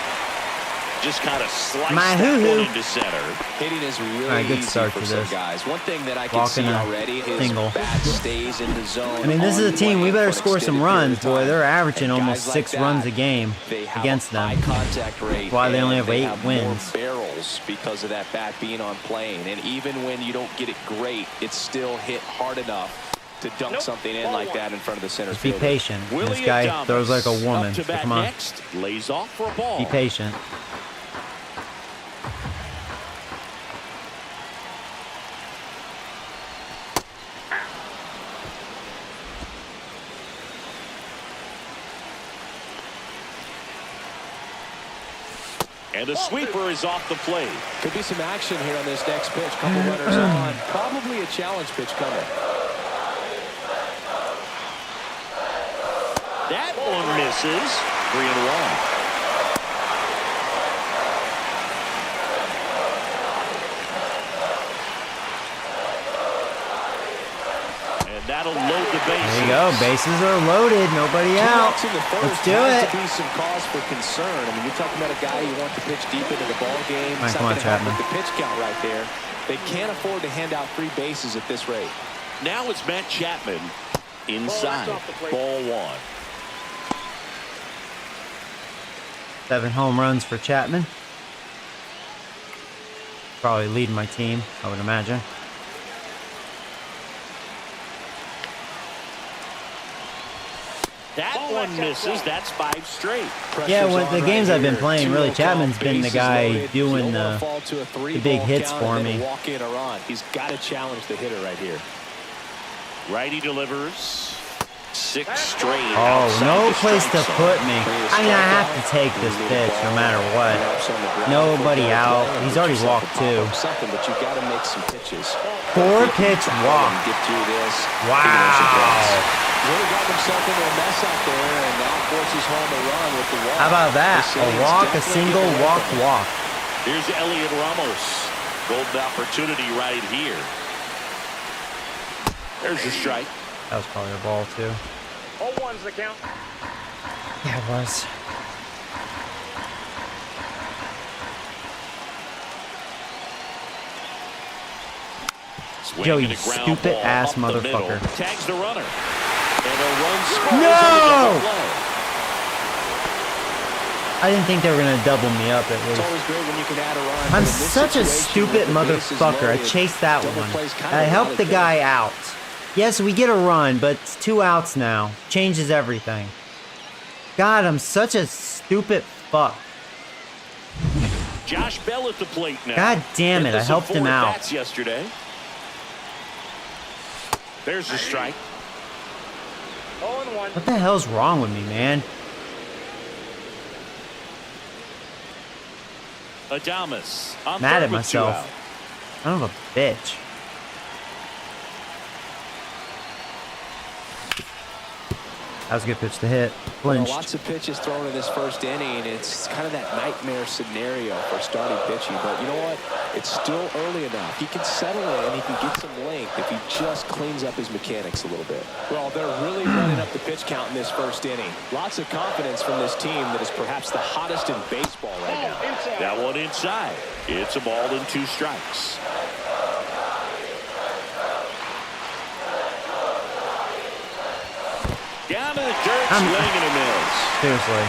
Just kind of sliced My that hoo-hoo. one into center. Hitting is really All right, good easy start for to some this. guys. One thing that I can Walking see a already is single. bat stays in the zone. I mean, this all is a the team. way We better for an score some extended runs, period of boy. time. They're averaging And almost guys 6 like runs that, a game they have against a them. high contact rate. That's why they only and have 8 have wins. More barrels because of that bat being on plane. And even when you don't get it great, it's still hit hard enough to dunk something in like that in front of the center Just be fielder. patient. This Willie guy Adames throws like a woman. Up to So bat come on. next, lays off for a ball. Be patient. And the sweeper is off the plate. Could be some action here on this next pitch. Couple runners on. Probably a challenge pitch coming. That one misses. 3-1. And that'll load the bases. There you go. Bases are loaded. Nobody out. Two outs in the first Let's do has it. to be some cause for concern. I mean, you're talking about a guy you want to pitch deep into the ball game. All right, It's come on, not gonna help Chapman. with the pitch count right there. They can't afford to hand out 3 bases at this rate. Now it's Matt Chapman inside. Ball one. 7 home runs for Chapman. Probably leading my team, I would imagine. That one misses. That's 5 straight. Yeah, with the games I've been playing, really, Chapman's been the guy doing the big hits for me. Walk in or on. He's got to challenge the hitter right here. Righty delivers. 6 straight. Oh, no place to put me. I mean, I have to take this pitch no matter what. Nobody out. He's already walked 2. Something, but you got to make some pitches. 4-pitch walk. Get through this. Wow. Really got himself into a mess out there, and now forces home a run with the walk. How about that? A walk, a single, walk. Here's Elliot Ramos. Golden opportunity right here. There's your strike. That was probably a ball, too. 0-1's the count. Yeah, it was. Joe, you stupid ass motherfucker. Tags the runner. And a run scores. No! I didn't think they were going to double me up at least. It's always great when you can add a run. I'm such a stupid motherfucker. I chased that one. I helped the guy out. Yes, we get a run, but it's 2 outs now. Changes everything. God, I'm such a stupid fuck. Josh Bell at the plate now. God damn it, I helped him out. Yesterday. There's the strike. 0-1. What the hell's wrong with me, man? Adames. Mad at myself. Son of a bitch. That was a good pitch to hit. Flinched. Lots of pitches thrown in this first inning. It's kind of that nightmare scenario for starting pitching. But you know what? It's still early enough. He can settle in and he can get some length if he just cleans up his mechanics a little bit. Well, they're really running up the pitch count in this first inning. Lots of confidence from this team that is perhaps the hottest in baseball right now. That one inside. It's a ball and 2 strikes. Down to the dirt, swing and a miss. Seriously.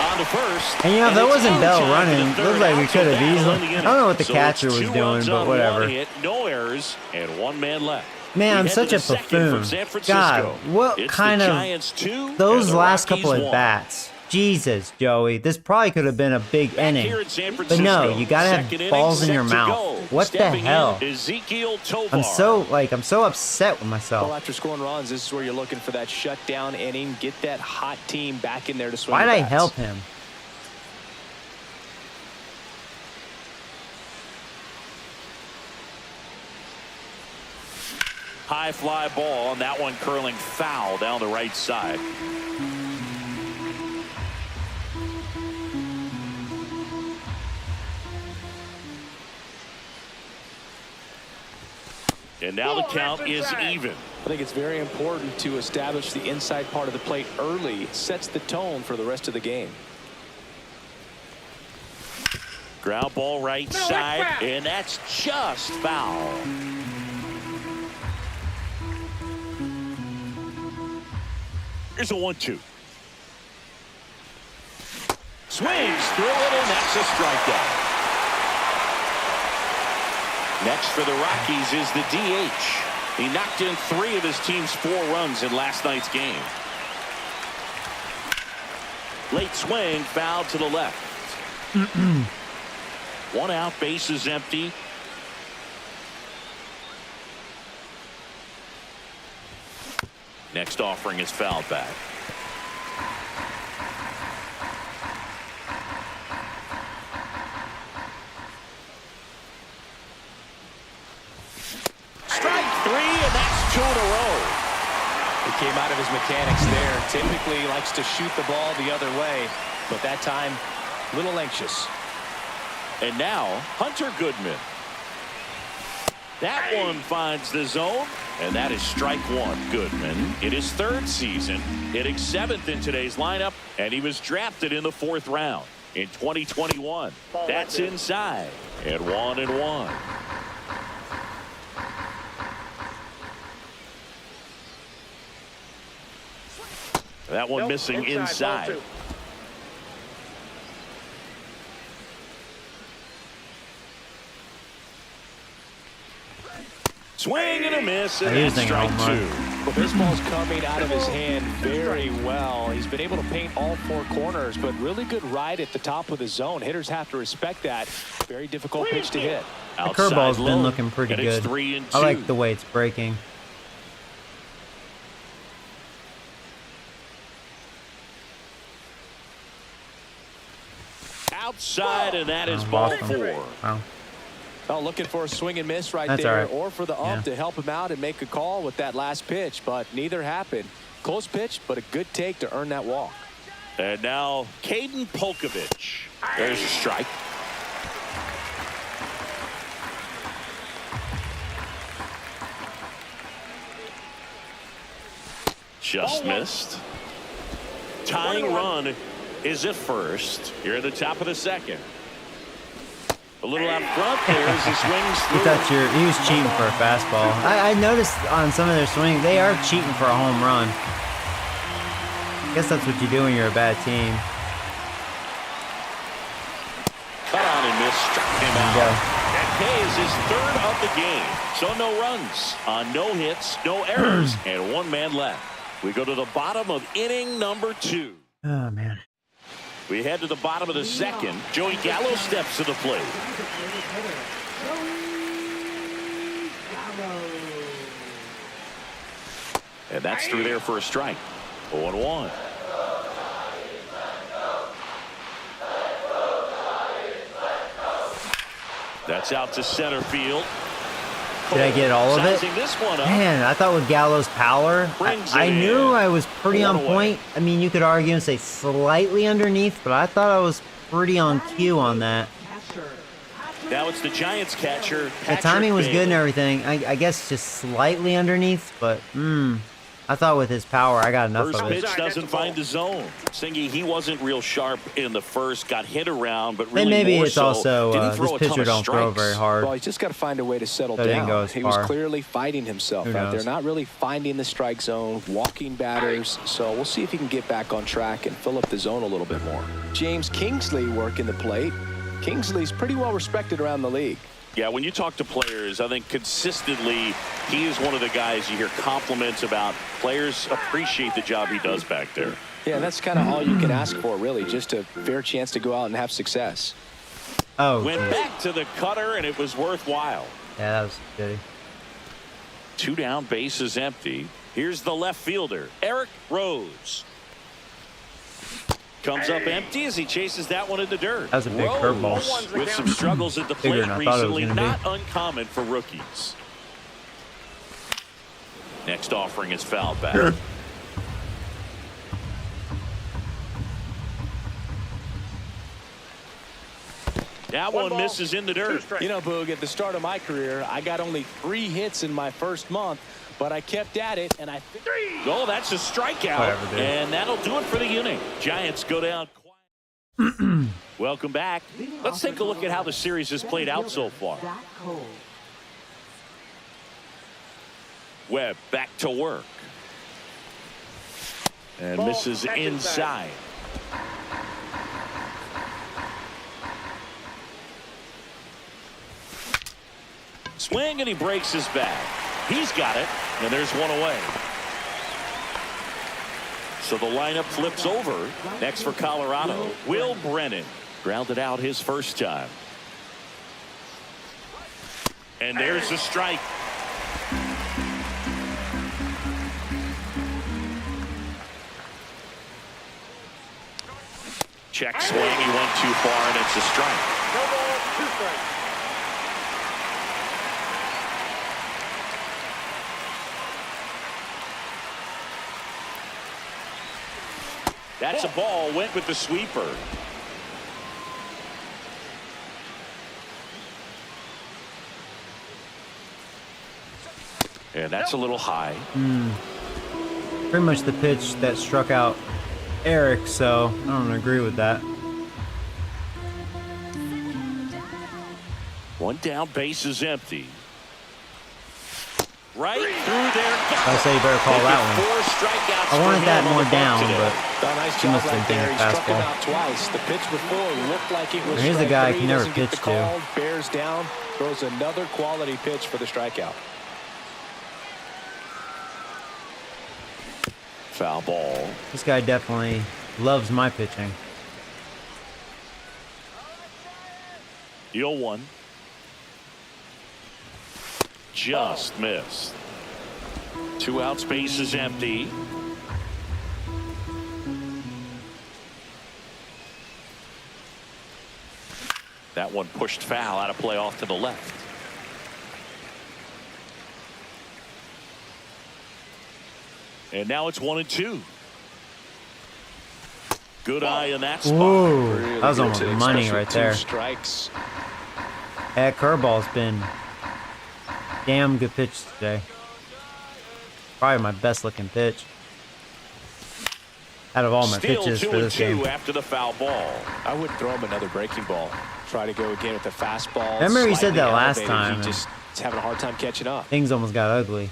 On to first. And you know, if that wasn't Bell running, it looked like we could have easily. I don't know what the catcher was doing, but whatever. Hit, no errors, and 1 man left. Man, I'm such a buffoon. God, what kind of those last couple at bats? Jesus, Joey, this probably could have been a big inning. But no, you gotta have balls in your mouth. What the hell? I'm so upset with myself. Well, after scoring runs, this is where you're looking for that shutdown inning. Get that hot team back in there to swing. Why'd I help him? High fly ball, and that one curling foul down the right side. And now the count is even. I think it's very important to establish the inside part of the plate early. It sets the tone for the rest of the game. Ground ball right side, and that's just foul. Here's a 1-2. Swings through it, and that's a strikeout. Next for the Rockies is the DH. He knocked in 3 of his team's 4 runs in last night's game. Late swing, foul to the left. 1 out, base is empty. Next offering is fouled back. Came out of his mechanics there. Typically likes to shoot the ball the other way, but that time a little anxious. And now Hunter Goodman. That one finds the zone, and that is strike 1. Goodman in his 3rd season, hitting 7th in today's lineup, and he was drafted in the 4th round in 2021. That's inside, and 1-1. That one missing inside. Swing and a miss, and He's that's thinking strike home run. 2. Well, this ball's coming out of his hand very well. He's been able to paint all 4 corners, but really good ride at the top of the zone. Hitters have to respect that. Very difficult pitch to hit. The curveball's been looking pretty and it's good. 3-2. I like the way it's breaking. Outside, and that is Oh, ball Boston. 4. Wow. Oh, looking for a swing and miss right That's there, all right. or for the ump to help him out and make a call with that last pitch, but neither happened. Close pitch, but a good take to earn that walk. And now Caden Polkovich. There's a strike. Just missed. Tying run is at first. Here at the top of the second. A little out front there as he swings He through. thought he was cheating for a fastball. I noticed on some of their swing, they are cheating for a home run. I guess that's what you do when you're a bad team. Cut on and missed. Struck him There out. you go. That pays his 3rd of the game. So no runs on no hits, no errors, and 1 man left. We go to the bottom of inning number 2. Oh, man. We head to the bottom of the second. Joey Gallo steps to the plate. And that's through there for a strike. 0-1. That's out to center field. Did I get all of it? Sizing this one up. Man, I thought with Gallo's power, Brings I it knew in. I was pretty on One away. point. I mean, you could argue and say slightly underneath, but I thought I was pretty on cue on that. Now it's the Giants catcher. The Patrick timing was good and Bailey. everything. I guess just slightly underneath, but I thought with his power, I got enough First of it. pitch doesn't find the zone. Singy, he wasn't real sharp in the first. Got hit around, but really And maybe more it's so, also didn't throw this a ton pitcher of don't throw strikes. very hard. Well, he's just got to find a way to settle So it didn't down. go as He was far. clearly fighting himself Who out there, knows? not really finding the strike zone, walking batters. So we'll see if he can get back on track and fill up the zone a little bit more. James Kingsley working the plate. Kingsley's pretty well respected around the league. Yeah, when you talk to players, I think consistently he is one of the guys you hear compliments about. Players appreciate the job he does back there. Yeah, that's kind of all you can ask for, really, just a fair chance to go out and have success. Oh, Went geez. back to the cutter, and it was worthwhile. Yeah, that was good. 2 down, bases empty. Here's the left fielder, Eric Rose. Comes up empty as he chases that one in the dirt. That was a big curveball. With some struggles at the Bigger plate than I thought it was recently, gonna be. not uncommon for rookies. Next offering is fouled back. That one ball, misses in the 2 dirt. strikes. You know, Boog, at the start of my career, I got only 3 hits in my first month, but I kept at it, and I think Oh, that's a strikeout. Whatever, dude. And that'll do it for the inning. Giants go down quiet. Welcome back. Let's take a look at how the series has played out so far. Webb back to work. And Ball, misses catch inside. Swing, and he breaks his back. He's got it, and there's one away. So the lineup flips over. Next for Colorado, Will Brennan. Grounded out his first time. And there's the strike. Check swing, he went too far, and it's a strike. No ball, 2 strikes. That's a ball, went with the sweeper. And that's a little high. Pretty much the pitch that struck out Eric, so I don't agree with that. One down, base is empty. Right through there. I say you better call that one. 4 strikeouts. I wanted for that him on more the down, bunt today. but nice he job must have right been there. a He struck him fastball. out twice. The pitch before looked like it was Here's the strike guy I 3. can never Doesn't get pitch the to. call, bears down, throws another quality pitch for the strikeout. Foul ball. This guy definitely loves my pitching. 0-1. Just missed. 2 outs, base is empty. That one pushed foul, out of play off to the left. And now it's 1-2. Good eye in that spot. Ooh, Really that was good almost today, money especially right 2 there. strikes. That curveball's been damn good pitch today. Probably my best looking pitch out of all my Still pitches for this 2-2 game. after the foul ball. I would throw him another breaking ball. Try to go again with the fastball. Remember you said slightly that last elevated. time, He just is having a hard time catching up. Things almost got ugly.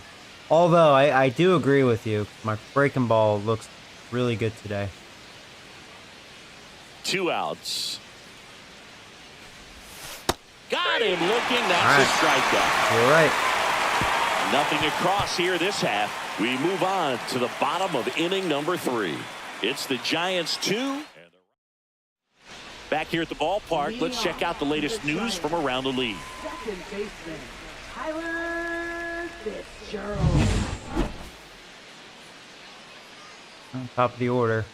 Although I do agree with you. My breaking ball looks really good today. 2 outs. Got him looking. That's All a right. strikeout. You're right. Nothing across here this half. We move on to the bottom of inning number 3. It's the Giants 2. Back here at the ballpark, let's check out the latest news from around the league. Second baseman, Tyler Fitzgerald. Top of the order.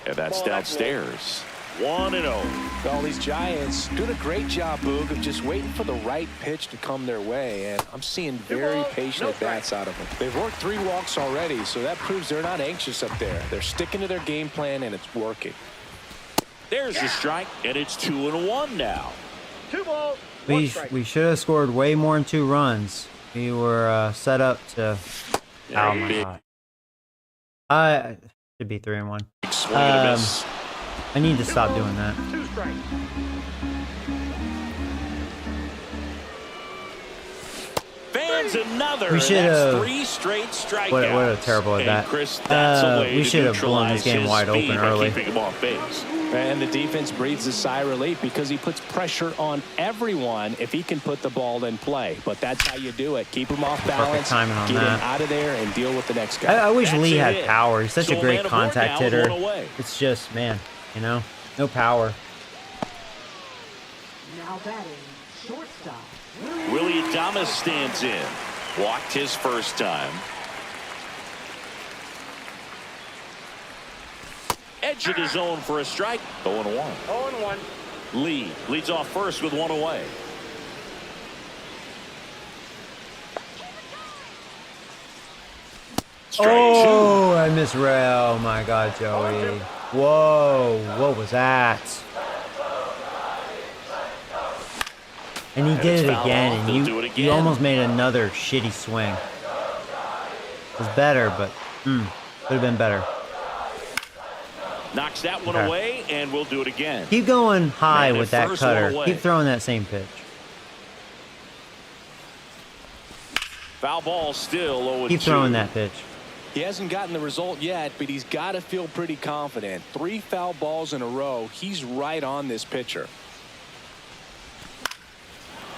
And that's downstairs. 1-0. All these Giants doing a great job, Boog, of just waiting for the right pitch to come their way, and I'm seeing very patient at-bats out of them. They've worked 3 walks already, so that proves they're not anxious up there. They're sticking to their game plan, and it's working. There's the strike, and it's 2-1 now. 2 balls, 1 We strike. should have scored way more than 2 runs. We were set up to. Oh my Big god. Should be 3-1. swing and a miss. I need to stop doing that. 2 strikes. Fans another. We should That's have- 3 straight strikeouts. What a terrible at And bat. Chris, that's a way We to should have blown this neutralize game his wide speed open by early. keeping him off base. And the defense breathes a sigh of relief because he puts pressure on everyone if he can put the ball in play. But that's how you do it. Keep him off balance, timing on get that. him out of there, and deal with the next guy. I wish That's Lee a had hit. power. He's such So a a great man aboard contact now with hitter. 1 away. It's just, man, no power. Now batting, shortstop. Willie Adames stands in. Walked his first time. Edge of the zone for a strike. 0-1. 0-1. Lee leads off first with 1 away. Strike 2. Oh, I missed rail. Oh my God, Joey. Whoa, what was that? And he did it's it fouled again, off. and He'll you do it again. you almost made another shitty swing. It was better, but could have been better. Knocks that one Okay. away, and we'll do it again. Keep going high Man at with that first, one cutter. away. Keep throwing that same pitch. Foul ball still 0-2. Keep throwing that pitch. He hasn't gotten the result yet, but he's got to feel pretty confident. 3 foul balls in a row. He's right on this pitcher.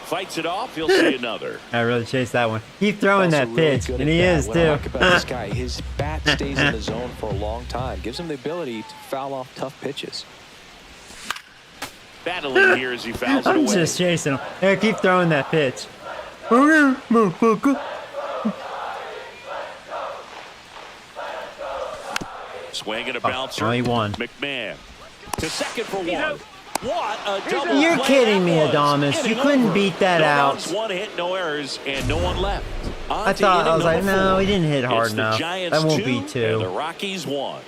Fights it off. He'll see another. I really chased that one. Keep throwing Also that really pitch, good and at he bat. is What I too. like about this guy, his bat stays in the zone for a long time. Gives him the ability to foul off tough pitches. Battling here as he fouls it I'm away. just chasing him. Hey, keep throwing that pitch. Okay, motherfucker. Swing and a bouncer. only one. McMahon to second for 1. What a double You're play kidding me, that was. Adames. You Inning couldn't over. beat that No out. runs, 1 hit, no errors, and no one left. On I to thought, I inning was like, number no, 4. he didn't hit hard It's the enough. Giants That won't 2 be and 2. the Rockies 1.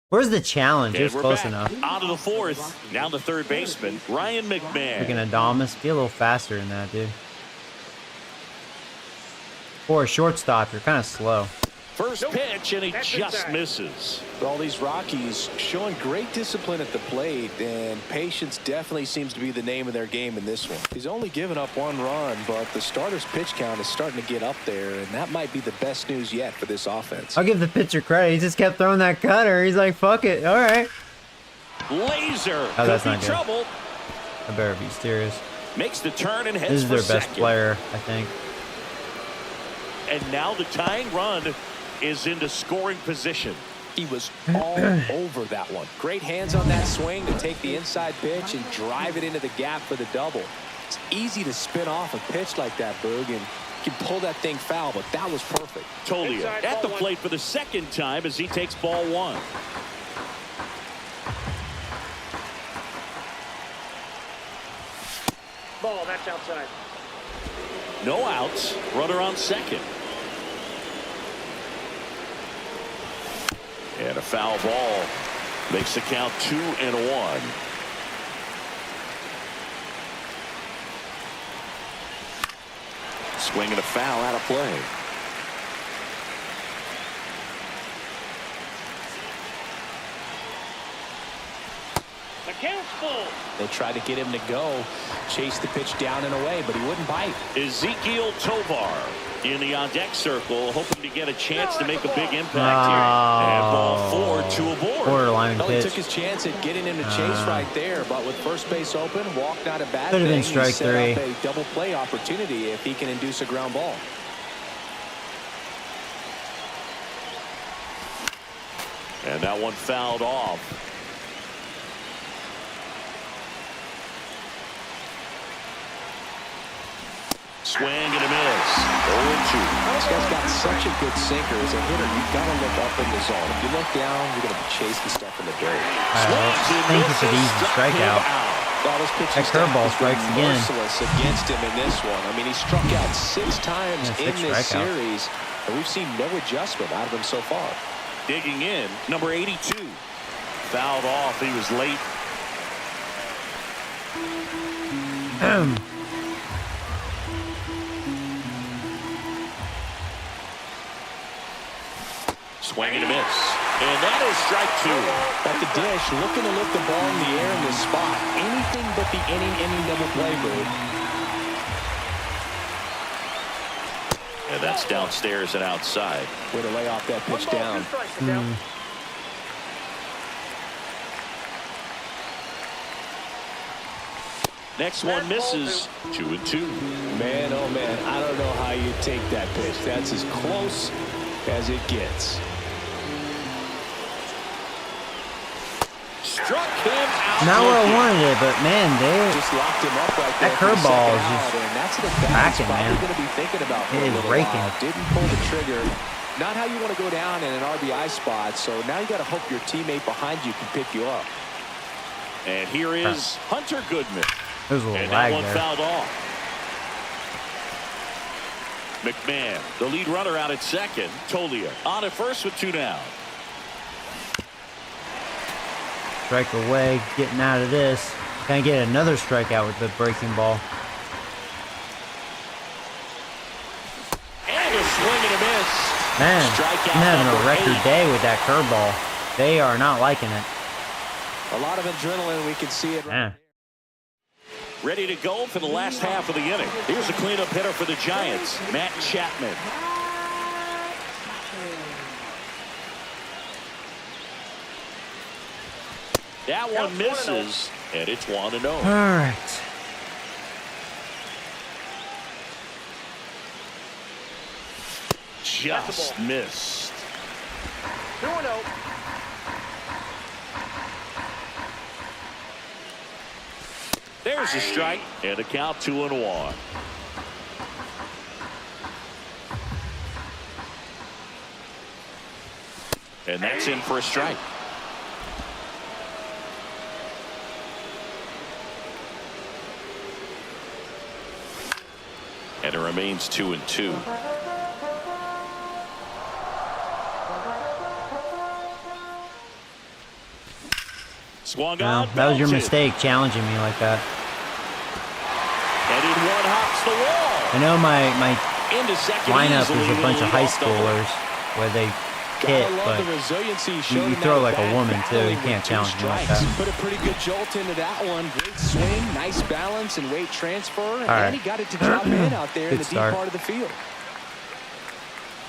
Where's the challenge? It was And we're close back enough. out of the 4th. Now the third baseman, Ryan McMahon. Freaking Adames, be a little faster than that, dude. For a shortstop, you're kind of slow. First pitch, and he That's just inside. misses. All these Rockies showing great discipline at the plate, and patience definitely seems to be the name of their game in this one. He's only given up 1 run, but the starter's pitch count is starting to get up there, and that might be the best news yet for this offense. I'll give the pitcher credit. He just kept throwing that cutter. He's like, fuck it. All right. Laser. Oh, that's Could be not good. trouble. I better be serious. Makes the turn and heads This is for their best second. player, I think. and now the tying run is into scoring position. He was all over that one. Great hands on that swing to take the inside pitch and drive it into the gap for the double. It's easy to spin off a pitch like that, Boog, and you can pull that thing foul, but that was perfect. Tolia at the plate for the second time as he takes ball one. Ball, that's outside. No outs. Runner on second. And a foul ball makes the count 2-1. Swing and a foul out of play. The count's full. They tried to get him to go, chase the pitch down and away, but he wouldn't bite. Ezekiel Tovar in the on-deck circle, hoping to get a chance to make a big impact here. And ball 4 to a board. Borderline Well, he pitch. took his chance at getting him to chase right there, but with first base open, walk not a bad Could have thing. been strike He set three. up a double play opportunity if he can induce a ground ball. And that one fouled off. Swing and a miss. 0-2. This guy's got such a good sinker. As a hitter, you've got to look up in the zone. If you look down, you're going to be chasing stuff in the dirt. Thank you for the easy strikeout. Well, this pitching That curveball staff has been strikes again. merciless against him in this one. I mean, he struck out 6 times Yeah, in 6 this strikeouts. series, and we've seen no adjustment out of him so far. Digging in, number 82. Fouled off. He was late. Swing and a miss. And that is strike 2. At the dish, looking to lift the ball in the air in this spot. Anything but the inning double play move. And that's downstairs and outside. Way to lay off that pitch down. Next one misses. 2-2. Man, oh man, I don't know how you take that pitch. That's as close as it gets. Struck him out. Not where I wanted it, but man, Just locked him up right there. that for the curveball second is just out, and that's an at-bat cracking, he's probably man. going to be thinking about for It a is little raking. while. Didn't pull the trigger. Not how you want to go down in an RBI spot. So now you got to hope your teammate behind you can pick you up. And here is Hunter Goodman. there's a little And lag that one there. fouled off. McMahon, the lead runner out at second. Tolia on at first with 2 down. Strike away, getting out of this. Can I get another strikeout with the breaking ball? And a swing and a miss. Man, Strikeout I'm having number a record 8. day with that curveball. They are not liking it. A lot of adrenaline. We can see it right Yeah. there. Ready to go for the last half of the inning. Here's a cleanup hitter for the Giants, Matt Chapman. That one misses, and it's 1-0. All right. Just missed. 2-0. There's a strike, and a count 2-1. And that's in for a strike. And it remains 2-2. Swung Well, out. that was your belted. mistake, challenging me like that. And in one hops the wall. I know my Into second lineup easily is a with bunch of high leadoff double. schoolers where they hit, Gotta love but the resiliency you shown in throw that like a bat, woman, too. You battling can't with 2 challenge me like strikes. that. He put a pretty good jolt into that one. Great swing, nice balance and weight transfer, and right. he got it to drop in out there in Good the deep start. part of the field.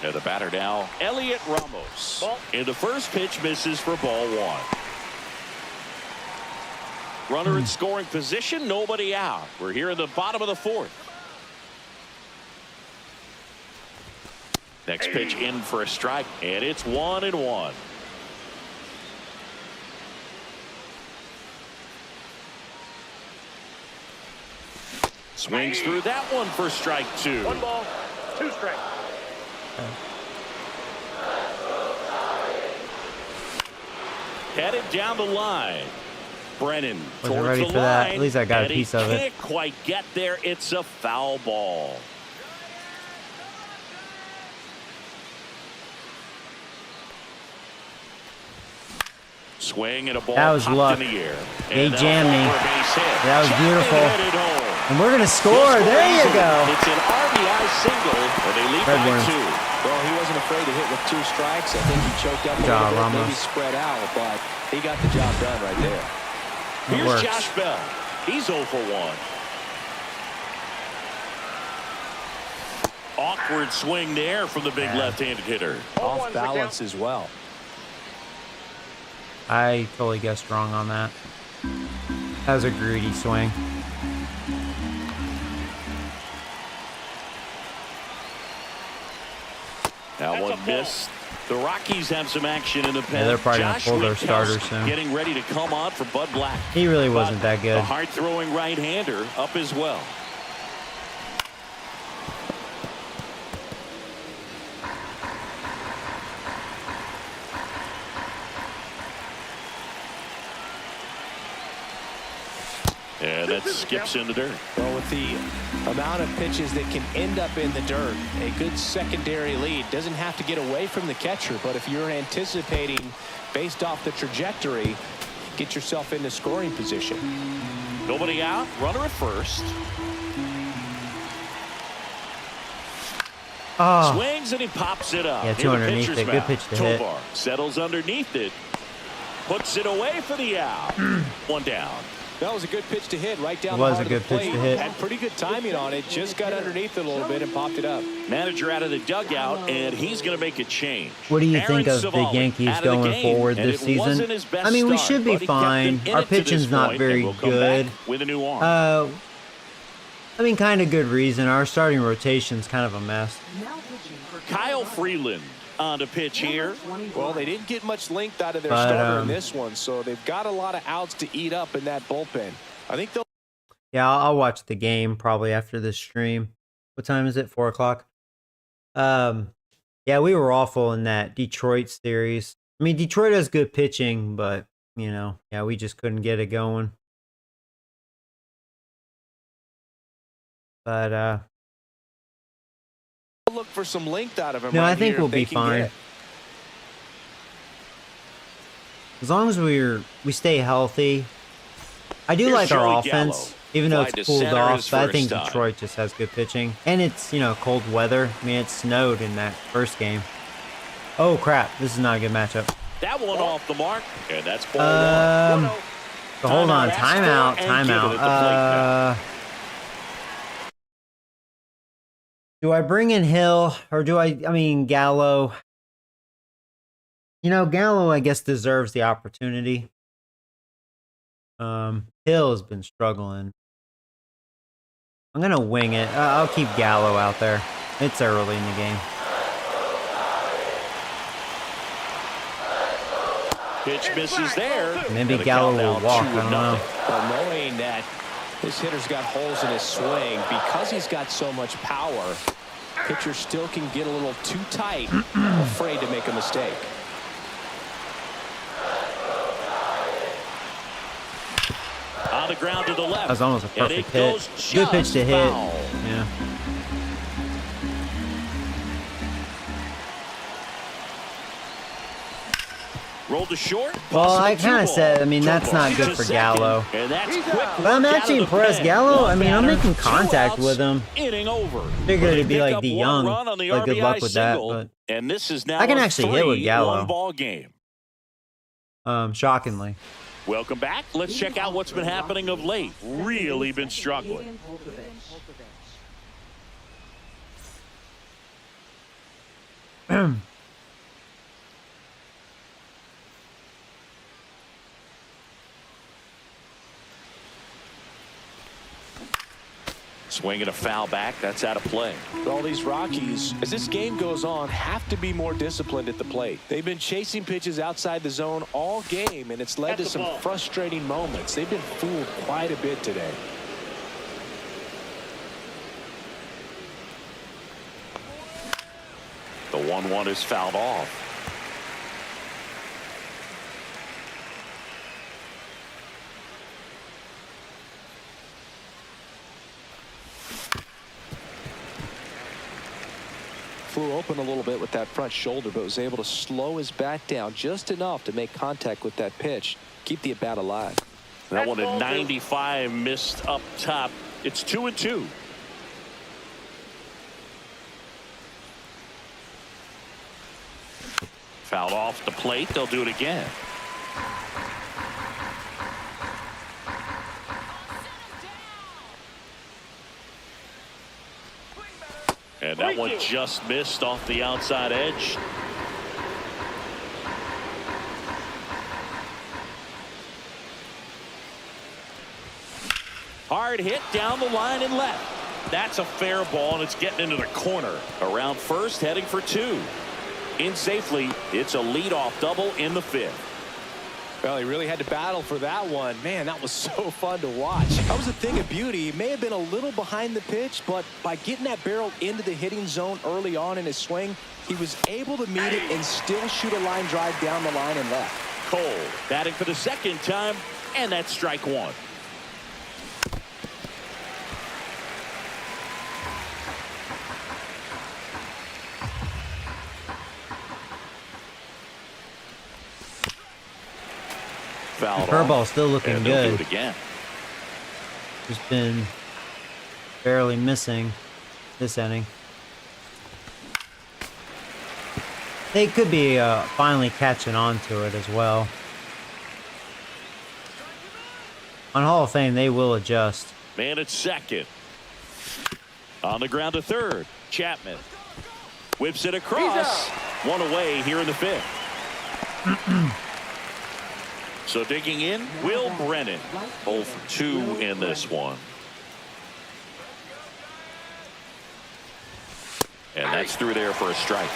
And the batter now, Elliot Ramos. And the first pitch misses for ball 1. Runner in scoring position, nobody out. We're here in the bottom of the 4th. Next pitch in for a strike, and it's 1-1. Swings through that one for strike 2. 1 ball, 2 strikes. Headed down the line. Brennan Wasn't towards ready the for that. line, At least I got a and piece he of it. can't quite get there. It's a foul ball. Swing and a ball That was popped luck. in the air. They And jammed me. for a base hit. That was Chapman beautiful. headed home. And we're going to score. He'll There you easily. go. It's an RBI single, and they lead Red by Worms. 2. Well, he wasn't afraid to hit with 2 strikes. I think he choked up a Good job, little bit, Ramos. maybe spread out, but he got the job done right there. It Here's works. Josh Bell. He's 0 for 1. Awkward swing there from the big Yeah. left-handed hitter. Off balance as well. I totally guessed wrong on that. That was a greedy swing. That That's one a ball. missed. The Rockies have some action in the pen. they're probably gonna Josh pull their Winkowski starter soon. getting ready to come on for Bud Black. He really But wasn't that good. The hard-throwing right-hander up as well. And that skips in the dirt. Well, with the amount of pitches that can end up in the dirt, a good secondary lead doesn't have to get away from the catcher, but if you're anticipating based off the trajectory, get yourself into scoring position. Nobody out. Runner at first. Oh, Swings and he pops it up. Yeah, Into two underneath pitcher's it. Good mound. pitch to hit. Tovar settles underneath it. Puts it away for the out. One down. That was a good pitch to hit right down It the was heart a of good the pitch plate. to hit. Had pretty good timing on it. Just got underneath it a little bit and popped it up. Manager out of the dugout, and he's going to make a change. what do you Aaron think of the Savali Yankees out of the going game, forward and this it wasn't season? his best I mean, we start, should be but he kept fine. them in Our it to this pitching's not point, very and we'll come good. back with a new arm. I mean, kind of good reason. Our starting rotation's kind of a mess. Now pitching for Kyle Freeland on the pitch here. Well, they didn't get much length out of their But, starter in this one, so they've got a lot of outs to eat up in that bullpen. I think they'll Yeah, I'll watch the game probably after this stream. What time is it? 4 o'clock. Yeah, we were awful in that Detroit series. I mean, Detroit has good pitching, but yeah, we just couldn't get it going. But look for some length out of him. no, right I think here we'll if they be can fine. get it. As long as we stay healthy. I do Here's like our Joey offense, Gallo. even though Fly it's to cooled center off. his But I first think time. Detroit just has good pitching, and it's cold weather. I mean, it snowed in that first game. Oh crap! This is not a good matchup. That one off the mark, and that's ball Um, one. So hold on, Timeout, timeout, and give it at the plate now. timeout. Do I bring in Hill or do I mean Gallo? Gallo I guess deserves the opportunity. Hill has been struggling. I'm gonna wing it. I'll keep Gallo out there. It's early in the game. Pitch misses there. Maybe And the Gallo count now will walk. I 2-0. don't know. But knowing that this hitter's got holes in his swing, because he's got so much power, pitcher still can get a little too tight, afraid to make a mistake. On the ground to the left. That was almost a And it perfect hit. goes Good pitch just to hit. foul. Yeah. Rolled to short. Well, I Possible kind of two said, ball. I mean, that's not good To for second, Gallo. And that's quick But I'm work out actually of the impressed. pen. Gallo, One I mean, I'm batter, making 2 contact outs, with him. Inning over. Figured it'd They be pick like up the one young. run on the Like, good RBI luck with that. single, But and this is now I can a actually hit with 3-1 Gallo. ball game. Shockingly. Welcome back. Let's check out what's been happening of late. Really been struggling. Swing and a foul back. That's out of play. But all these Rockies, as this game goes on, have to be more disciplined at the plate. They've been chasing pitches outside the zone all game, and it's led to some frustrating moments. They've been fooled quite a bit today. The 1-1 is fouled off. Flew open a little bit with that front shoulder, but was able to slow his bat down just enough to make contact with that pitch, keep the at-bat alive. That one at 95 missed up top. It's 2-2. Fouled off the plate. They'll do it again. And that one just missed off the outside edge. Hard hit down the line and left. That's a fair ball, and it's getting into the corner. Around first, heading for 2. In safely, it's a leadoff double in the 5th. Well, he really had to battle for that one. Man, that was so fun to watch. That was a thing of beauty. He may have been a little behind the pitch, but by getting that barrel into the hitting zone early on in his swing, he was able to meet it and still shoot a line drive down the line and left. Cole batting for the second time, and that's strike 1. Curveball still looking good. Do it again. Just been barely missing this inning. They could be finally catching on to it as well. On Hall of Fame, they will adjust. Man at second. On the ground to third. Chapman whips it across. One away here in the 5th. So digging in, Will Brennan. 0 for 2 in this one. And that's through there for a strike.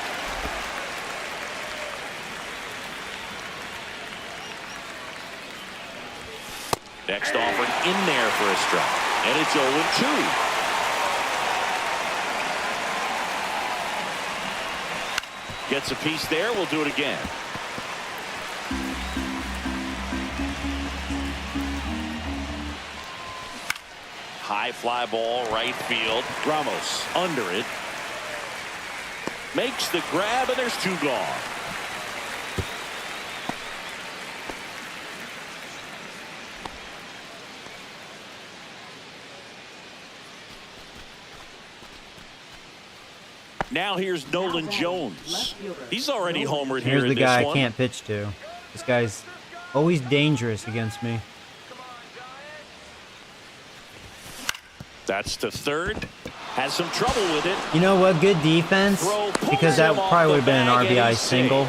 Next offering in there for a strike. And it's 0-2. Gets a piece there. We'll do it again. High fly ball, right field. Ramos under it. Makes the grab, and there's 2 gone. Now here's Nolan Jones. He's already homered here in this one. Here's the guy I can't pitch to. This guy's always dangerous against me. That's to third. Has some trouble with it. You know what? Good defense, because that probably would have been an RBI single.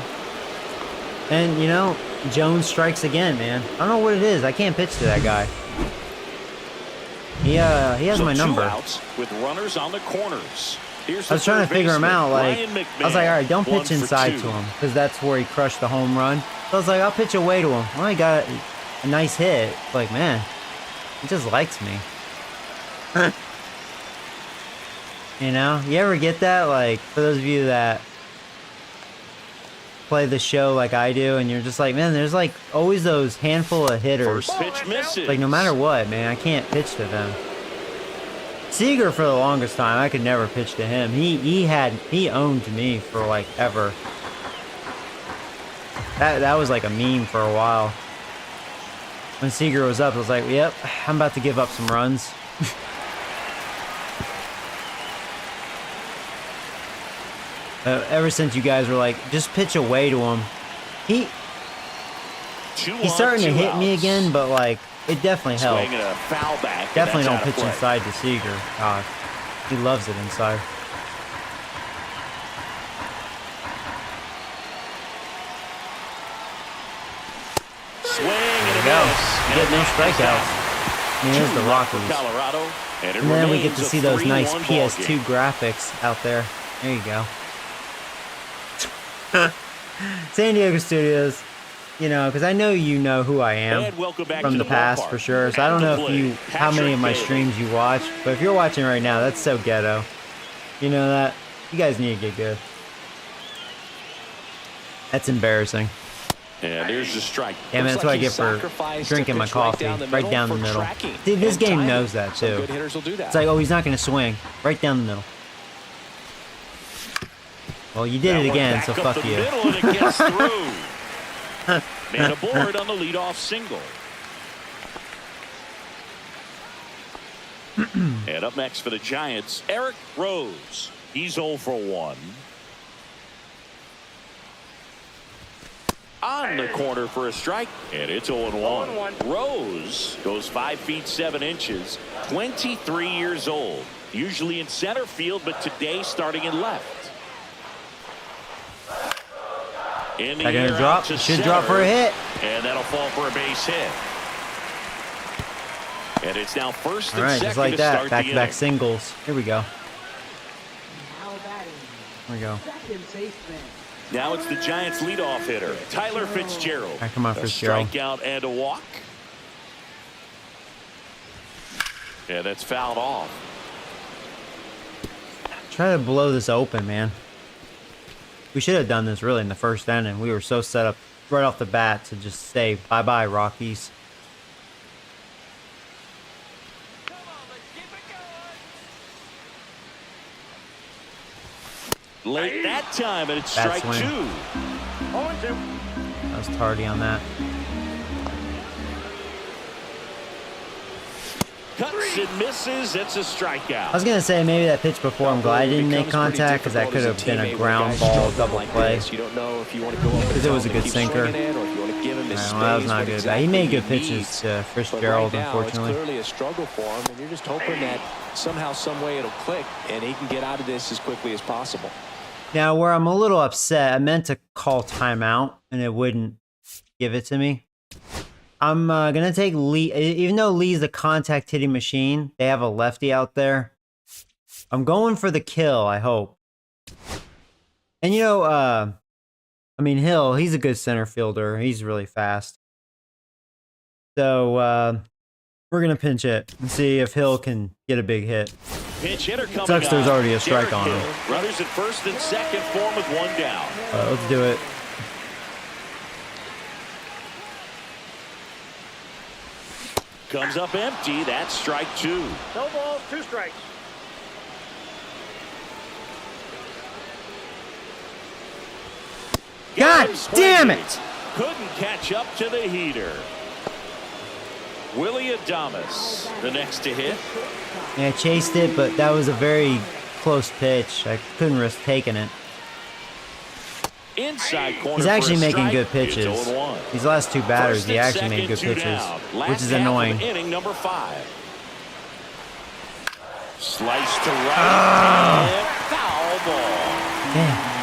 And, you know, Jones strikes again, man. I don't know what it is. I can't pitch to that guy. He has my number. 2 outs with runners on the corners. I was trying to figure him out. Like, I was like, all right, don't pitch inside to him, because that's where he crushed the home run. So I was like, I'll pitch away to him. Well, he got a nice hit. Like, man, he just likes me. You know, you ever get that? Like, for those of you that play the show like I do, and you're just like, man, there's like always those handful of hitters. First pitch misses. Like, no matter what, man, I can't pitch to them. Seager, for the longest time, I could never pitch to him. He owned me for like ever. That was like a meme for a while. When Seager was up, I was like, yep, I'm about to give up some runs. Ever since you guys were like, just pitch away to him. He's starting to hit me again, but like, it definitely helps. Swinging a foul back. Definitely don't pitch inside to Seager. God, he loves it inside. Swing and a Go. miss. You get no strikeouts. I mean, there's the Rockies. Colorado, and then we get to see those nice 3-1 PS2 graphics out there. There you go. San Diego Studios. You know, because I know you know who I am from the past for sure. So I don't know if how many of my streams you watch, but if you're watching right now, that's so ghetto. You know that? You guys need to get good. That's embarrassing. And there's the strike. Damn, that's what I get for drinking my coffee. Right down the middle. See, this game knows that too. It's like, oh, he's not going to swing. Right down the middle. Well, you did it again, so fuck you. And it gets through. Man aboard on the leadoff single. And up next for the Giants, Eric Rose. He's 0 for 1. On the corner for a strike, and it's 0-1. Rose goes 5 feet 7 inches, 23 years old. Usually in center field, but today starting in left. In the Second to drop. Should drop for a hit. And that'll fall for a base hit. And it's now first and All right, second just like to that. start the Back-to-back inning. singles. Here we go. Now batting. Here we go. Second baseman. Now it's the Giants' leadoff hitter, Tyler Fitzgerald. All right, come on, A Fitzgerald. strikeout and a walk. And that's fouled off. Try to blow this open, man. We should have done this really in the first inning. We were so set up right off the bat to just say bye-bye, Rockies. Late that time, and it's Bad strike swing. 2. 0-2. I was tardy on that. Cuts and misses. It's a I strikeout. was going to say maybe that pitch before I'm glad I didn't make contact because that could have been a ground ball double play. You don't know if you want to go up Because it was a good sinker. or if you want to give him his Well, that was space, not what good. exactly He made good he pitches needs. to But Fitzgerald, right now, unfortunately. It's clearly a struggle for him, and you're just hoping that somehow, some way it'll click, and he can get out of this as quickly as possible. Now, where I'm a little upset, I meant to call timeout, and it wouldn't give it to me. I'm going to take Lee. Even though Lee's the contact hitting machine, they have a lefty out there. I'm going for the kill, I hope. And, you know, I mean, Hill, he's a good center fielder. He's really fast. So, we're going to pinch it and see if Hill can get a big hit. Pinch hitter coming Sucks there's up. already a strike Derek on him. Hill. Runners at first and second for him with 1 down. Let's do it. Comes up empty. That's strike 2. No balls, 2 strikes. God damn it! Couldn't catch up to the heater. Willie Adames, the next to hit. Yeah, I chased it, but that was a very close pitch. I couldn't risk taking it. Inside corner. He's actually for a making strike. good pitches. It's 0-1. These last 2 batters, First he and actually made good second, 2 pitches, down. Last which is half of annoying. Inning number 5. Slice to right. And foul ball. Damn.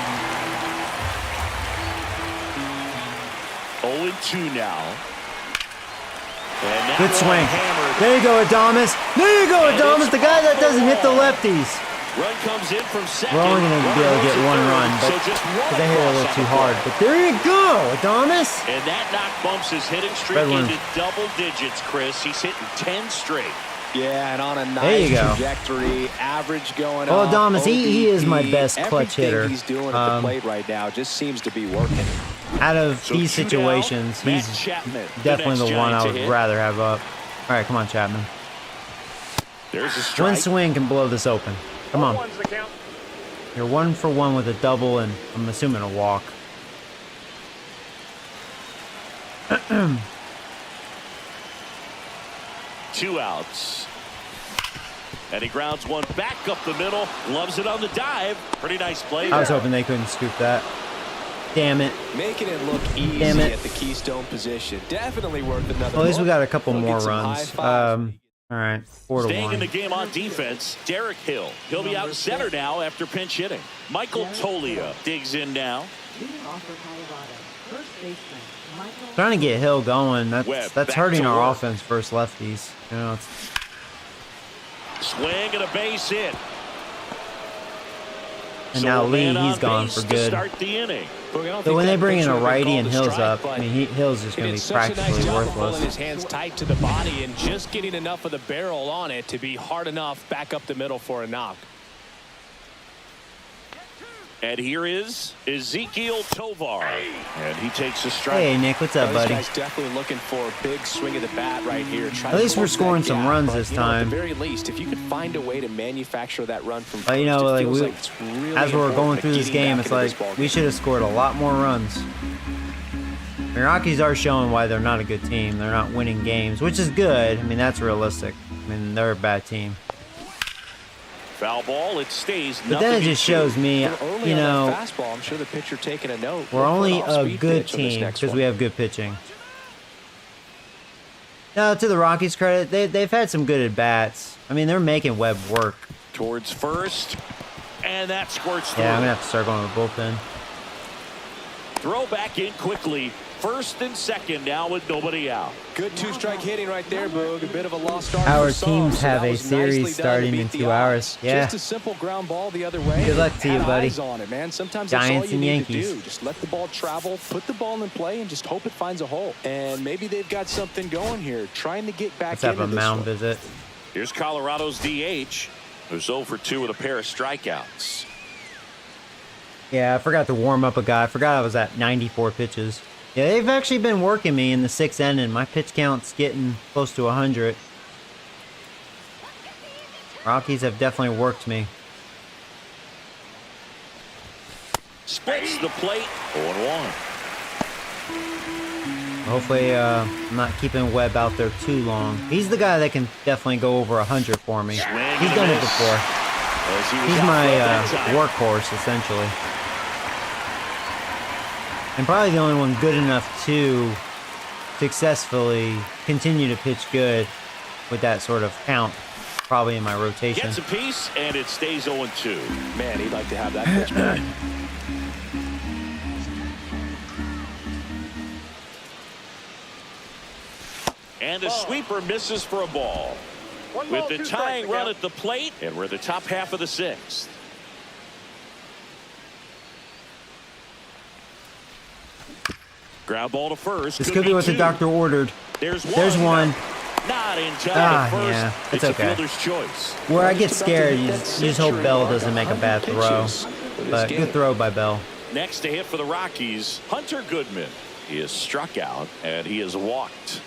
0-2 now. And that Good one swing. hammered. There you go, Adames. There you go, And Adames. it's The guy that doesn't hit the ball. lefties. Run comes in from second. We're only going to be able to get Runner 1 goes to run, but third, so just one because I hit it a little across too on the hard. play. But there you go, Adames. And that knock bumps his hitting streak Red one. into double digits, Chris. He's hitting 10 straight. Yeah, and on a There you nice go. trajectory, average going Well, up. Adames, he is my best clutch Everything hitter. he's doing at the plate right now just seems to be working. Out of So these 2 down, situations, Matt he's Chapman, definitely next the one I Giant to would hit. rather have up. All right, come on, Chapman. There's a strike. One swing can blow this open. Come on. 1-1's the count. You're 1 for 1 with a double, and I'm assuming a walk. 2 outs. And he grounds one back up the middle. Loves it on the dive. Pretty nice play I was there. hoping they couldn't scoop that. Damn it. Making it look easy Damn it. at the keystone position. Definitely worth another Well, at least we look. got a couple We'll more get some high runs. fives. All right, 4 to Staying in 1. the game on defense, Derek Hill. He'll be out center now after pinch hitting. Michael Tolia digs in now. Leading off for Colorado. First baseman, Michael. Trying to get Hill going. Webb That's back hurting to our work. offense versus lefties. You know, it's, Swing and a base hit. and So now a Lee, man on he's gone base for to good. start the inning. So when they bring in a righty and Hill's up, I mean, Hill's just going to be practically Pulling worthless. his hands tight to the body and just getting enough of the barrel on it to be hard enough back up the middle for a knock. And here is Ezekiel Tovar. And he takes a strike. Hey, Nick, what's up, This buddy? guy's definitely looking for a big swing of the bat right here. At least we're scoring some runs this At time. the very least, if you could find a way to manufacture that run from But, you know, first, it like feels we, like it's really as we're important going to through this getting game, back it's into this like ball we game. should have scored a lot more runs. The Rockies are showing why they're not a good team. They're not winning games, which is good. I mean, that's realistic. I mean, they're a bad team. Foul ball. It stays. But then it just shows me, Early you on know, that fastball, I'm sure the pitcher taking a note. we're Look for an only a off-speed good pitch on this team next because one. we have good pitching. Now, to the Rockies' credit, they've had some good at-bats. I mean, they're making Webb work. towards first. And that squirts through. Yeah, I'm going to have to start going to the bullpen. Throw back in quickly. First and second now with nobody out. Good two-strike hitting right there, Boog. A bit of a lost start Our for some, teams so have that a was series nicely done to starting beat in the 2 hours. odds. Yeah. Just a simple ground ball the other way. Good luck and to you, had buddy. eyes on it, man. Sometimes Giants that's all and you need Yankees. to do. Just let the ball travel, put the ball in play, and just hope it finds a hole. And maybe they've got something going here, trying to get back Let's have into a this mound one. visit. Here's Colorado's DH, who's 0 for 2 with a pair of strikeouts. Yeah, I forgot to warm up a guy. I forgot I was at 94 pitches. Yeah, they've actually been working me in the 6th inning. My pitch count's getting close to 100. Rockies have definitely worked me. Splits the plate. 0-1. Hopefully, I'm not keeping Webb out there too long. He's the guy that can definitely go over 100 for me. Swing He's and done a it miss. before. As he was He's out my front that time. workhorse, essentially. And probably the only one good enough to successfully continue to pitch good with that sort of count, probably in my rotation. Gets a piece, and it stays 0-2. Man, he'd like to have that pitch back. And a sweeper misses for a ball. One With ball, the two tying strikes, run Miguel. at the plate, and we're the top half of the 6th. Ground ball to first. This could be what the two. doctor ordered. There's one. Not in time Ah, at first. yeah, it's a okay. fielder's choice. Where I get Just about to scared, hit you that just hope century Bell mark, doesn't make a 100 bad throw. pitches for this But game. good throw by Bell. Next to hit for the Rockies, Hunter Goodman. He is struck out, and he is walked.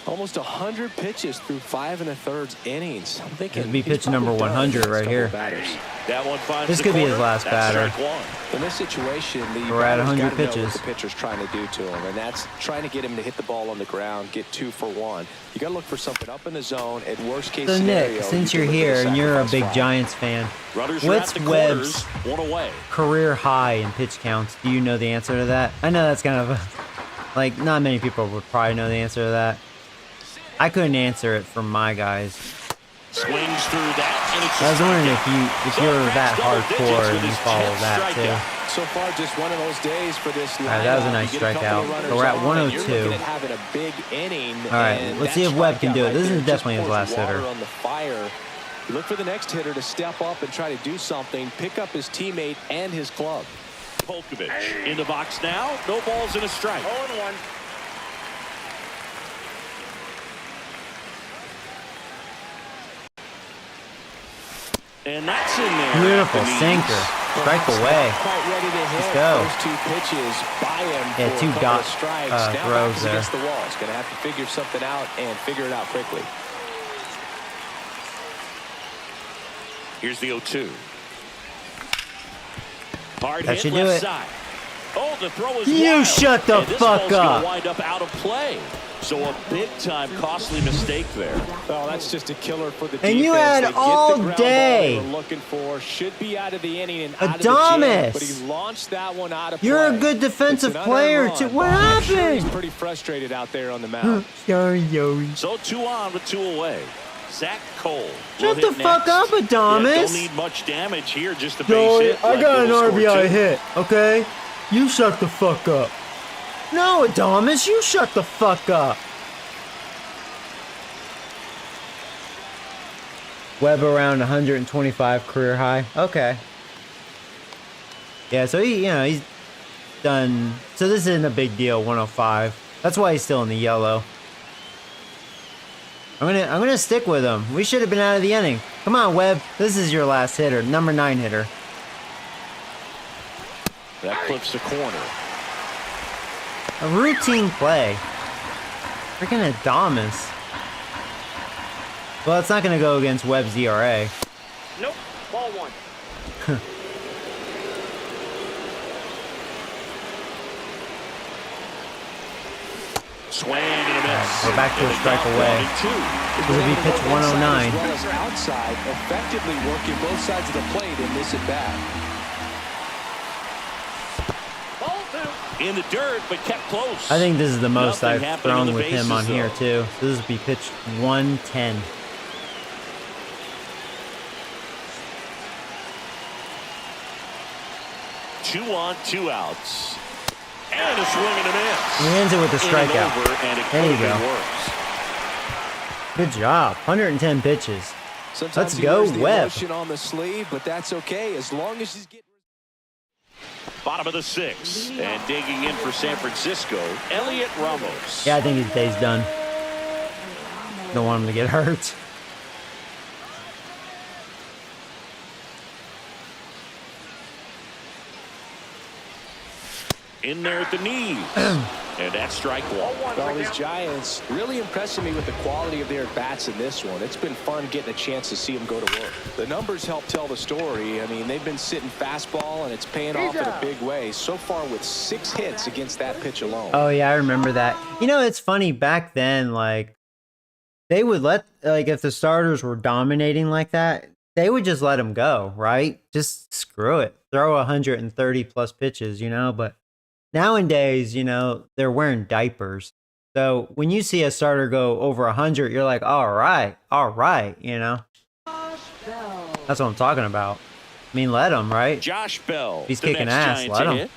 Almost 100 pitches through 5 1/3 innings. I'm thinking It'd be he's pitch number probably done 100 with right these here. couple batters. That one finds This the could be his corner. last That's batter. strike one. In this situation, the We're at batter's 100 gotta know pitches. what the pitcher's trying to do to him, and that's trying to get him to hit the ball on the ground, get 2 for 1. You got to look for something up in the zone. At worst case So scenario, Nick, since you you're can look at here and you're a sacrifice big fly. Giants fan, Runners are what's at the Webb's corners, one away. career high in pitch counts? Do you know the answer to that? I know that's kind of a, like, not many people would probably know the answer to that. I couldn't answer it for my guys. Swings through that, and it's I was wondering if So you're cracks that double digits hardcore with and you his follow 10th that too. strikeout. So far, just one of those days for this lineup. that was a nice You get a couple strikeout. of runners So we're at on, and 102. You're looking at having a big inning. All right, and let's that see if Webb can strikeout do it. right This is there just definitely his pours last water hitter. on the fire. You look for the next hitter to step up and try to do something, pick up his teammate and his club. Polkovich in the box now. No balls and a strike. 0-1. And that's in there. Beautiful at the knees. sinker. Strike away. Quite ready to hit. Let's go. Those 2 pitches by him Yeah, for 2 a couple dot of strikes. throws Now backs there. against the wall. He's going to have to figure something out and figure it out quickly. Here's the 0-2. Hard That hit should do left it. side. Oh, the throw is You wild. shut the And this fuck ball's gonna up. wind up out of play. So a big-time costly mistake there. Well, that's just a killer for the defense. And you had They get the all ground ball day. they were looking for. Should be out of the inning and out of the Adames. jam, but he launched that one out of You're a play. good defensive It's an player, unearned too. run, What but I'm sure happened? he's pretty frustrated out there on the mound. Sorry, Joey. So 2 on with 2 away. Zach Cole. Shut will the hit fuck next. up, Adames. Yeah, don't need much damage here, just a base Joey, hit. I Like got an it'll score RBI 2. hit, okay? You shut the fuck up. No, Adamas, you shut the fuck up. Webb around 125 career high. Okay. Yeah, so he's done. So this isn't a big deal. 105. That's why he's still in the yellow. I'm gonna stick with him. We should have been out of the inning. Come on, Webb. This is your last hitter, number 9 hitter. That clips the corner. A routine play. Freaking Adamas. Well, it's not gonna go against Webb's ERA. Nope. Ball 1. Swing and a miss. We're back to a strike away. This will be pitch 109. As well as outside, effectively working both sides of the plate in this at bat. Ball 2. In the dirt, but kept close. I think this is the most Nothing I've happening on thrown the with him on bases, here though. too. So this will be pitch 110. Two on, 2 outs. And a swing and a miss. He ends it with a In and strikeout. over, and it There you clearly go. works. Good job. 110 pitches. Sometimes Let's he go, wears the Webb. emotion on the sleeve, but that's okay as long as he's getting. Bottom of the 6th, and digging in for San Francisco, Elliot Ramos. Yeah, I think his day's done. Don't want him to get hurt. In there at the knees. And that's strike 1. Well, these Giants really impressing me with the quality of their bats in this one. It's been fun getting a chance to see them go to work. The numbers help tell the story. I mean, they've been sitting fastball, and it's paying off in a big way. So far with 6 hits against that pitch alone. Oh yeah, I remember that. You know, it's funny back then, like they would let, like, if the starters were dominating like that, they would just let them go, right? Just screw it. Throw 130 plus pitches, you know, but nowadays, you know, they're wearing diapers. So when you see a starter go over 100, you're like, all right, you know. That's what I'm talking about. I mean, let him, right? Josh Bell. He's the kicking next ass. Giant Let to him. hit.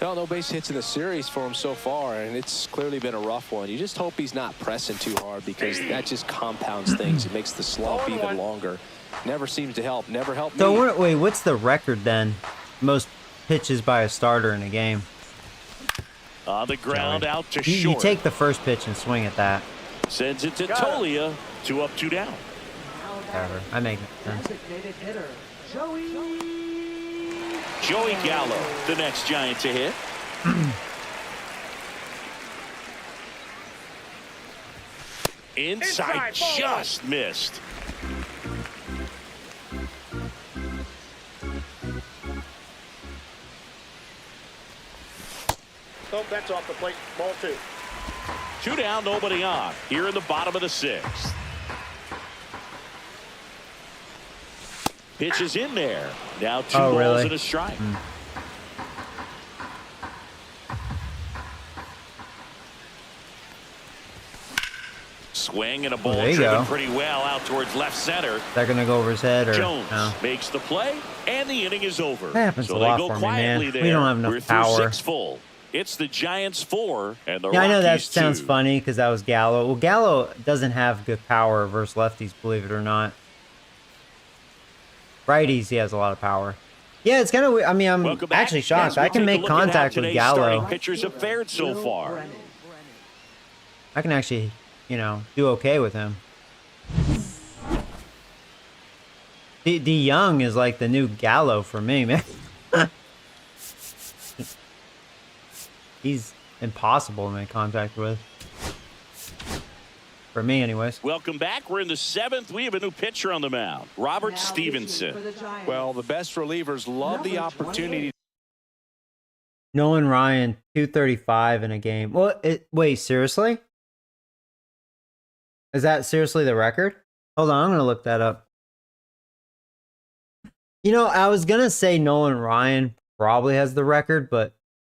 Well, no base hits in the series for him so far, and it's clearly been a rough one. You just hope he's not pressing too hard because that just compounds things. It makes the slump even longer. Never seems to help. Never helped me. So wait, what's the record then? Most pitches by a starter in a game. On the ground, out to You short. take the first pitch and swing at that. Sends it to Tolia. 2 up, 2 down. Whatever. I make sense. Designated hitter, Joey. Joey Gallo, the next Giant to hit. Inside, just missed. Oh, that's off the plate. Ball 2. 2 down, nobody on. Here in the bottom of the 6th. Pitch is in there. Now 2 balls really? and a strike. Swing and a ball there you driven go. pretty well out towards left center. Is that gonna go over his head or Jones no? makes the play, and the inning is over. That happens so a they lot go for me, quietly man. there. We don't have enough We're power. through 6 full. It's the Giants 4 and the Yeah, I know that Rockies sounds 2. funny because that was Gallo. Well, Gallo doesn't have good power versus lefties, believe it or not. Righties, he has a lot of power. Yeah, it's kind of weird. I mean, I'm Welcome back. actually shocked. As we I can take a make look at how contact with today's starting Gallo. pitchers have fared so far. I can actually, you know, do okay with him. D Young is like the new Gallo for me, man. He's impossible to make contact with. For me, anyways. Welcome back. We're in the 7th. We have a new pitcher on the mound, Robert Now Stevenson. pitching for the Giants. Well, the best relievers love the opportunity. Nolan Ryan, 235 in a game. Well, wait, seriously? Is that seriously the record? Hold on, I'm going to look that up. You know, I was going to say Nolan Ryan probably has the record, but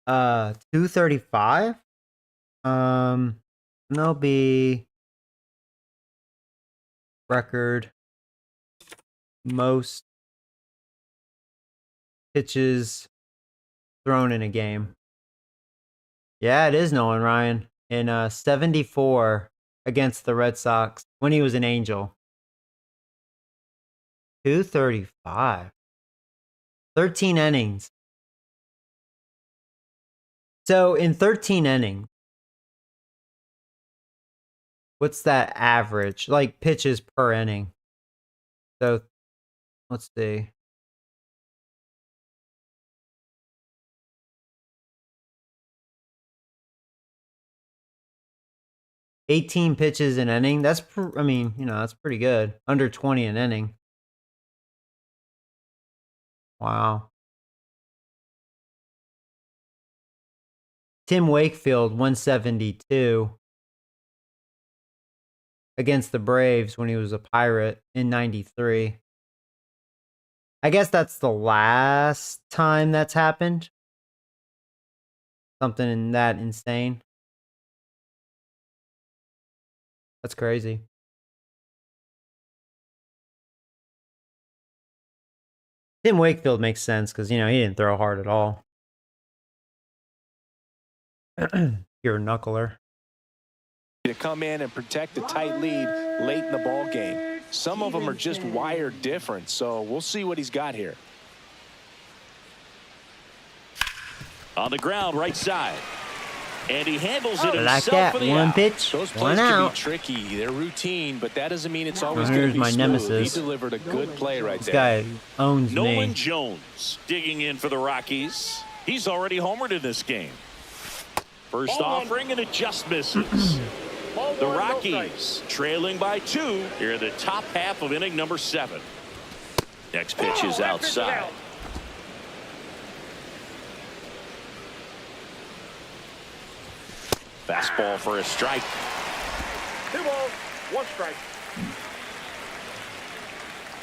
235? MLB record most pitches thrown in a game. Yeah, it is Nolan Ryan in 74 against the Red Sox when he was an Angel. 235. 13 innings. So in 13 innings, what's that average? Like pitches per inning. So let's see. $18 pitches an inning. That's, I mean, that's pretty good. Under 20 an inning. Wow. Tim Wakefield, 172 against the Braves when he was a Pirate in 93. I guess that's the last time that's happened. Something in that insane. That's crazy. Tim Wakefield makes sense because, he didn't throw hard at all. You're a knuckler. To come in and protect a tight lead late in the ball game. Some of them are just wired different, so we'll see what he's got here. On the ground, right side. And he handles it Like himself. that. One pitch, Those one plays can out. be tricky. They're routine, but that doesn't mean it's always Here's going to be my smooth. nemesis. He delivered a good play right This there. guy owns Nolan me. Jones digging in for the Rockies. He's already homered in this game. First offering and it just misses. The Rockies trailing by 2 here in the top half of inning number 7. Next pitch is outside. Fastball for a strike. 2 balls, 1 strike.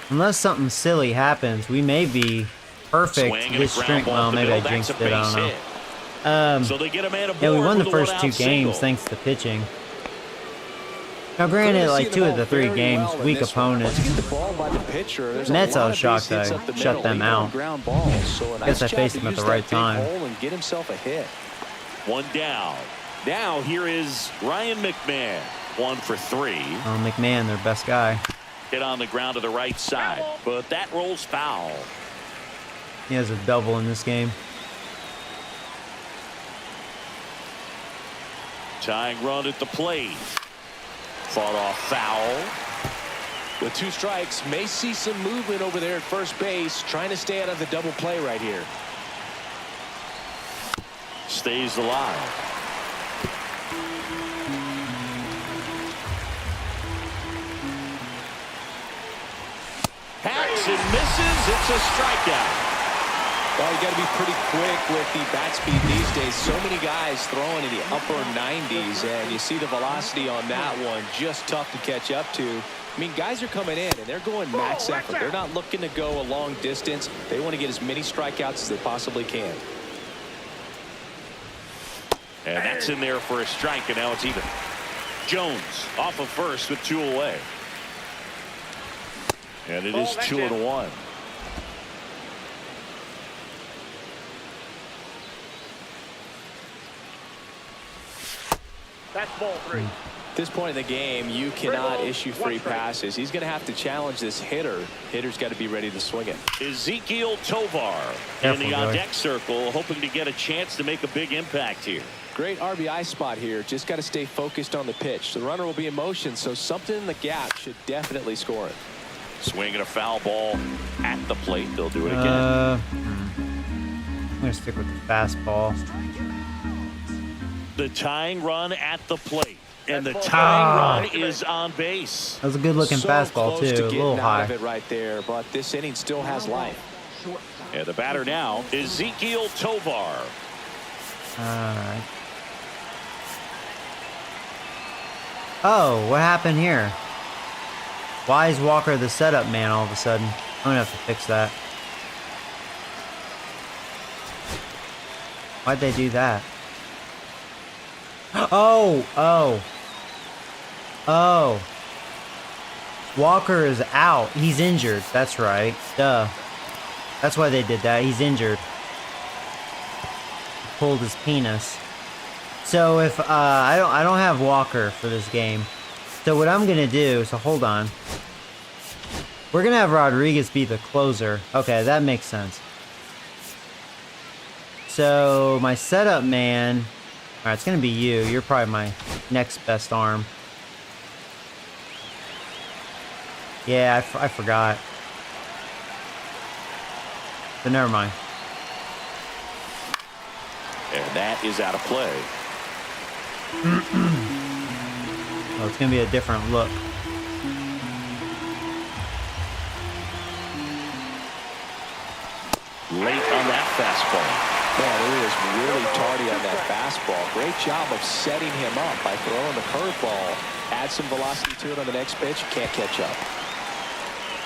Unless something silly happens, we may be perfect Swing and a this ground string. ball Well, up the maybe I middle. jinxed That's a it. I base don't know. hit. So they get a man aboard. Yeah, we won the with a first 2 one-out games single. thanks to pitching. Now, granted, like 2 of the 3 games, weak opponents. Mets, I was shocked I shut them out. Guess I faced them at the right time. And get himself a hit. 1 down. Now here is Ryan McMahon. 1 for 3. Oh, McMahon, their best guy. Hit on the ground to the right side, but that rolls foul. He has a double in this game. Tying run at the plate. Fought off foul. With 2 strikes, may see some movement over there at first base, trying to stay out of the double play right here. Stays alive. Hacks and misses. It's a strikeout. Well, you got to be pretty quick with the bat speed these days. So many guys throwing in the upper 90s, and you see the velocity on that one. Just tough to catch up to. I mean, guys are coming in, and they're going max effort. They're not looking to go a long distance. They want to get as many strikeouts as they possibly can. And that's in there for a strike, and now it's even. Jones off of first with 2 away. And it is 2-1. That's ball 3. At this point in the game, you cannot issue free passes. He's going to have to challenge this hitter. Hitter's got to be ready to swing it. Ezekiel Tovar in the on-deck circle, hoping to get a chance to make a big impact here. Great RBI spot here. Just got to stay focused on the pitch. The runner will be in motion, so something in the gap should definitely score it. Swinging a foul ball at the plate. They'll do it again. I'm going to stick with the fastball. The tying run at the plate. And the tying run is on base. That was a good-looking fastball, close too. to A getting little out high. of it right there, but this inning still has life. And the batter now, Ezekiel Tovar. All right. Oh, what happened here? Why is Walker the setup man all of a sudden? I'm going to have to fix that. Why'd they do that? Oh. Walker is out. He's injured. That's right. Duh. That's why they did that. He's injured. Pulled his penis. So if I don't have Walker for this game. So what I'm gonna do, so hold on. We're gonna have Rodriguez be the closer. Okay, that makes sense. So my setup man, alright, it's gonna be you. You're probably my next best arm. Yeah, I forgot. But never mind. And that is out of play. Oh, it's gonna be a different look. Late on that fastball. Man, he was really tardy on that fastball. Great job of setting him up by throwing the curveball. Add some velocity to it on the next pitch. Can't catch up.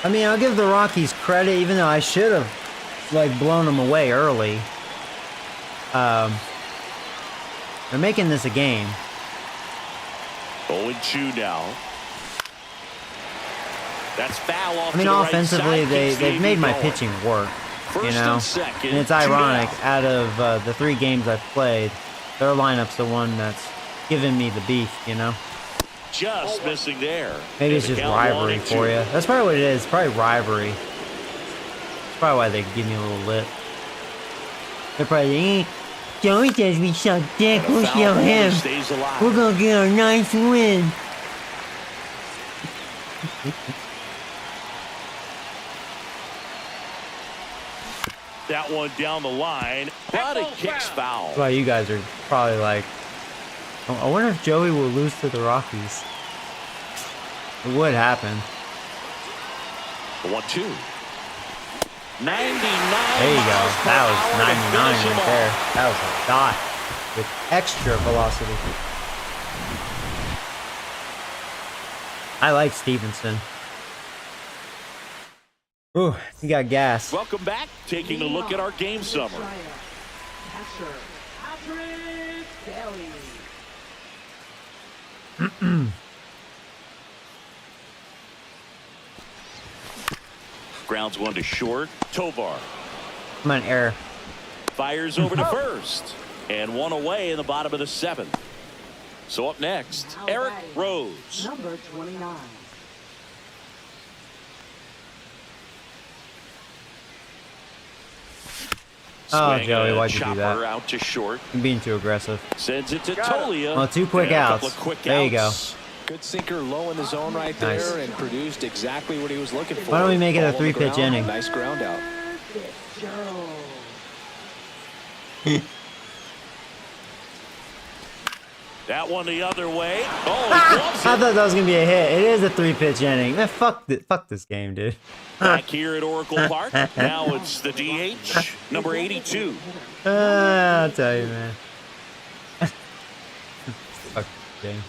I mean, I'll give the Rockies credit, even though I should have, like, blown them away early. They're making this a game. 0-2 now. That's foul off. I mean, to the offensively, right side. they've made my pitching work, First you know? and second, And it's 2 ironic, down. out of the 3 games I've played, their lineup's the one that's giving me the beef, you know? Just missing there. Maybe And it's the just count rivalry 1-2. for you. That's probably what it is. Probably rivalry. That's probably why they give me a little lip. They're probably, Joey says we suck dick. And a We'll foul show ball him. stays alive. We're gonna get a nice win. That one down the line, but it kicks foul. That's why you guys are probably like, I wonder if Joey will lose to the Rockies. It would happen. The 1-2. 99. There you go. That was 99 right there. That was a dot with extra velocity. I like Stevenson. Ooh, he got gas. Welcome back. Taking a look at our game summary. Catcher, Patrick Bailey. Grounds one to short. Tovar Come on, error. fires over to first. And one away in the bottom of the 7th. So up next, Now Eric batting, Rose. Number 29. Oh, Swing Joey, and why'd you do chopper that? out to short. I'm being too aggressive. Sends it to Tolia. Well, 2 quick And a couple outs. of quick There you go. outs. Good sinker low in the zone right Nice. there and produced exactly what he was looking for. Why don't we make it a Ball on the 3-pitch ground, inning? Nice ground out. Fitzgerald. That one the other way. Oh, he I gloves thought it. that was gonna be a hit. It is a 3-pitch inning. Man, fuck this game, dude. Back here at Oracle Park. Now it's the DH, number 82. I'll tell you, man. Fuck this game.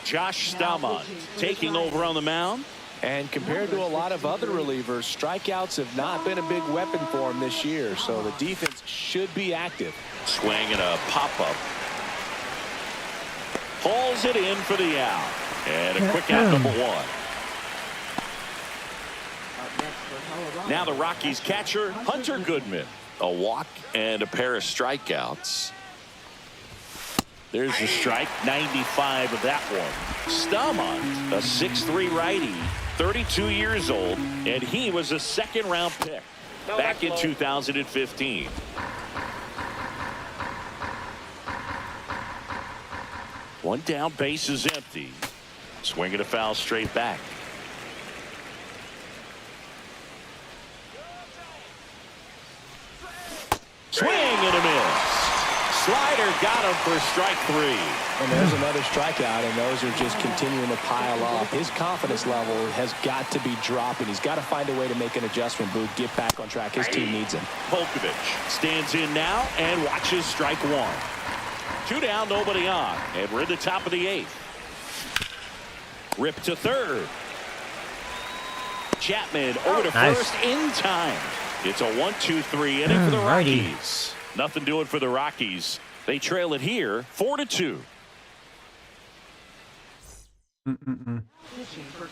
Josh Stamont taking over on the mound. And compared to a lot of other relievers, strikeouts have not been a big weapon for him this year. So the defense should be active. Swing and a pop-up. Pulls it in for the out. And a quick out, number 1. Up next for Colorado. Now the Rockies catcher, Hunter Goodman. A walk and a pair of strikeouts. There's the strike, 95 of that one. Stamont, a 6'3" righty, 32 years old, and he was a second-round pick back in 2015. One down, base is empty. Swinging a foul straight back. Swing and a miss. Slider got him for strike 3. And there's another strikeout, and those are just continuing to pile up. His confidence level has got to be dropping. He's got to find a way to make an adjustment, Booth. Get back on track. His team needs him. Polkovich stands in now and watches strike 1. 2 down, nobody on, and we're in the top of the 8th. Rip to third. Chapman over to Nice. first in time. It's a 1-2-3 inning for the Righty. Rockies. Nothing doing for the Rockies. They trail it here 4-2. Mm-mm-mm.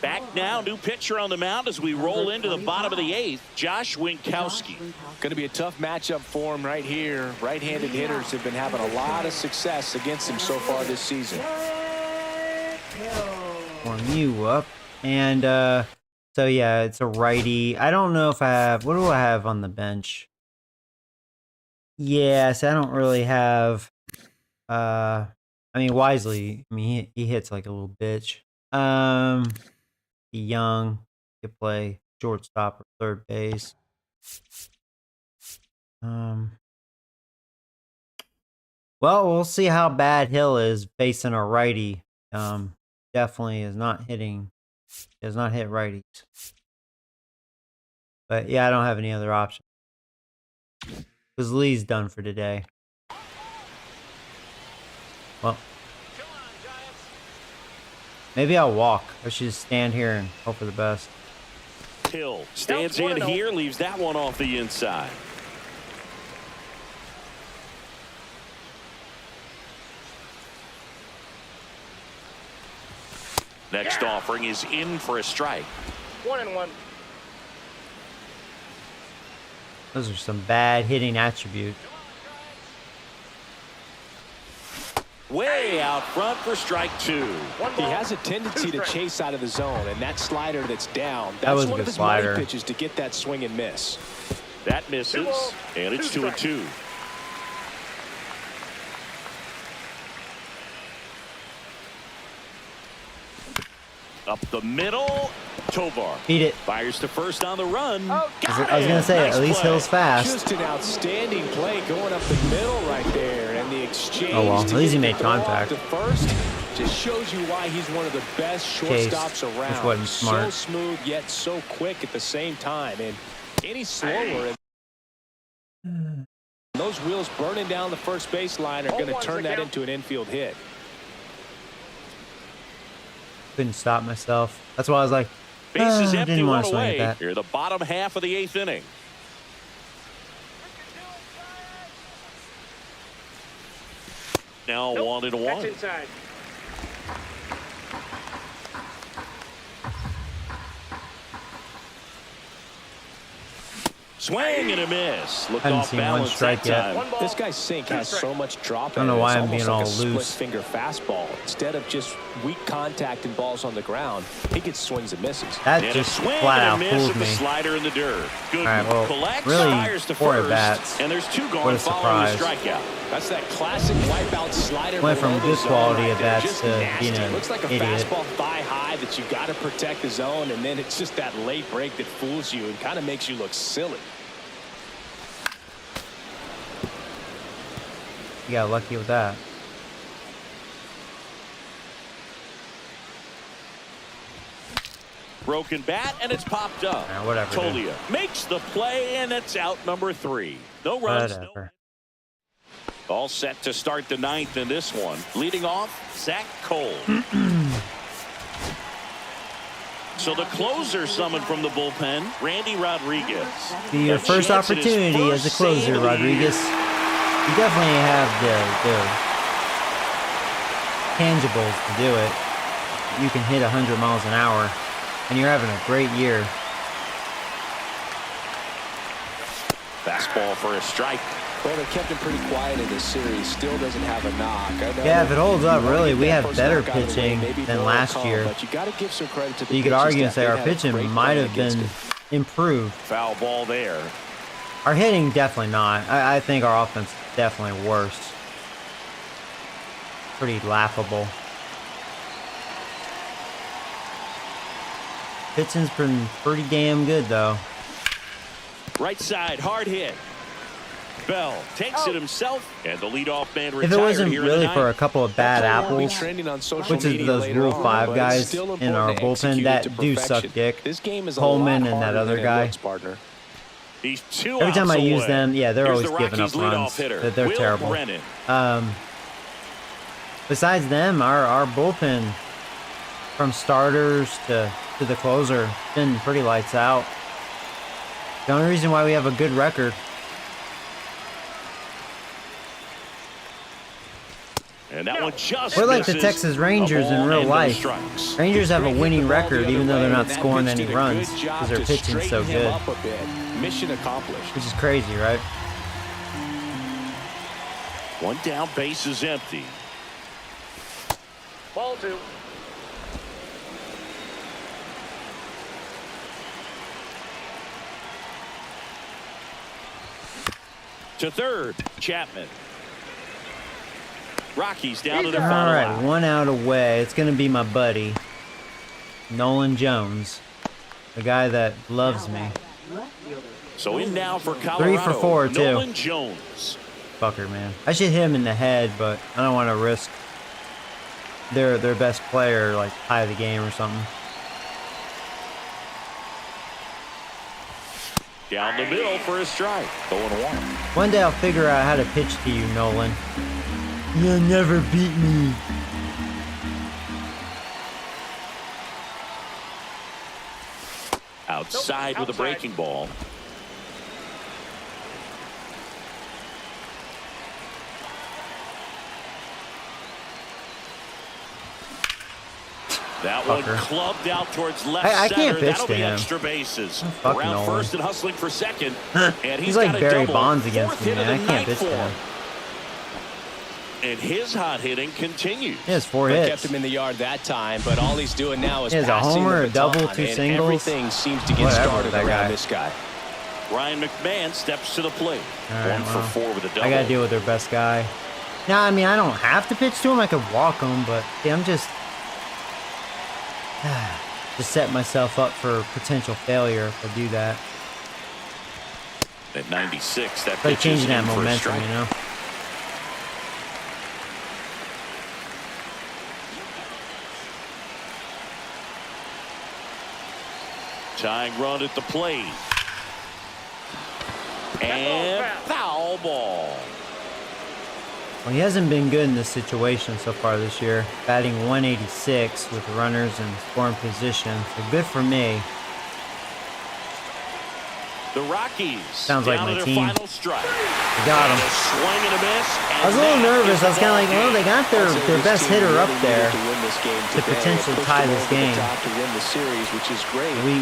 Back now, new pitcher on the mound as we roll into the bottom of the 8th, Josh Winkowski. Going to be a tough matchup for him right here. Right-handed hitters have been having a lot of success against him so far this season. Warm you up. And so yeah, it's a righty. I don't know if I have, what do I have on the bench? Yes, I don't really have I mean Wisely, I mean he hits like a little bitch. Young, could play shortstop or third base. Well, we'll see how bad Hill is facing a righty. Definitely is not hitting, does not hit righties. But yeah, I don't have any other option. Because Lee's done for today. Well, maybe I'll walk. I should just stand here and hope for the best. Hill stands in here, leaves that one off the inside. Next offering is in for a strike. 1-1. Those are some bad hitting attributes. Way out front for strike 2. He has a tendency to chase out of the zone, and that slider that's down, That was that's a one good of his slider. money pitches to get that swing and miss. That misses, and it's 2-2. Up the middle, Tovar Beat it. fires to first on the run. I was going to say, at least Hill's fast. Just an outstanding play going up the middle right there, and the exchange. Oh, well, to at least he get made the throw off contact. to first just shows you why he's one of the best shortstops around. which wasn't smart. So smooth yet so quick at the same time, and any slower. Those wheels burning down the first baseline are going to turn that into an infield hit. Couldn't stop myself. That's why I was like, Bases empty, didn't want one to swing away. at that. Here, the bottom half of the 8th inning. Now 1-1. That's inside. Swing and a miss. Looked Haven't off seen one balance strike that yet. time. 1 ball. This guy's sink has so much drop I don't in it. know why It's I'm being almost like all a loose. split-finger fastball. Instead of just weak contact and balls on the ground, he gets swings and misses. That And just a swing flat and out a miss fooled at the me. slider in the dirt. Good All right, well, collects, really fires to poor first, at-bats. and there's 2 What gone a following the surprise. strikeout. That's that classic wipeout slider. Went from below the good zone quality right at there. bats Just to being nasty. an Looks like a idiot. fastball thigh high that you got to protect the zone, and then it's just that late break that fools you and kind of makes you look silly. You got lucky with that. Broken bat, and it's popped up. Nah, whatever, dude. Tolia makes the play, and it's out number 3. No runs. Whatever. All set to start the 9th in this one. Leading off, Zach Cole. So the closer summoned from the bullpen, Randy Rodriguez. Be your A first chance at his opportunity as a first closer, save of the Rodriguez. year. You definitely have the tangibles to do it. You can hit 100 miles an hour, and you're having a great year. Fastball for a strike. Well, they kept him pretty quiet in this series. Still doesn't have a knock. I know Yeah, if it holds up, you wanna really, get we that have first better knock out of the way, pitching maybe than more last calm, year. But you got to give some credit to the You could pitching argue and staff. say They've our had a pitching great might plan have against been it. improved. Foul ball there. Our hitting, definitely not. I think our offense is definitely worse. Pretty laughable. Pitching's been pretty damn good, though. Right side, hard hit. Bell takes it himself, and the leadoff man retired. If it wasn't here in really the for a 9th. couple of bad That play won't be apples, trending on social which is media those later Rule on, 5 but it's guys still in our important to bullpen execute that it to do suck perfection. dick. This game is a Coleman lot and that harder other than it guy. looks, partner. He's 2 Every time I outs use away. them, yeah, they're Here's always the giving Rockies up leadoff runs. hitter, They're Will terrible. Brennan. Besides them, our bullpen, from starters to the closer, been pretty lights out. The only reason why we have a good record. And that one just We're like the misses. Texas Rangers A in ball real and no life. strikes. Rangers have a Straight hit winning the ball record, the other even though they're way, not and that scoring pitch any did a runs good job because their to pitching's so straighten him good, up a bit. Mission accomplished. which is crazy, right? One down, base is empty. Ball 2. To third, Chapman. Rockies down to their All final right, out. 1 out away. It's going to be my buddy, Nolan Jones, the guy that loves me. So in now for Colorado. 3 for 4, too. Nolan Jones. Fucker, man. I should hit him in the head, but I don't want to risk their best player, like, tie the game or something. Down the middle for a strike. 0-1. One day I'll figure out how to pitch to you, Nolan. You'll never beat me. Outside with a breaking ball. That one Fucker. clubbed out towards left I center. can't pitch That'll to be him. extra bases. fuck Around Nolan. first and hustling for second. And He's got like a Barry double. Bonds against Fourth me, hit of man. the I can't night pitch to for him. him. And his hot hitting continues. He has 4 They hits. kept him in the yard that time, but all he's doing now is He has a passing homer, the a double, baton, 2 and singles. everything seems to get Whatever started with that around guy. this guy. Ryan McMahon steps to the plate. All right, 1 for well, 4 with a double. I gotta deal with their best guy. Now, I mean, I don't have to pitch to him. I could walk him, but see, I'm just set myself up for potential failure if I do that. At 96, that It's like pitch is changing that in for a momentum, strike. you know? Tying run at the plate. And foul ball. Well, he hasn't been good in this situation so far this year. Batting 186 with runners in scoring position. So good for me. The Rockies Sounds like down my to their team. final strike. I got him. A swing and a miss. I was a little nervous. I was kind of like, well, they got their best hitter up there to potentially tie this game. To win the series, which is great. We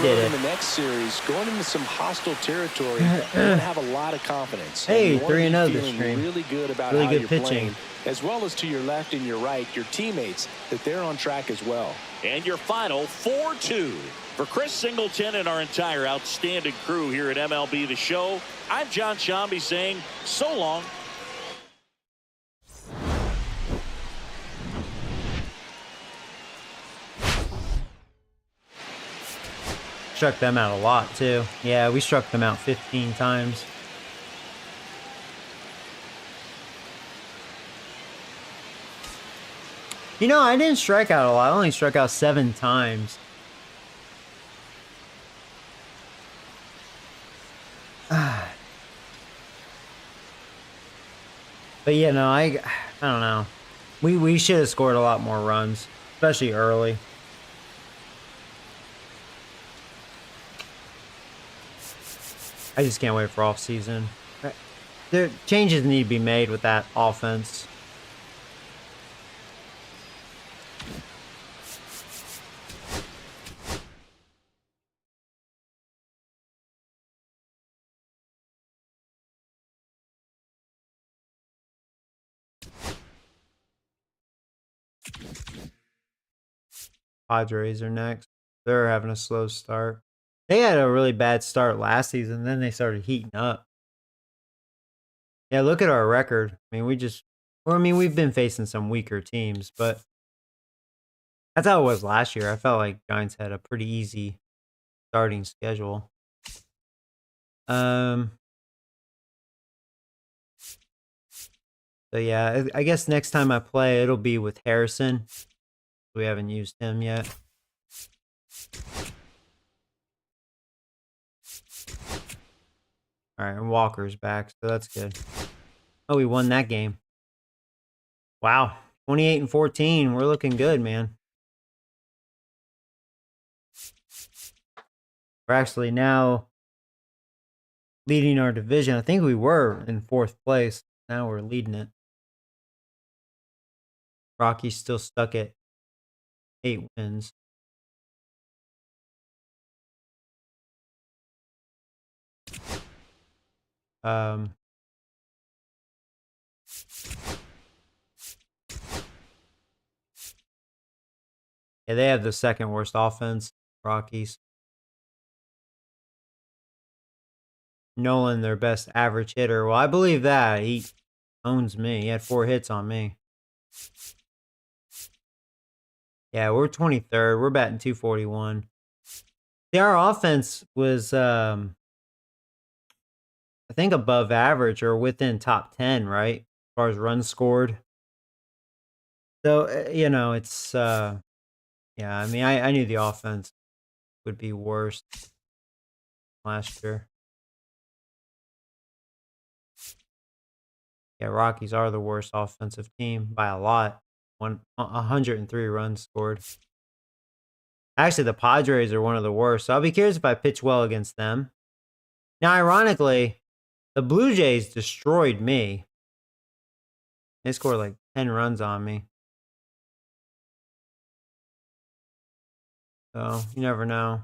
did in it. the next series, going into some hostile territory, you don't have a lot of confidence. Hey, And you wanna 3-0 be this feeling stream. really good about Really how good you're pitching. playing, as well as to your left and your right, your teammates, that they're on track as well. And your final 4-2. For Chris Singleton and our entire outstanding crew here at MLB The Show, I'm John Shambi saying so long. Struck them out a lot, too. Yeah, we struck them out 15 times. You know, I didn't strike out a lot. I only struck out 7 times. But yeah, no, I don't know. We should have scored a lot more runs, especially early. I just can't wait for off season. There changes need to be made with that offense. Padres are next. They're having a slow start. They had a really bad start last season, then they started heating up. Yeah, look at our record. I mean, we've been facing some weaker teams, but that's how it was last year. I felt like Giants had a pretty easy starting schedule. So yeah, I guess next time I play, it'll be with Harrison. We haven't used him yet. All right, and Walker's back, so that's good. Oh, we won that game. Wow, 28-14. We're looking good, man. We're actually now leading our division. I think we were in 4th place. Now we're leading it. Rockies still stuck at 8 wins. Um, yeah, they have the second worst offense, Rockies. Nolan, their best average hitter. Well, I believe that. He owns me. He had 4 hits on me. Yeah, we're 23rd. We're batting 241. See, our offense was, I think, above average or within top 10, right? As far as runs scored. So, it's, yeah, I mean, I knew the offense would be worse last year. Yeah, Rockies are the worst offensive team by a lot. 103 runs scored. Actually, the Padres are one of the worst, so I'll be curious if I pitch well against them. Now, ironically, the Blue Jays destroyed me. They scored like 10 runs on me. So, you never know.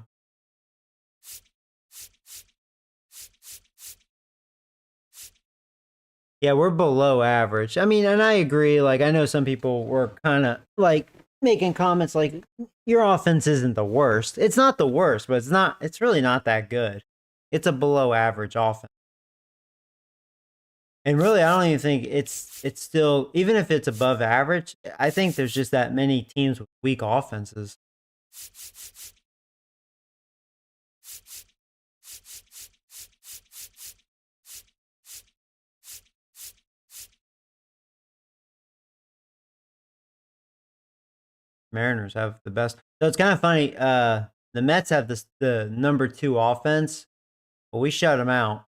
Yeah, we're below average. I mean, and I agree. Like, I know some people were kind of like making comments like, your offense isn't the worst. It's not the worst, but it's really not that good. It's a below average offense. And really, I don't even think it's still, even if it's above average, I think there's just that many teams with weak offenses. Mariners have the best. So it's kind of funny. The Mets have the number 2 offense, but we shut them out.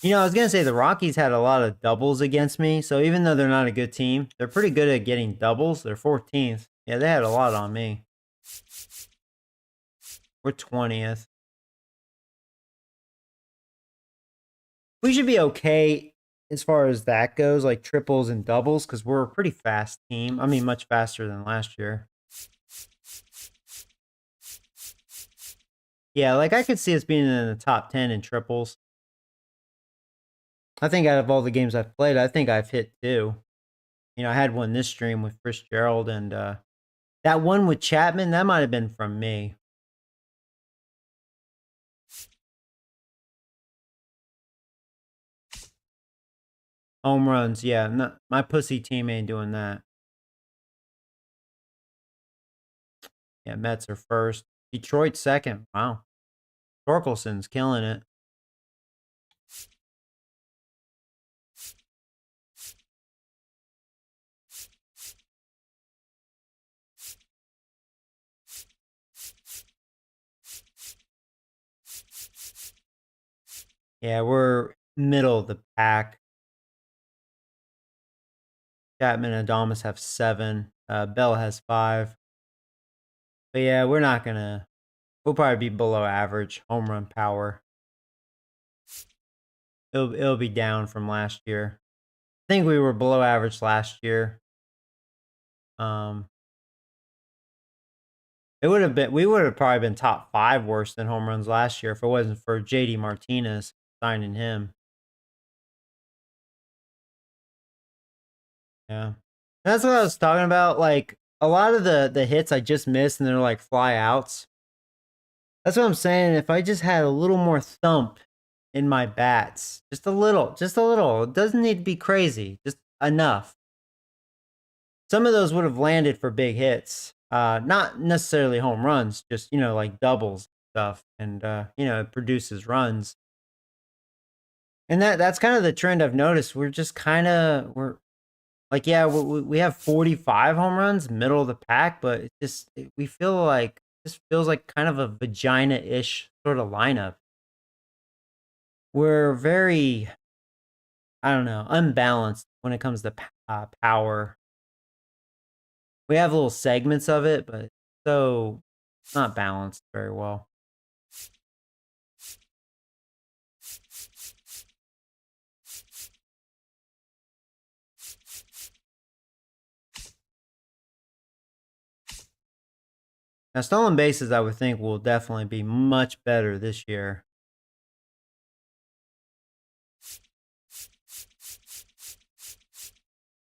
I was gonna say the Rockies had a lot of doubles against me, so even though they're not a good team, they're pretty good at getting doubles. They're 14th. Yeah, they had a lot on me. We're 20th. We should be okay as far as that goes, like triples and doubles, because we're a pretty fast team. I mean, much faster than last year. Yeah, like I could see us being in the top 10 in triples. I think out of all the games I've played, I think I've hit 2. I had one this stream with Fitzgerald, and that one with Chapman, that might have been from me. Home runs, yeah. My pussy team ain't doing that. Yeah, Mets are first. Detroit second. Wow. Torkelson's killing it. Yeah, we're middle of the pack. Chapman and Adames have 7. Bell has 5. But yeah, we're not gonna. We'll probably be below average home run power. It'll be down from last year. I think we were below average last year. We would have probably been top 5 worse than home runs last year if it wasn't for JD Martinez signing him. Yeah. That's what I was talking about. Like a lot of the hits I just missed and they're like fly outs. That's what I'm saying. If I just had a little more thump in my bats, just a little. It doesn't need to be crazy, just enough. Some of those would have landed for big hits. Not necessarily home runs, just, like doubles stuff. And, it produces runs. And that's kind of the trend I've noticed. We're like, yeah, we have 45 home runs, middle of the pack, but we feel like, this feels like kind of a vagina-ish sort of lineup. We're very, I don't know, unbalanced when it comes to power. We have little segments of it, but so it's not balanced very well. Now, stolen bases, I would think, will definitely be much better this year.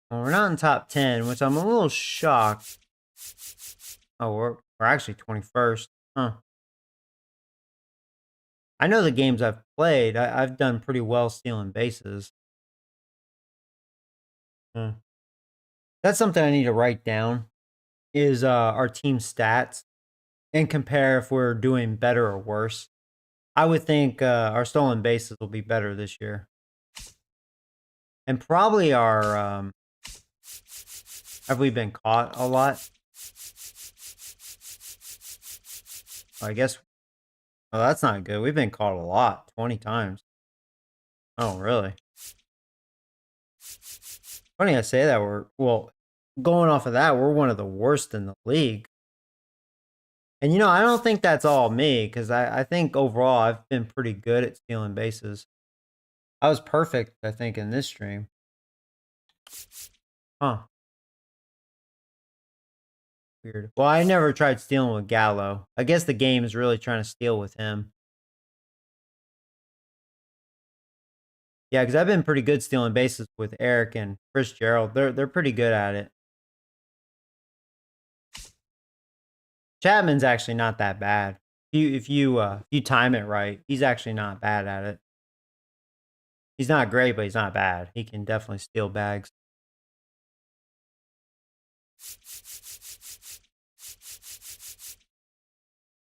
Well, we're not in top 10, which I'm a little shocked. Oh, we're actually 21st. Huh. I know the games I've played, I've done pretty well stealing bases. That's something I need to write down, is our team stats and compare if we're doing better or worse. I would think our stolen bases will be better this year. And probably our, have we been caught a lot? I guess, oh, that's not good. We've been caught a lot, 20 times. Oh, really? Funny I say that. Well, going off of that, we're one of the worst in the league. And, I don't think that's all me, because I think overall I've been pretty good at stealing bases. I was perfect, I think, in this stream. Huh. Weird. Well, I never tried stealing with Gallo. I guess the game is really trying to steal with him. Yeah, because I've been pretty good stealing bases with Eric and Chris Gerald. They're pretty good at it. Chapman's actually not that bad. If you time it right, he's actually not bad at it. He's not great, but he's not bad. He can definitely steal bags.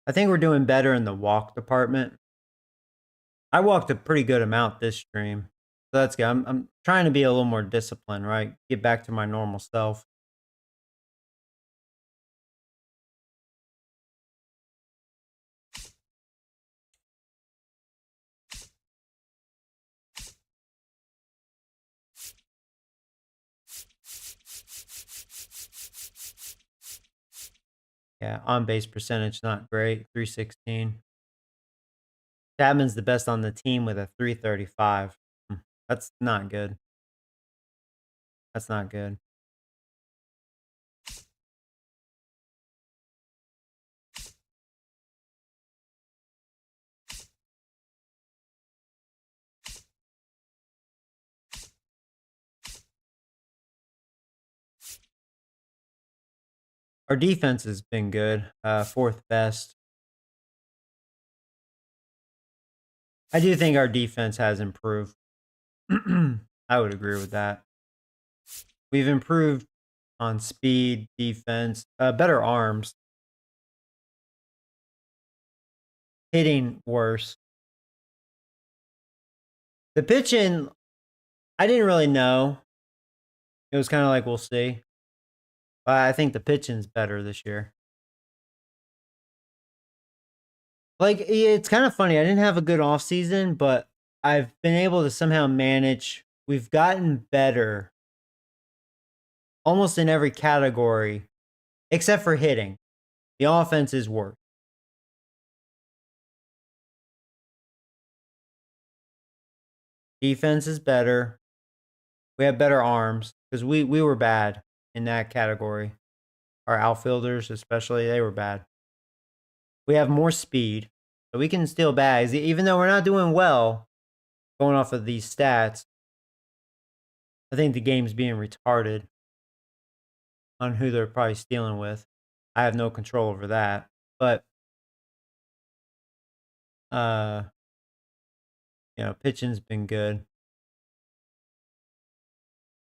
I think we're doing better in the walk department. I walked a pretty good amount this stream. So that's good. I'm trying to be a little more disciplined, right? Get back to my normal self. Yeah, on base percentage not great, 316. Chapman's the best on the team with a 335. That's not good. That's not good. Our defense has been good, 4th best. I do think our defense has improved. I would agree with that. We've improved on speed, defense, better arms. Hitting worse. The pitching, I didn't really know. It was kind of like, we'll see. But I think the pitching's better this year. Like, it's kind of funny. I didn't have a good offseason, but I've been able to somehow manage. We've gotten better almost in every category, except for hitting. The offense is worse. Defense is better. We have better arms because we were bad in that category. Our outfielders, especially, they were bad. We have more speed, so we can steal bags. Even though we're not doing well, going off of these stats, I think the game's being retarded on who they're probably stealing with. I have no control over that. But, pitching's been good.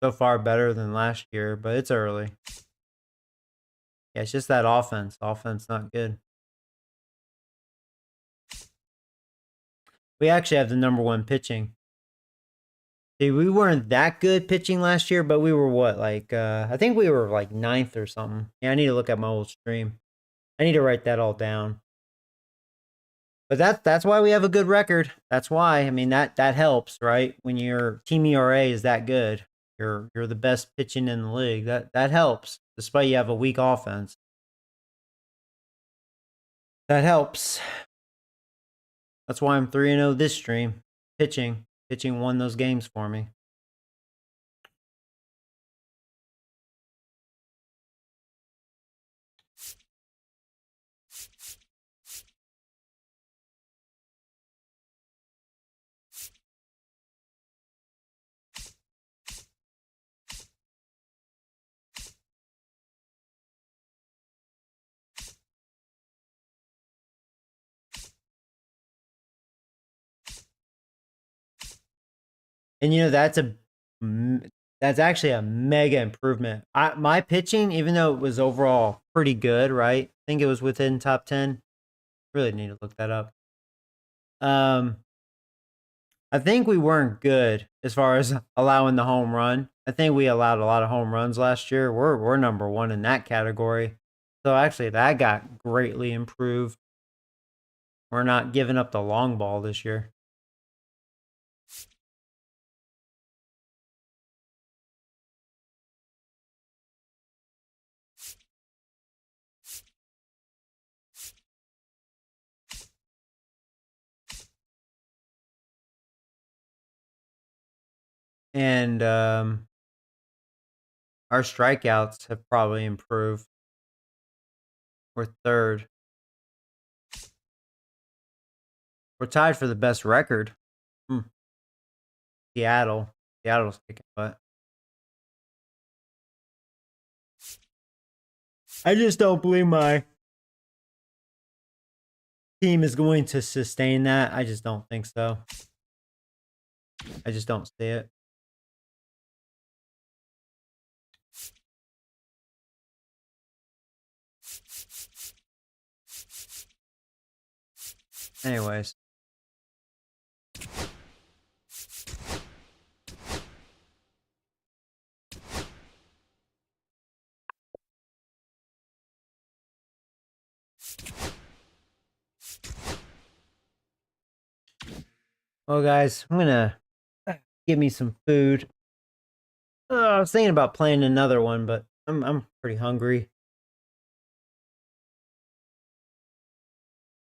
So far better than last year, but it's early. Yeah, it's just that offense. Offense not good. We actually have the #1 pitching. See, we weren't that good pitching last year, but we were what? Like, I think we were like 9th or something. Yeah, I need to look at my old stream. I need to write that all down. But that's why we have a good record. That's why. I mean, that helps, right? When your team ERA is that good, you're the best pitching in the league. That helps. despite you have a weak offense. That helps. That's why I'm 3-0 this stream. Pitching won those games for me. And that's actually a mega improvement. My pitching, even though it was overall pretty good, right? I think it was within top 10. Really need to look that up. I think we weren't good as far as allowing the home run. I think we allowed a lot of home runs last year. We're number 1 in that category. So actually that got greatly improved. We're not giving up the long ball this year. And our strikeouts have probably improved. We're 3rd. We're tied for the best record. Seattle's kicking butt. I just don't believe my team is going to sustain that. I just don't think so. I just don't see it. Anyways. Well, guys, I'm gonna give me some food. I was thinking about playing another one, but I'm pretty hungry.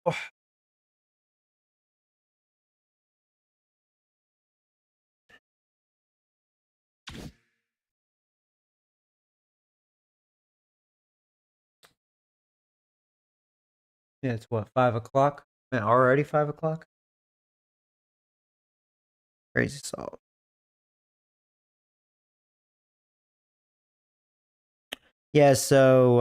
Oh. Yeah, it's what, 5 o'clock? Man, already 5 o'clock? Crazy salt. Yeah, so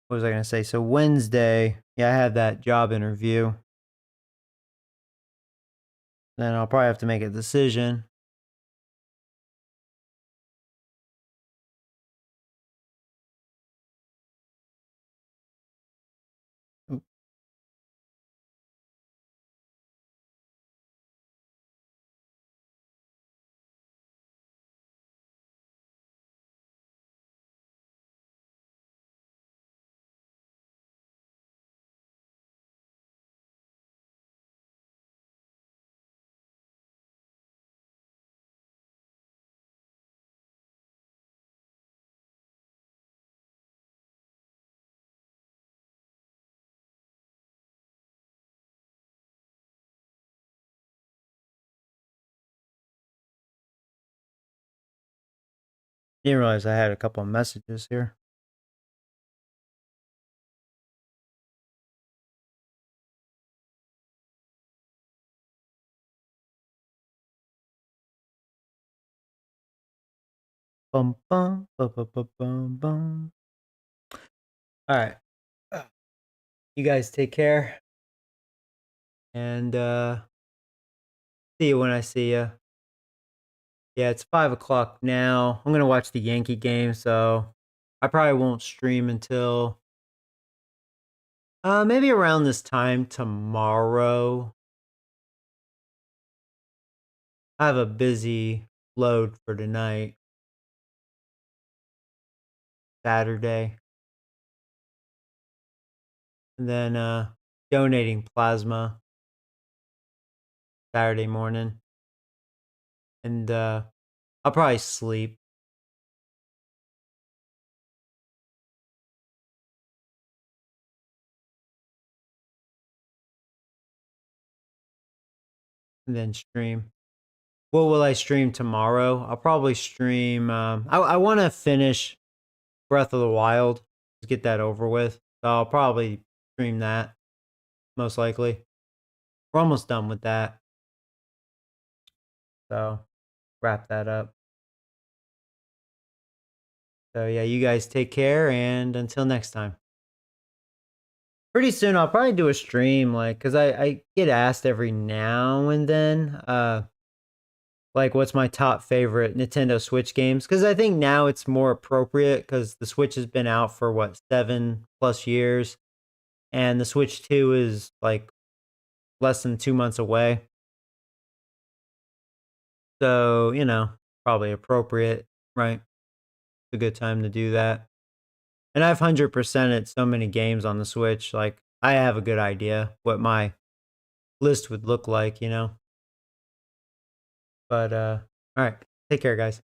what was I gonna say? So Wednesday, yeah, I have that job interview. Then I'll probably have to make a decision. Didn't realize I had a couple of messages here. Bum bum bum bum bum bum bum. All right. You guys take care. And see you when I see you. Yeah, it's 5 o'clock now. I'm gonna watch the Yankee game, so I probably won't stream until maybe around this time tomorrow. I have a busy load for tonight, Saturday. And then donating plasma Saturday morning. And I'll probably sleep. And then stream. What will I stream tomorrow? I'll probably stream. I want to finish Breath of the Wild. Just get that over with. So I'll probably stream that. Most likely. We're almost done with that. So wrap that up. So yeah, you guys take care, and until next time. Pretty soon I'll probably do a stream, like, because I get asked every now and then, like, what's my top favorite Nintendo Switch games? Because I think now it's more appropriate because the Switch has been out for, what, 7+ years? And the Switch 2 is, like, less than 2 months away. So, you know, probably appropriate, right? It's a good time to do that. And I've 100%ed so many games on the Switch, like, I have a good idea what my list would look like, you know? But, alright. Take care, guys.